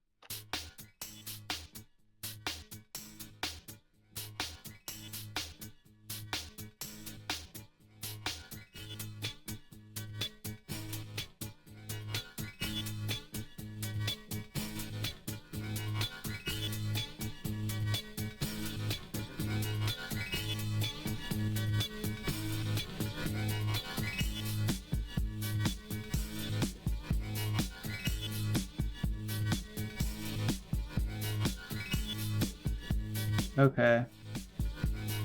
Okay,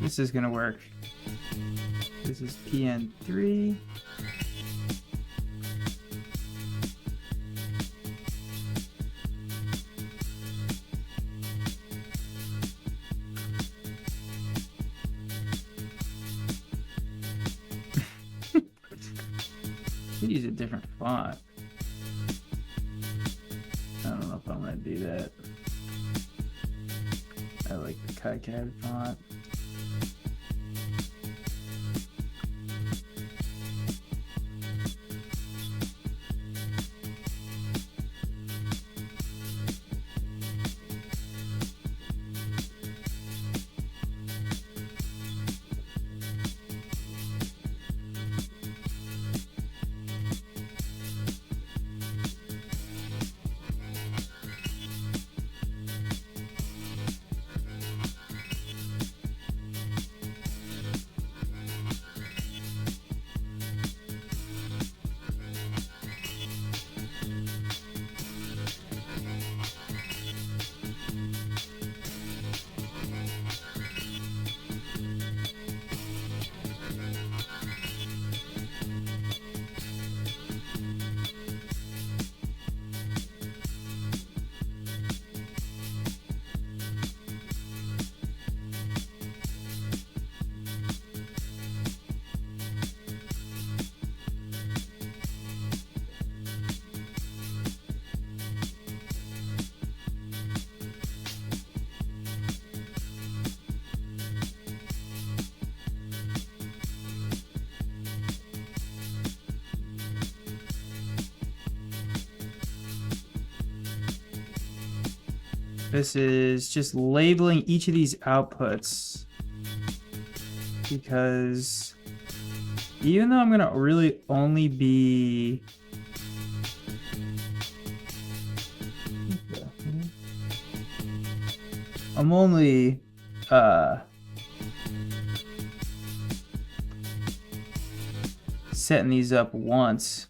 this is gonna work. This is PN3. Use a different font. I don't know if I'm gonna do that. I like the KiCad font. This is just labeling each of these outputs, because even though I'm gonna really only be I'm only setting these up once,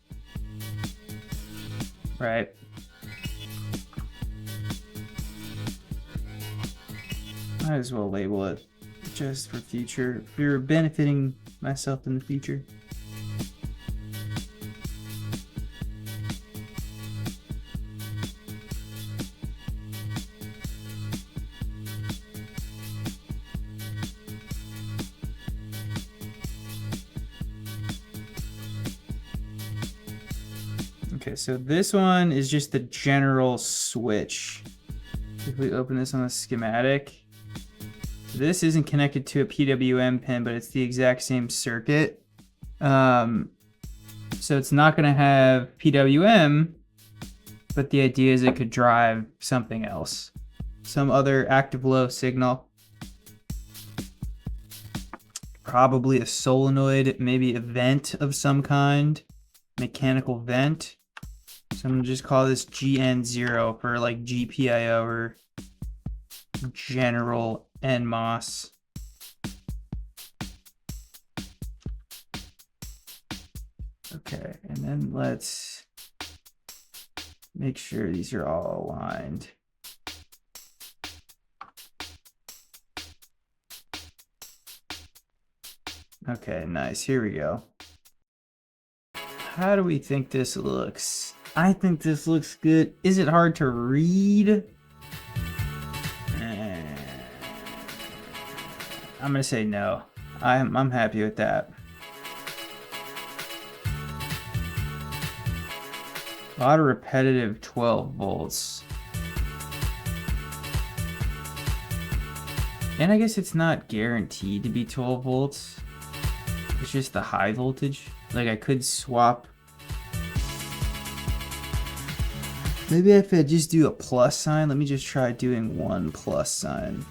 right? Might as well label it just for future, for benefiting myself in the future. Okay, so this one is just the general switch. If we open this on the schematic, this isn't connected to a PWM pin, but it's the exact same circuit. So it's not going to have PWM, but the idea is it could drive something else, some other active low signal. Probably a solenoid, maybe a vent of some kind, mechanical vent. So I'm gonna just call this GN0 for like GPIO or general NMOS. Okay, and then let's make sure these are all aligned. Okay, nice. Here we go. How do we think this looks? I think this looks good. Is it hard to read? I'm gonna say no. I'm happy with that. A lot of repetitive 12 volts. And I guess it's not guaranteed to be 12 volts. It's just the high voltage. Like I could swap. Maybe if I just do a plus sign, let me just try doing one plus sign.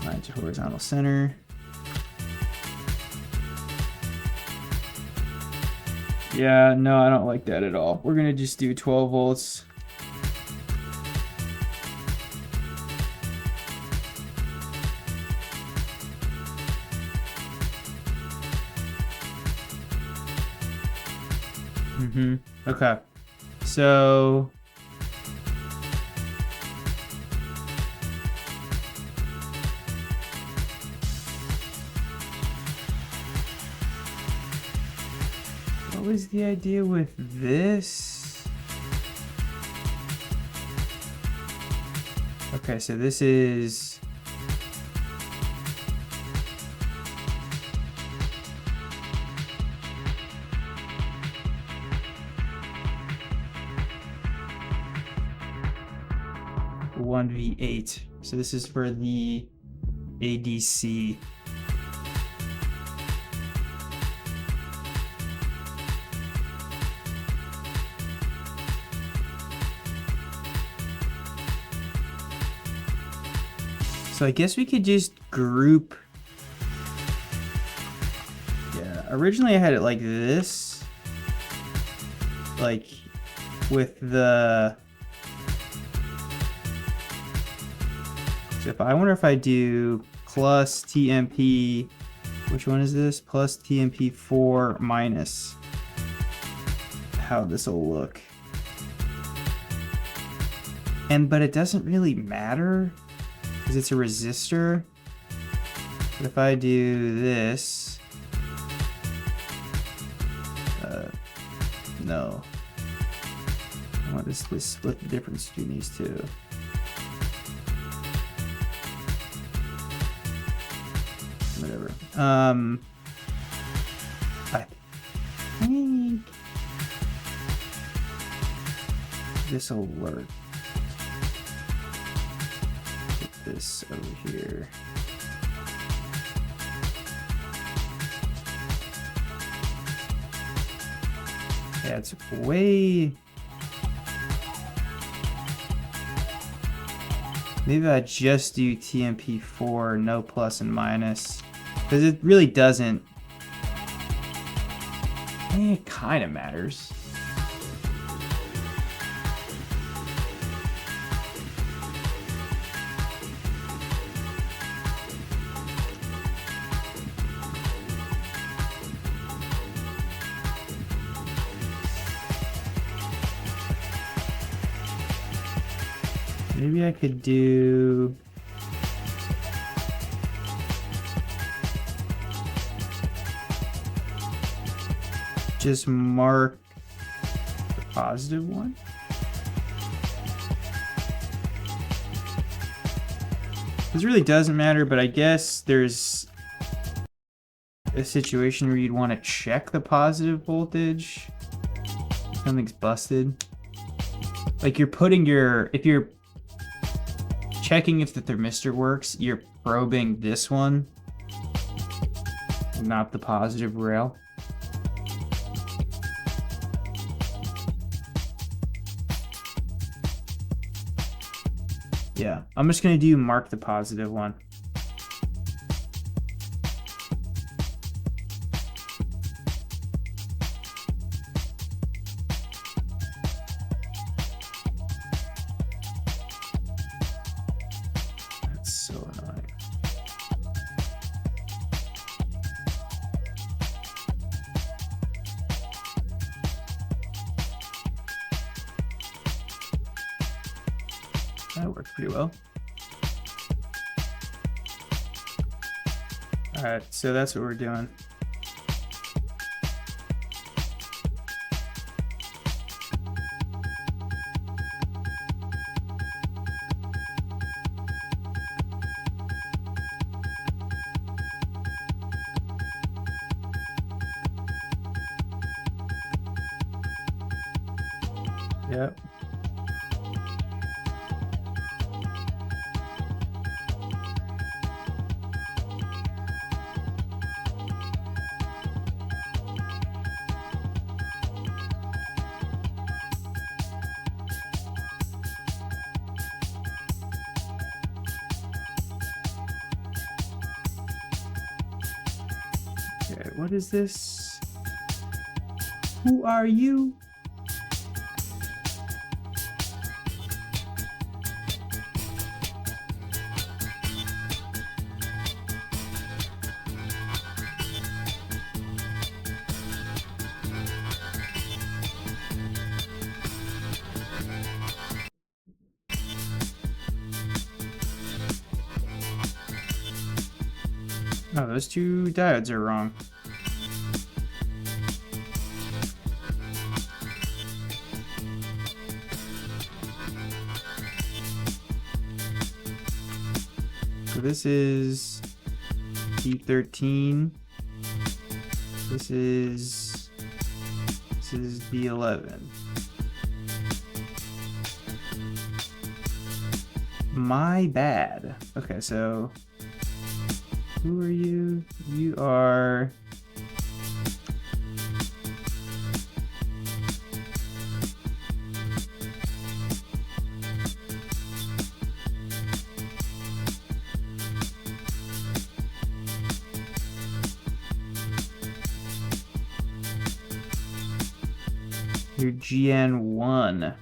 Line to horizontal center. Yeah, no, I don't like that at all. We're gonna just do 12 volts. Okay. So what was the idea with this? Okay, so this is one V8. So this is for the ADC. So I guess we could just group. Yeah, originally I had it like this. Like with the. So if I wonder if I do plus TMP, which one is this? Plus TMP4 minus. How this will look. But it doesn't really matter. Because it's a resistor. But if I do this, no. I want this to split the difference between these two. Whatever. I think this will work. This over here. Yeah, it's way. Maybe I just do TMP4, no plus and minus, because it really doesn't. It kind of matters. Maybe I could do. Just mark the positive one. This really doesn't matter, but I guess there's a situation where you'd want to check the positive voltage. Something's busted. Like you're putting your, if you're checking if the thermistor works, you're probing this one, not the positive rail. Yeah, I'm just gonna do mark the positive one. That's so annoying. That worked pretty well. All right, so that's what we're doing. Yep. Okay, what is this? Who are you? Oh, those two diodes are wrong. So this is D13. This is D11. My bad. Okay, so who are you? You are you're GN1.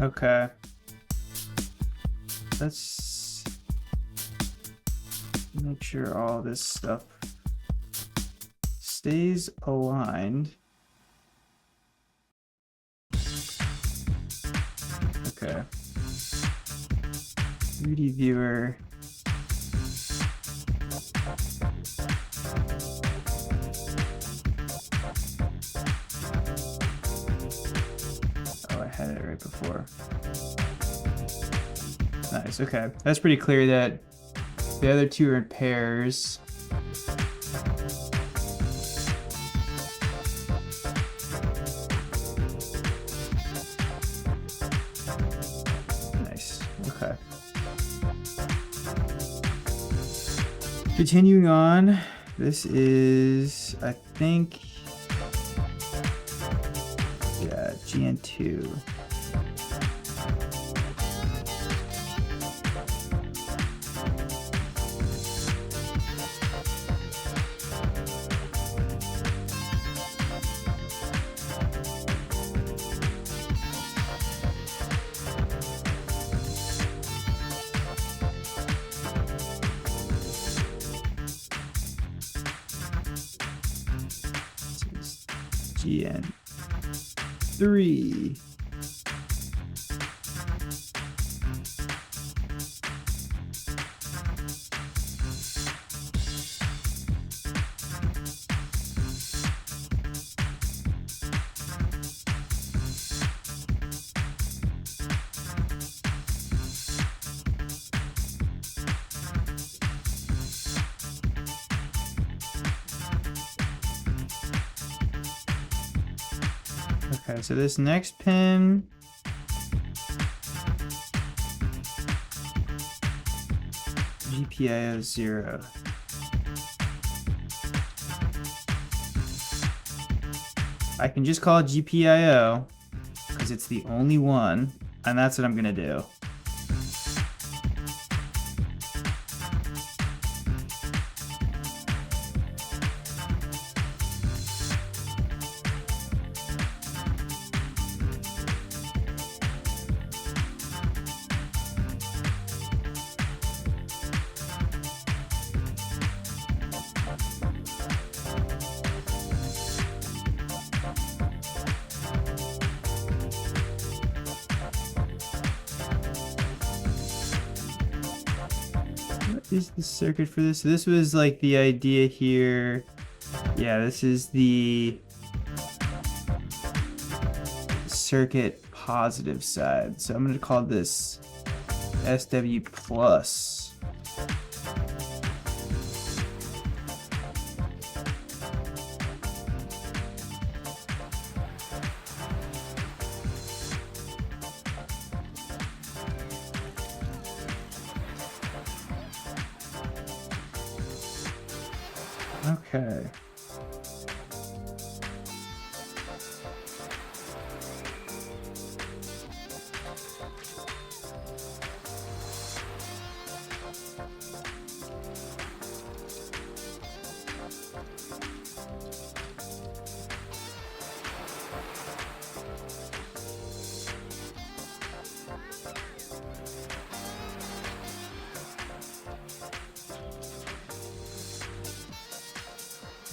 Okay. Let's make sure all this stuff stays aligned. Okay. 3D viewer. Had it right before. Nice, okay. That's pretty clear that the other two are in pairs. Nice, okay. Continuing on, this is, I think, yeah, GN2. GN3. Okay, so this next pin. GPIO 0. I can just call it GPIO because it's the only one, and that's what I'm gonna do. What is the circuit for this? So this was like the idea here. Yeah, this is the circuit positive side. So I'm going to call this SW plus. Okay.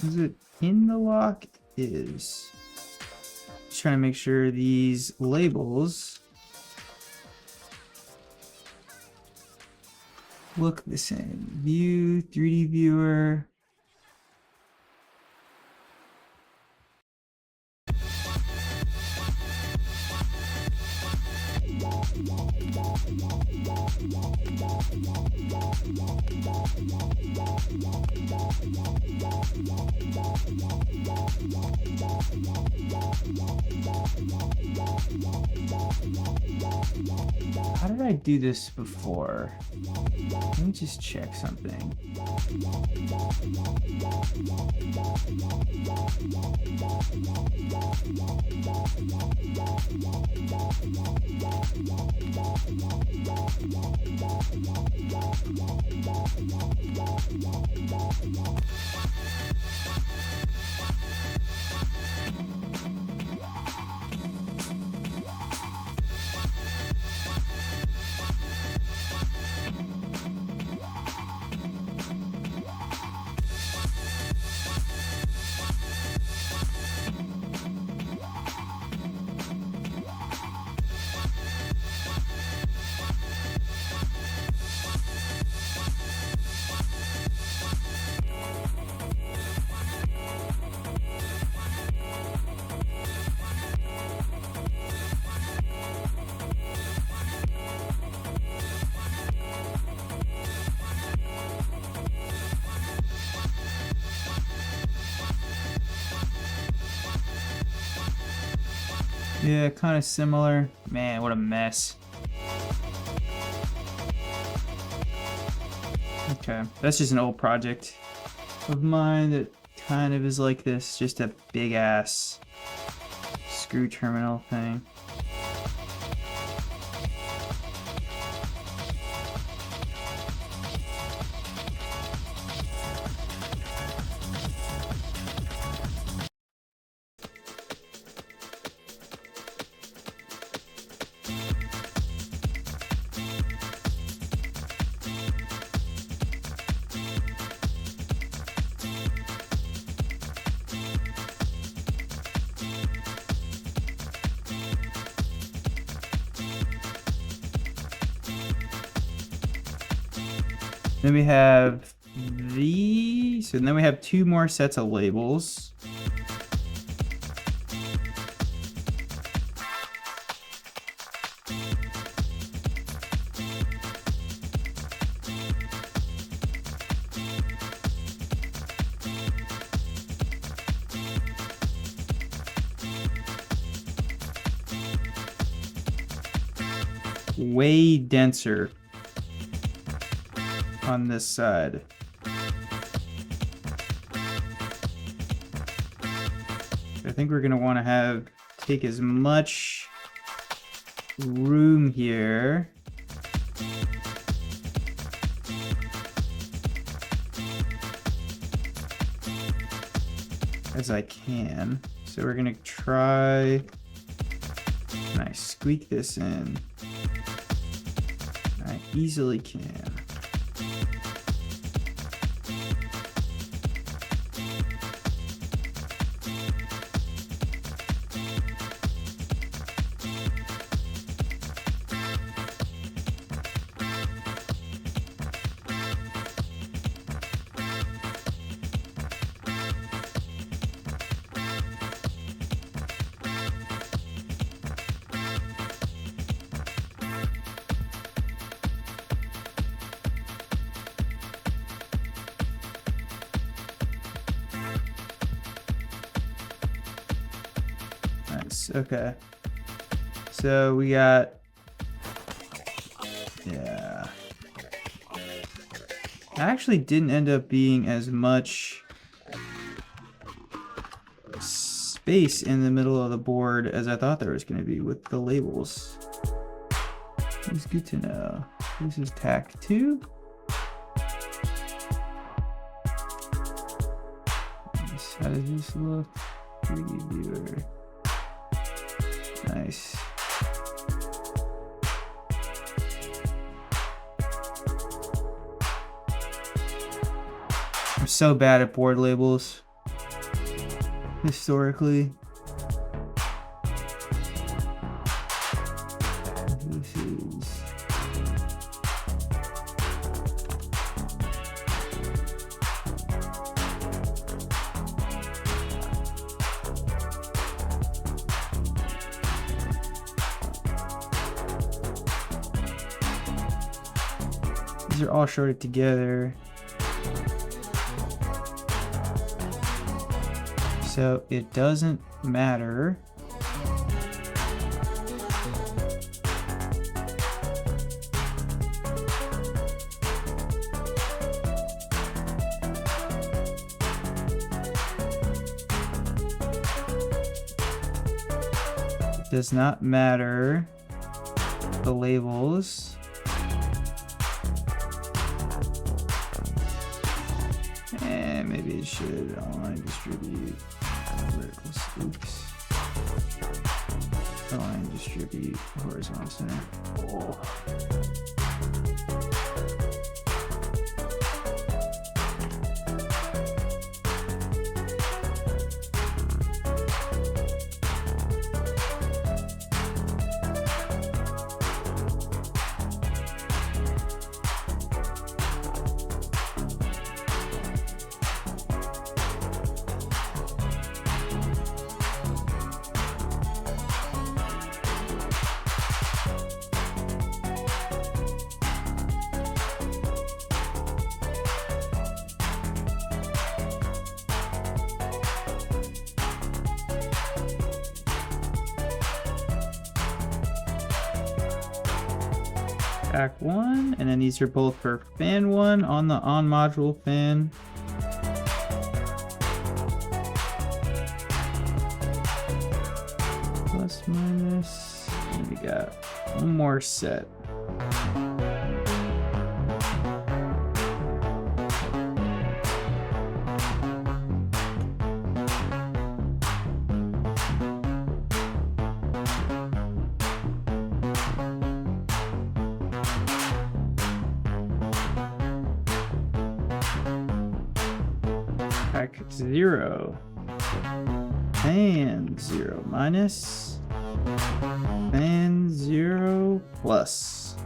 Is it in the lock? It is. Just trying to make sure these labels look the same. View, 3D viewer. How did I do this before? Let me just check something. Yeah, kind of similar. Man, what a mess. Okay, that's just an old project of mine that kind of is like this, just a big ass screw terminal thing. Then we have these, and then we have two more sets of labels. way denser on this side. I think we're gonna want to take as much room here as I can. So we're gonna try, and I squeak this in. I easily can. Nice, okay. So we got, yeah. Actually didn't end up being as much space in the middle of the board as I thought there was going to be with the labels. It's good to know. This is tack 2. Nice. How does this look? 3D viewer. Nice. I'm so bad at board labels historically. This is these are all shorted together. So it doesn't matter. It does not matter the labels. And maybe it should align distribute. Vertical, oops. Align, distribute, horizontal center. Oh. Pack 1, and then these are both for fan 1 on the on module fan. Plus minus, and we got one more set. Pack 0 and 0 minus and 0 plus.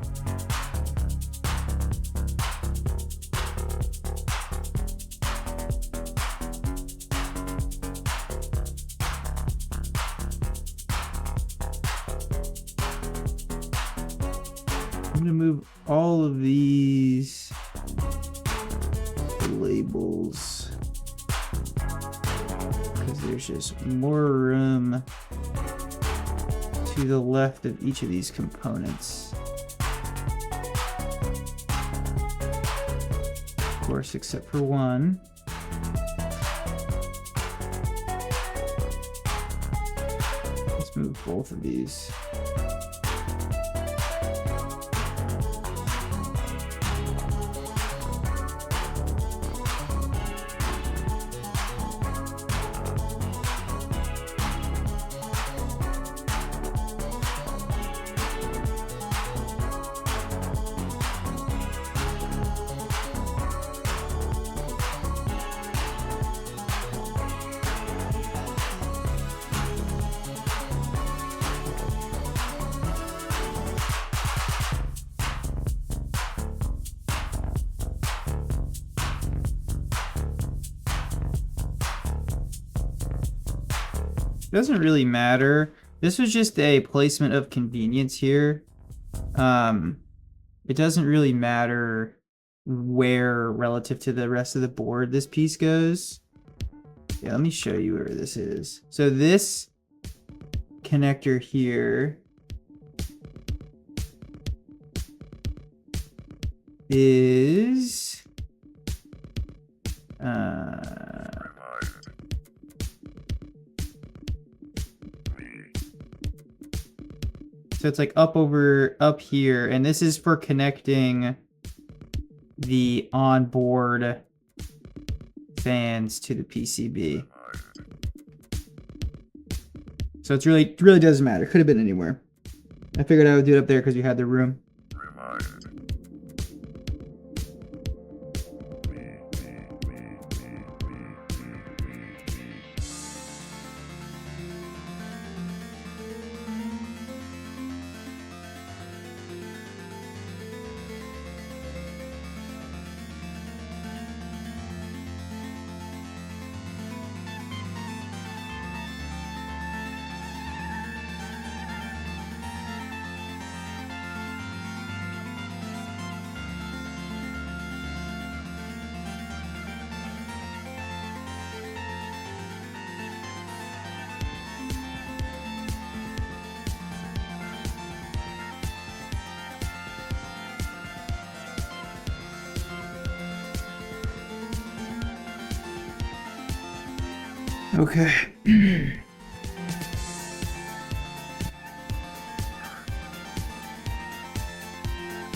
I'm gonna move all of these labels because there's just more room to the left of each of these components. course, except for one. Let's move both of these. Doesn't really matter. This was just a placement of convenience here. It doesn't really matter where relative to the rest of the board this piece goes. Yeah, let me show you where this is. So this connector here is so it's like up here, and this is for connecting the onboard fans to the PCB. So it's really doesn't matter. Could have been anywhere. I figured I would do it up there because you had the room. Okay.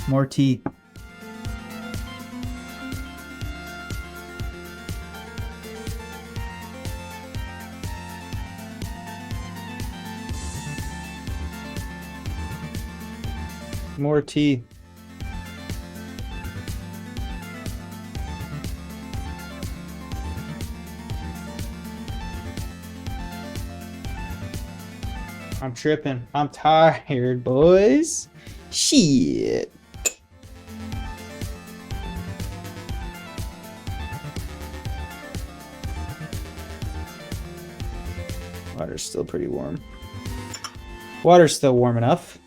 More tea. More tea. I'm tripping. I'm tired, boys. Shit. Water's still pretty warm. Water's still warm enough.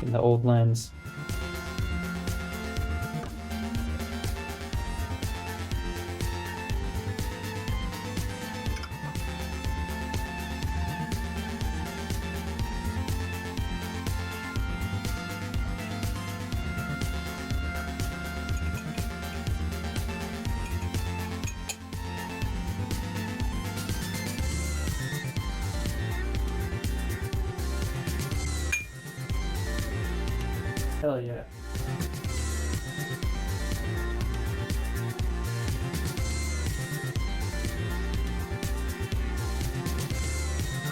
In the old lens. Hell yeah.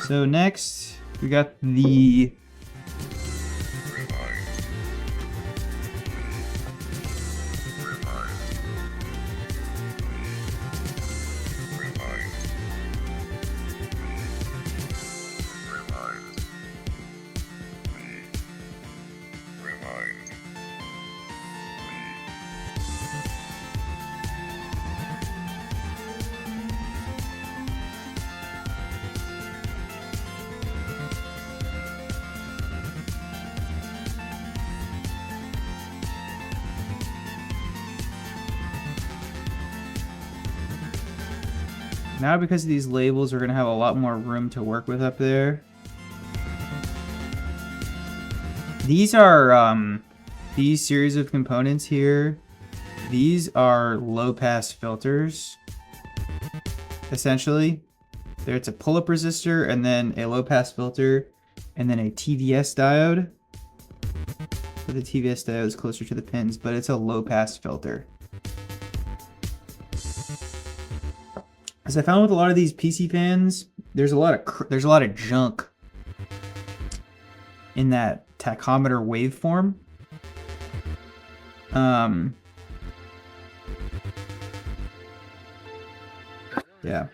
So next, we got the now, because of these labels, we're going to have a lot more room to work with up there. These are these series of components here. These are low pass filters. Essentially, it's a pull-up resistor and then a low pass filter and then a TVS diode. But the TVS diode is closer to the pins, but it's a low pass filter. As I found with a lot of these PC fans, there's a lot of junk in that tachometer waveform. Yeah.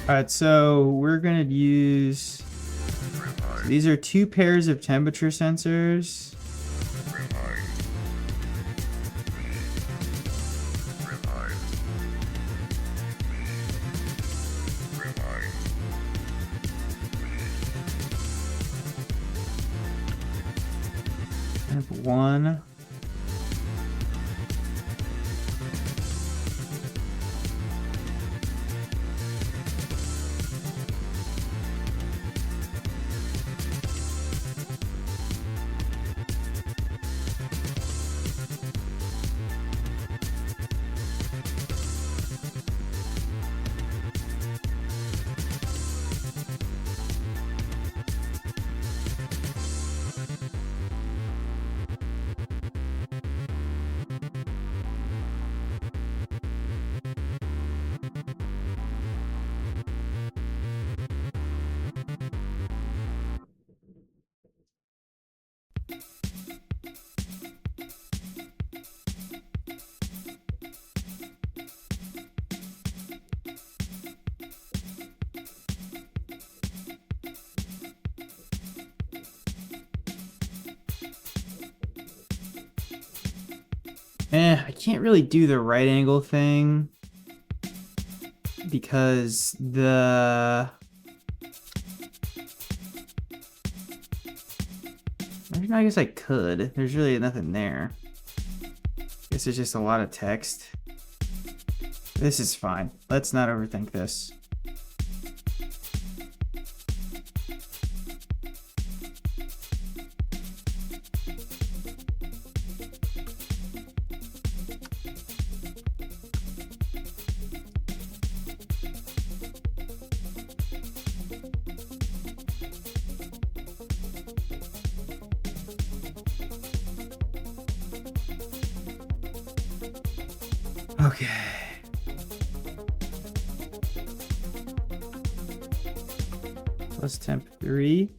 Alright, so we're gonna use, these are 2 pairs of temperature sensors. I have 1. I can't really do the right angle thing because I guess I could. There's really nothing there. I guess there's just a lot of text. This is fine. Let's not overthink this. Okay. Plus temp 3.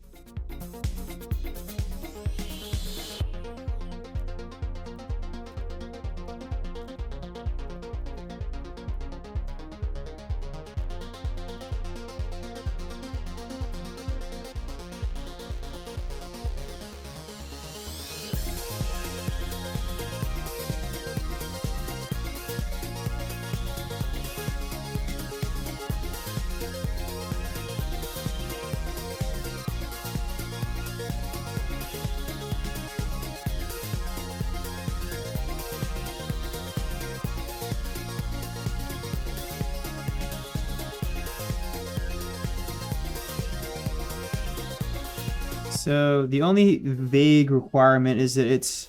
So the only vague requirement is that it's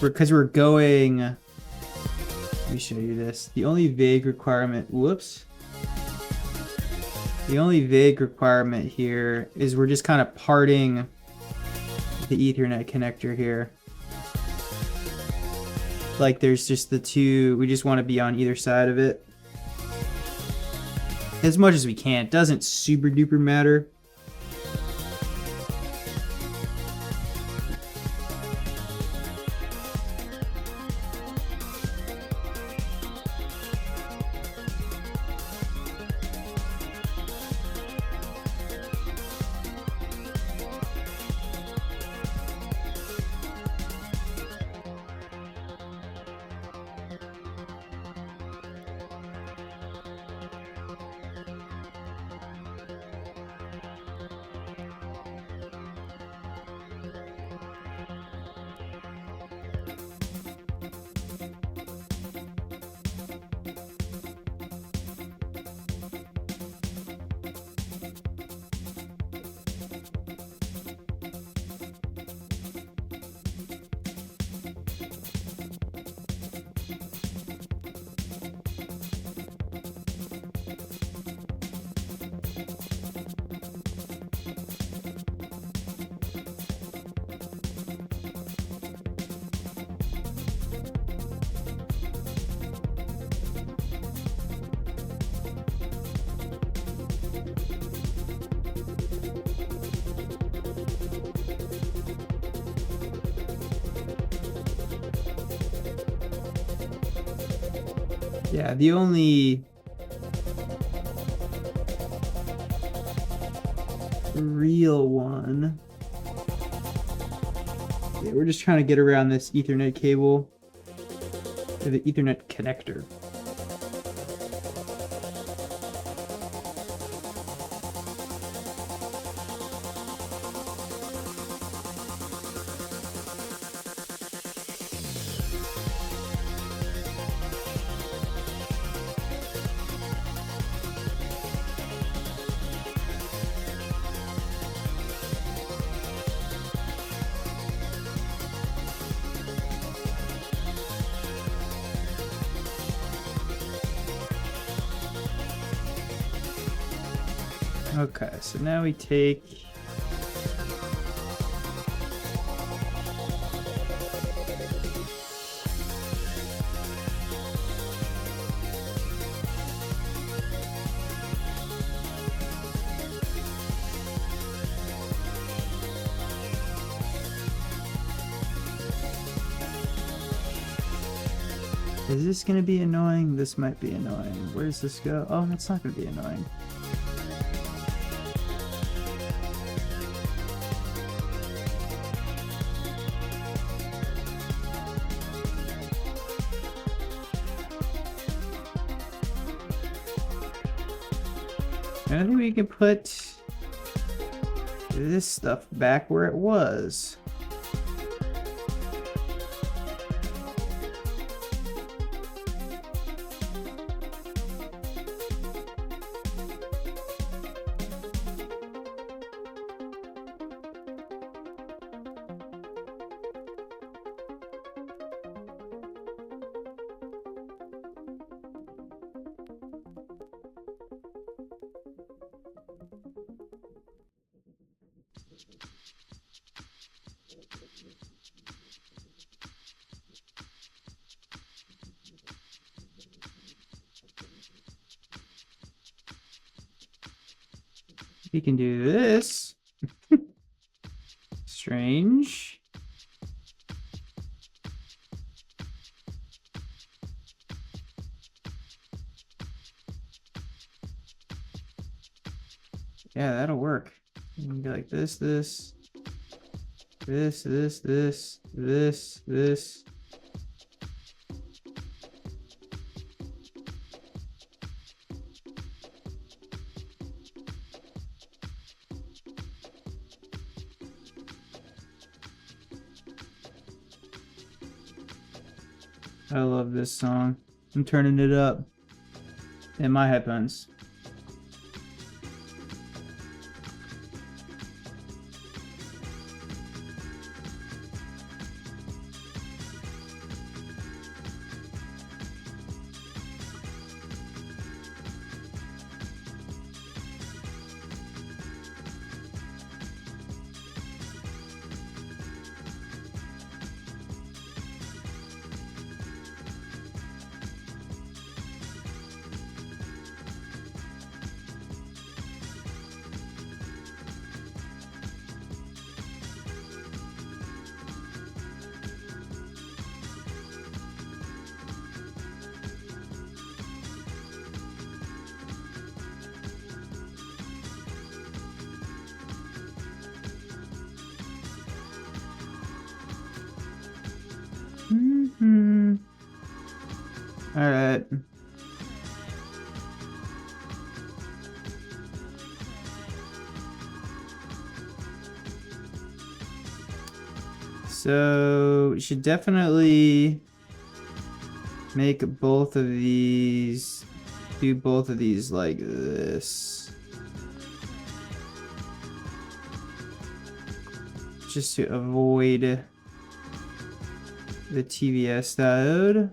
because we're going. Let me show you this. The only vague requirement. Whoops. The only vague requirement here is we're just kind of parting the Ethernet connector here. Like there's just the two, we just want to be on either side of it. As much as we can. It doesn't super duper matter. Yeah, the only real one. Yeah, we're just trying to get around this Ethernet cable, or the Ethernet connector. Okay, so now we take Is this gonna be annoying? This might be annoying. Where does this go? Oh, that's not gonna be annoying. I think we can put this stuff back where it was. We can do this. Strange. Yeah, that'll work. You can go like this, this, this, this, this, this, this. I love this song. I'm turning it up in my headphones. but so we should definitely make both of these, do both of these like this. Just to avoid the TVS diode.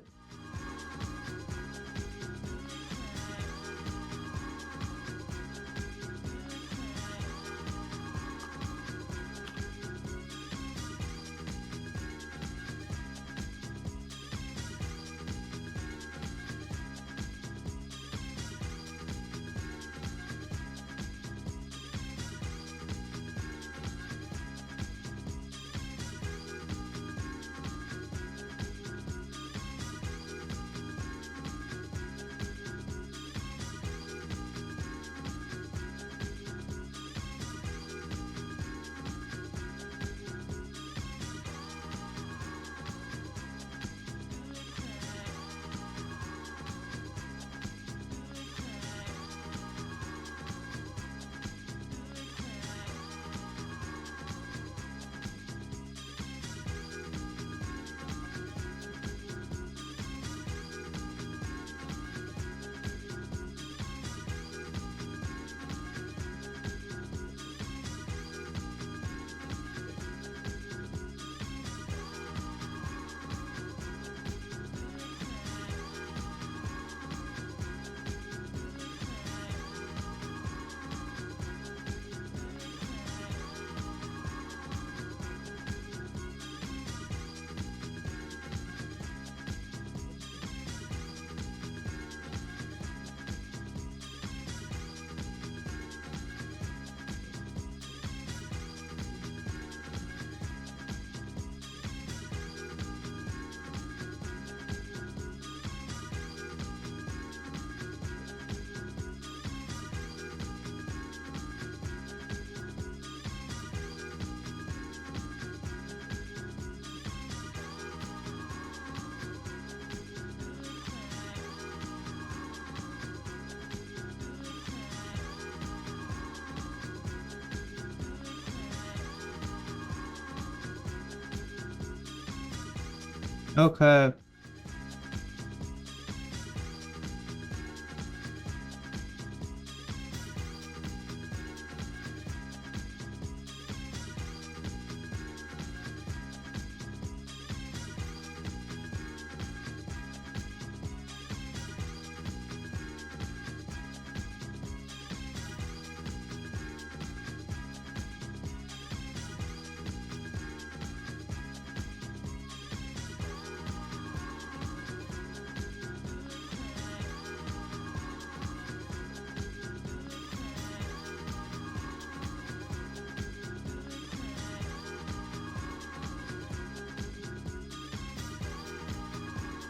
Okay.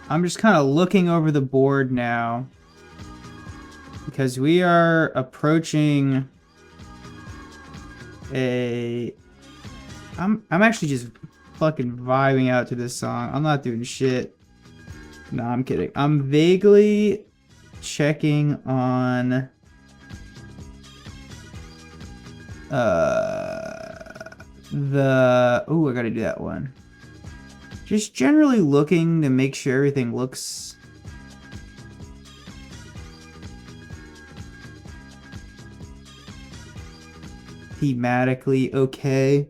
I'm just kind of looking over the board now because we are approaching a... I'm actually just fucking vibing out to this song. I'm not doing shit. No, I'm kidding. I'm vaguely checking on the... Oh, I gotta do that one. Just generally looking to make sure everything looks thematically okay.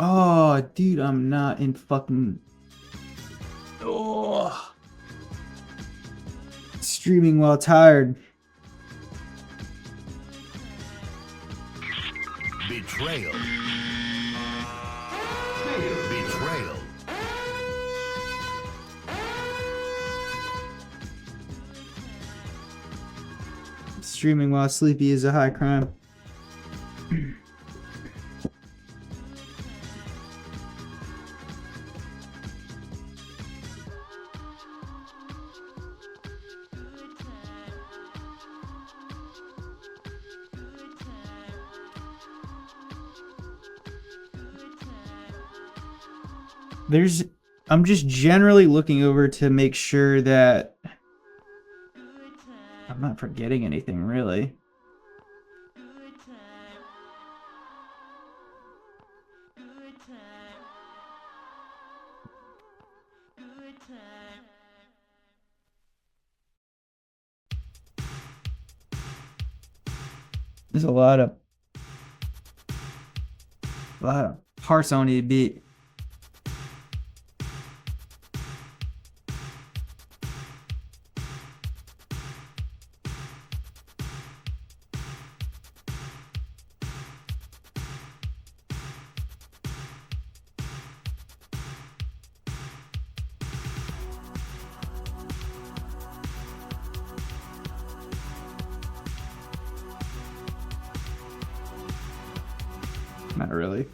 Oh, dude, I'm not in fucking... Oh. Streaming while tired. Betrayal. Betrayal. Streaming while sleepy is a high crime. I'm just generally looking over to make sure that I'm not forgetting anything, really. There's a lot of parts I need to beat. Not really.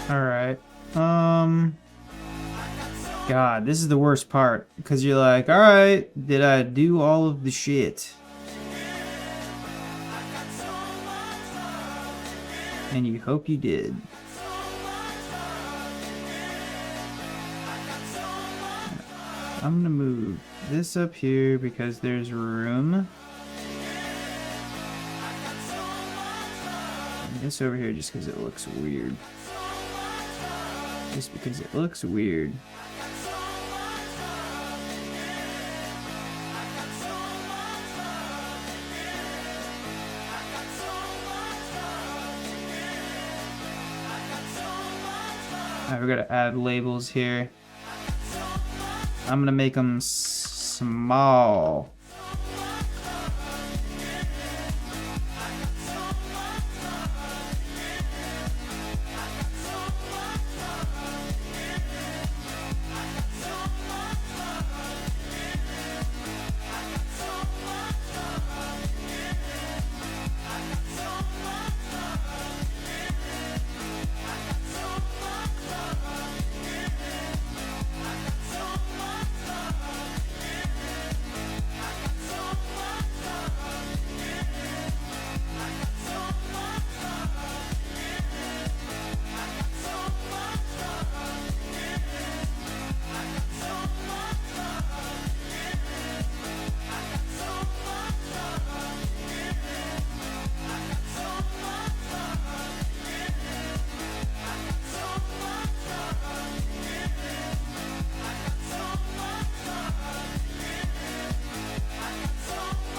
Alright. God, this is the worst part. Because you're like, alright, did I do all of the shit? And you hope you did. I'm gonna move this up here because there's room. And this over here just because it looks weird. Just because it looks weird. Alright, we're gonna add labels here. I'm gonna make them small.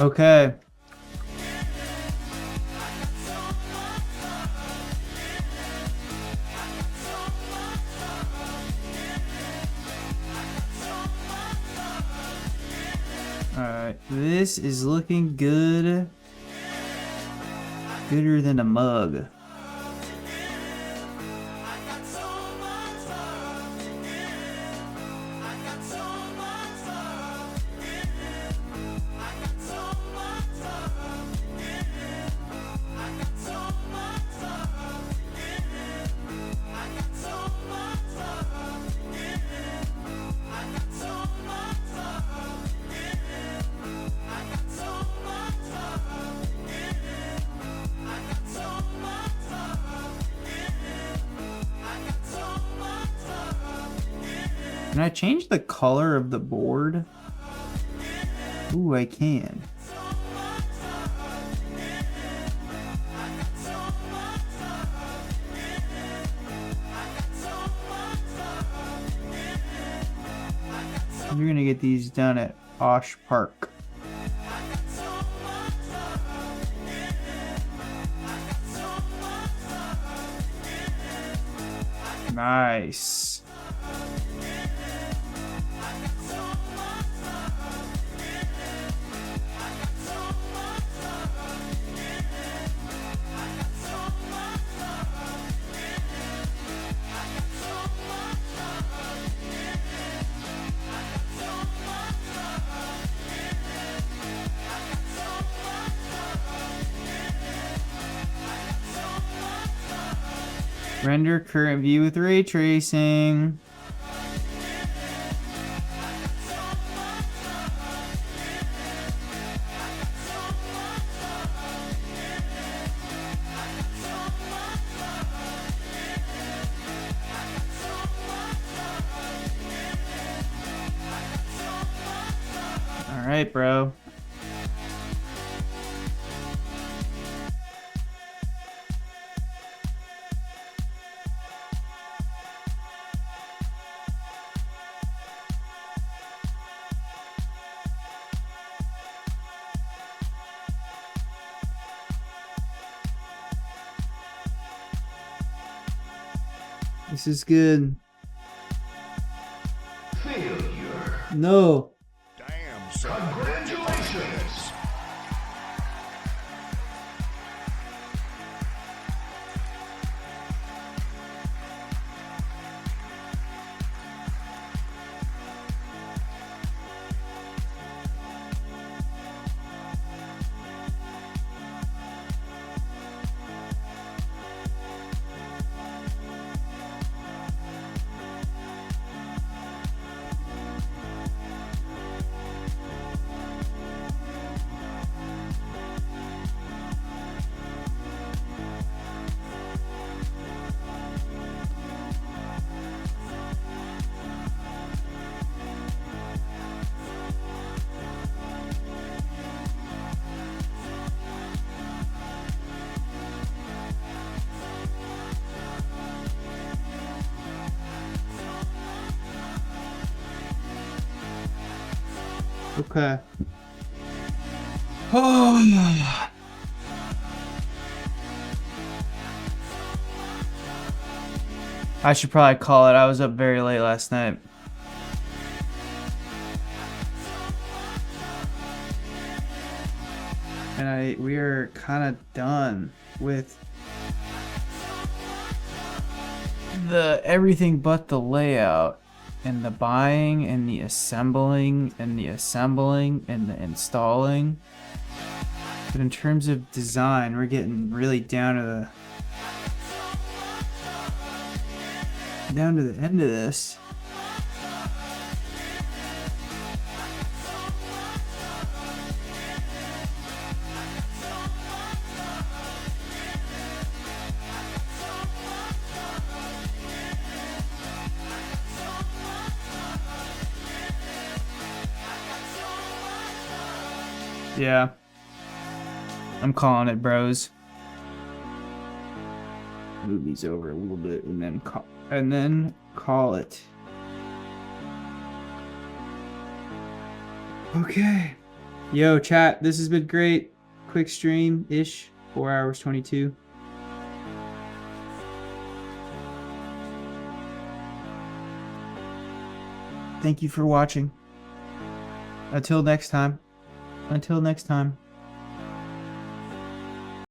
Okay. Alright, this is looking good. Gooder than a mug. Can I change the color of the board? Ooh, I can. You're gonna get these done at Osh Park. Nice. Render current view with ray tracing. All right, bro. This is good. Failure. No. Damn, son. Congratulations. Okay. Oh. I should probably call it. I was up very late last night. And we are kind of done with the everything but the layout and the buying and the assembling and the installing. But in terms of design, we're getting really down to the end of this. Yeah. I'm calling it, bros. Move these over a little bit and then call it. Okay. Yo, chat, this has been great. Quick stream-ish. 4 hours 22. Thank you for watching. Until next time.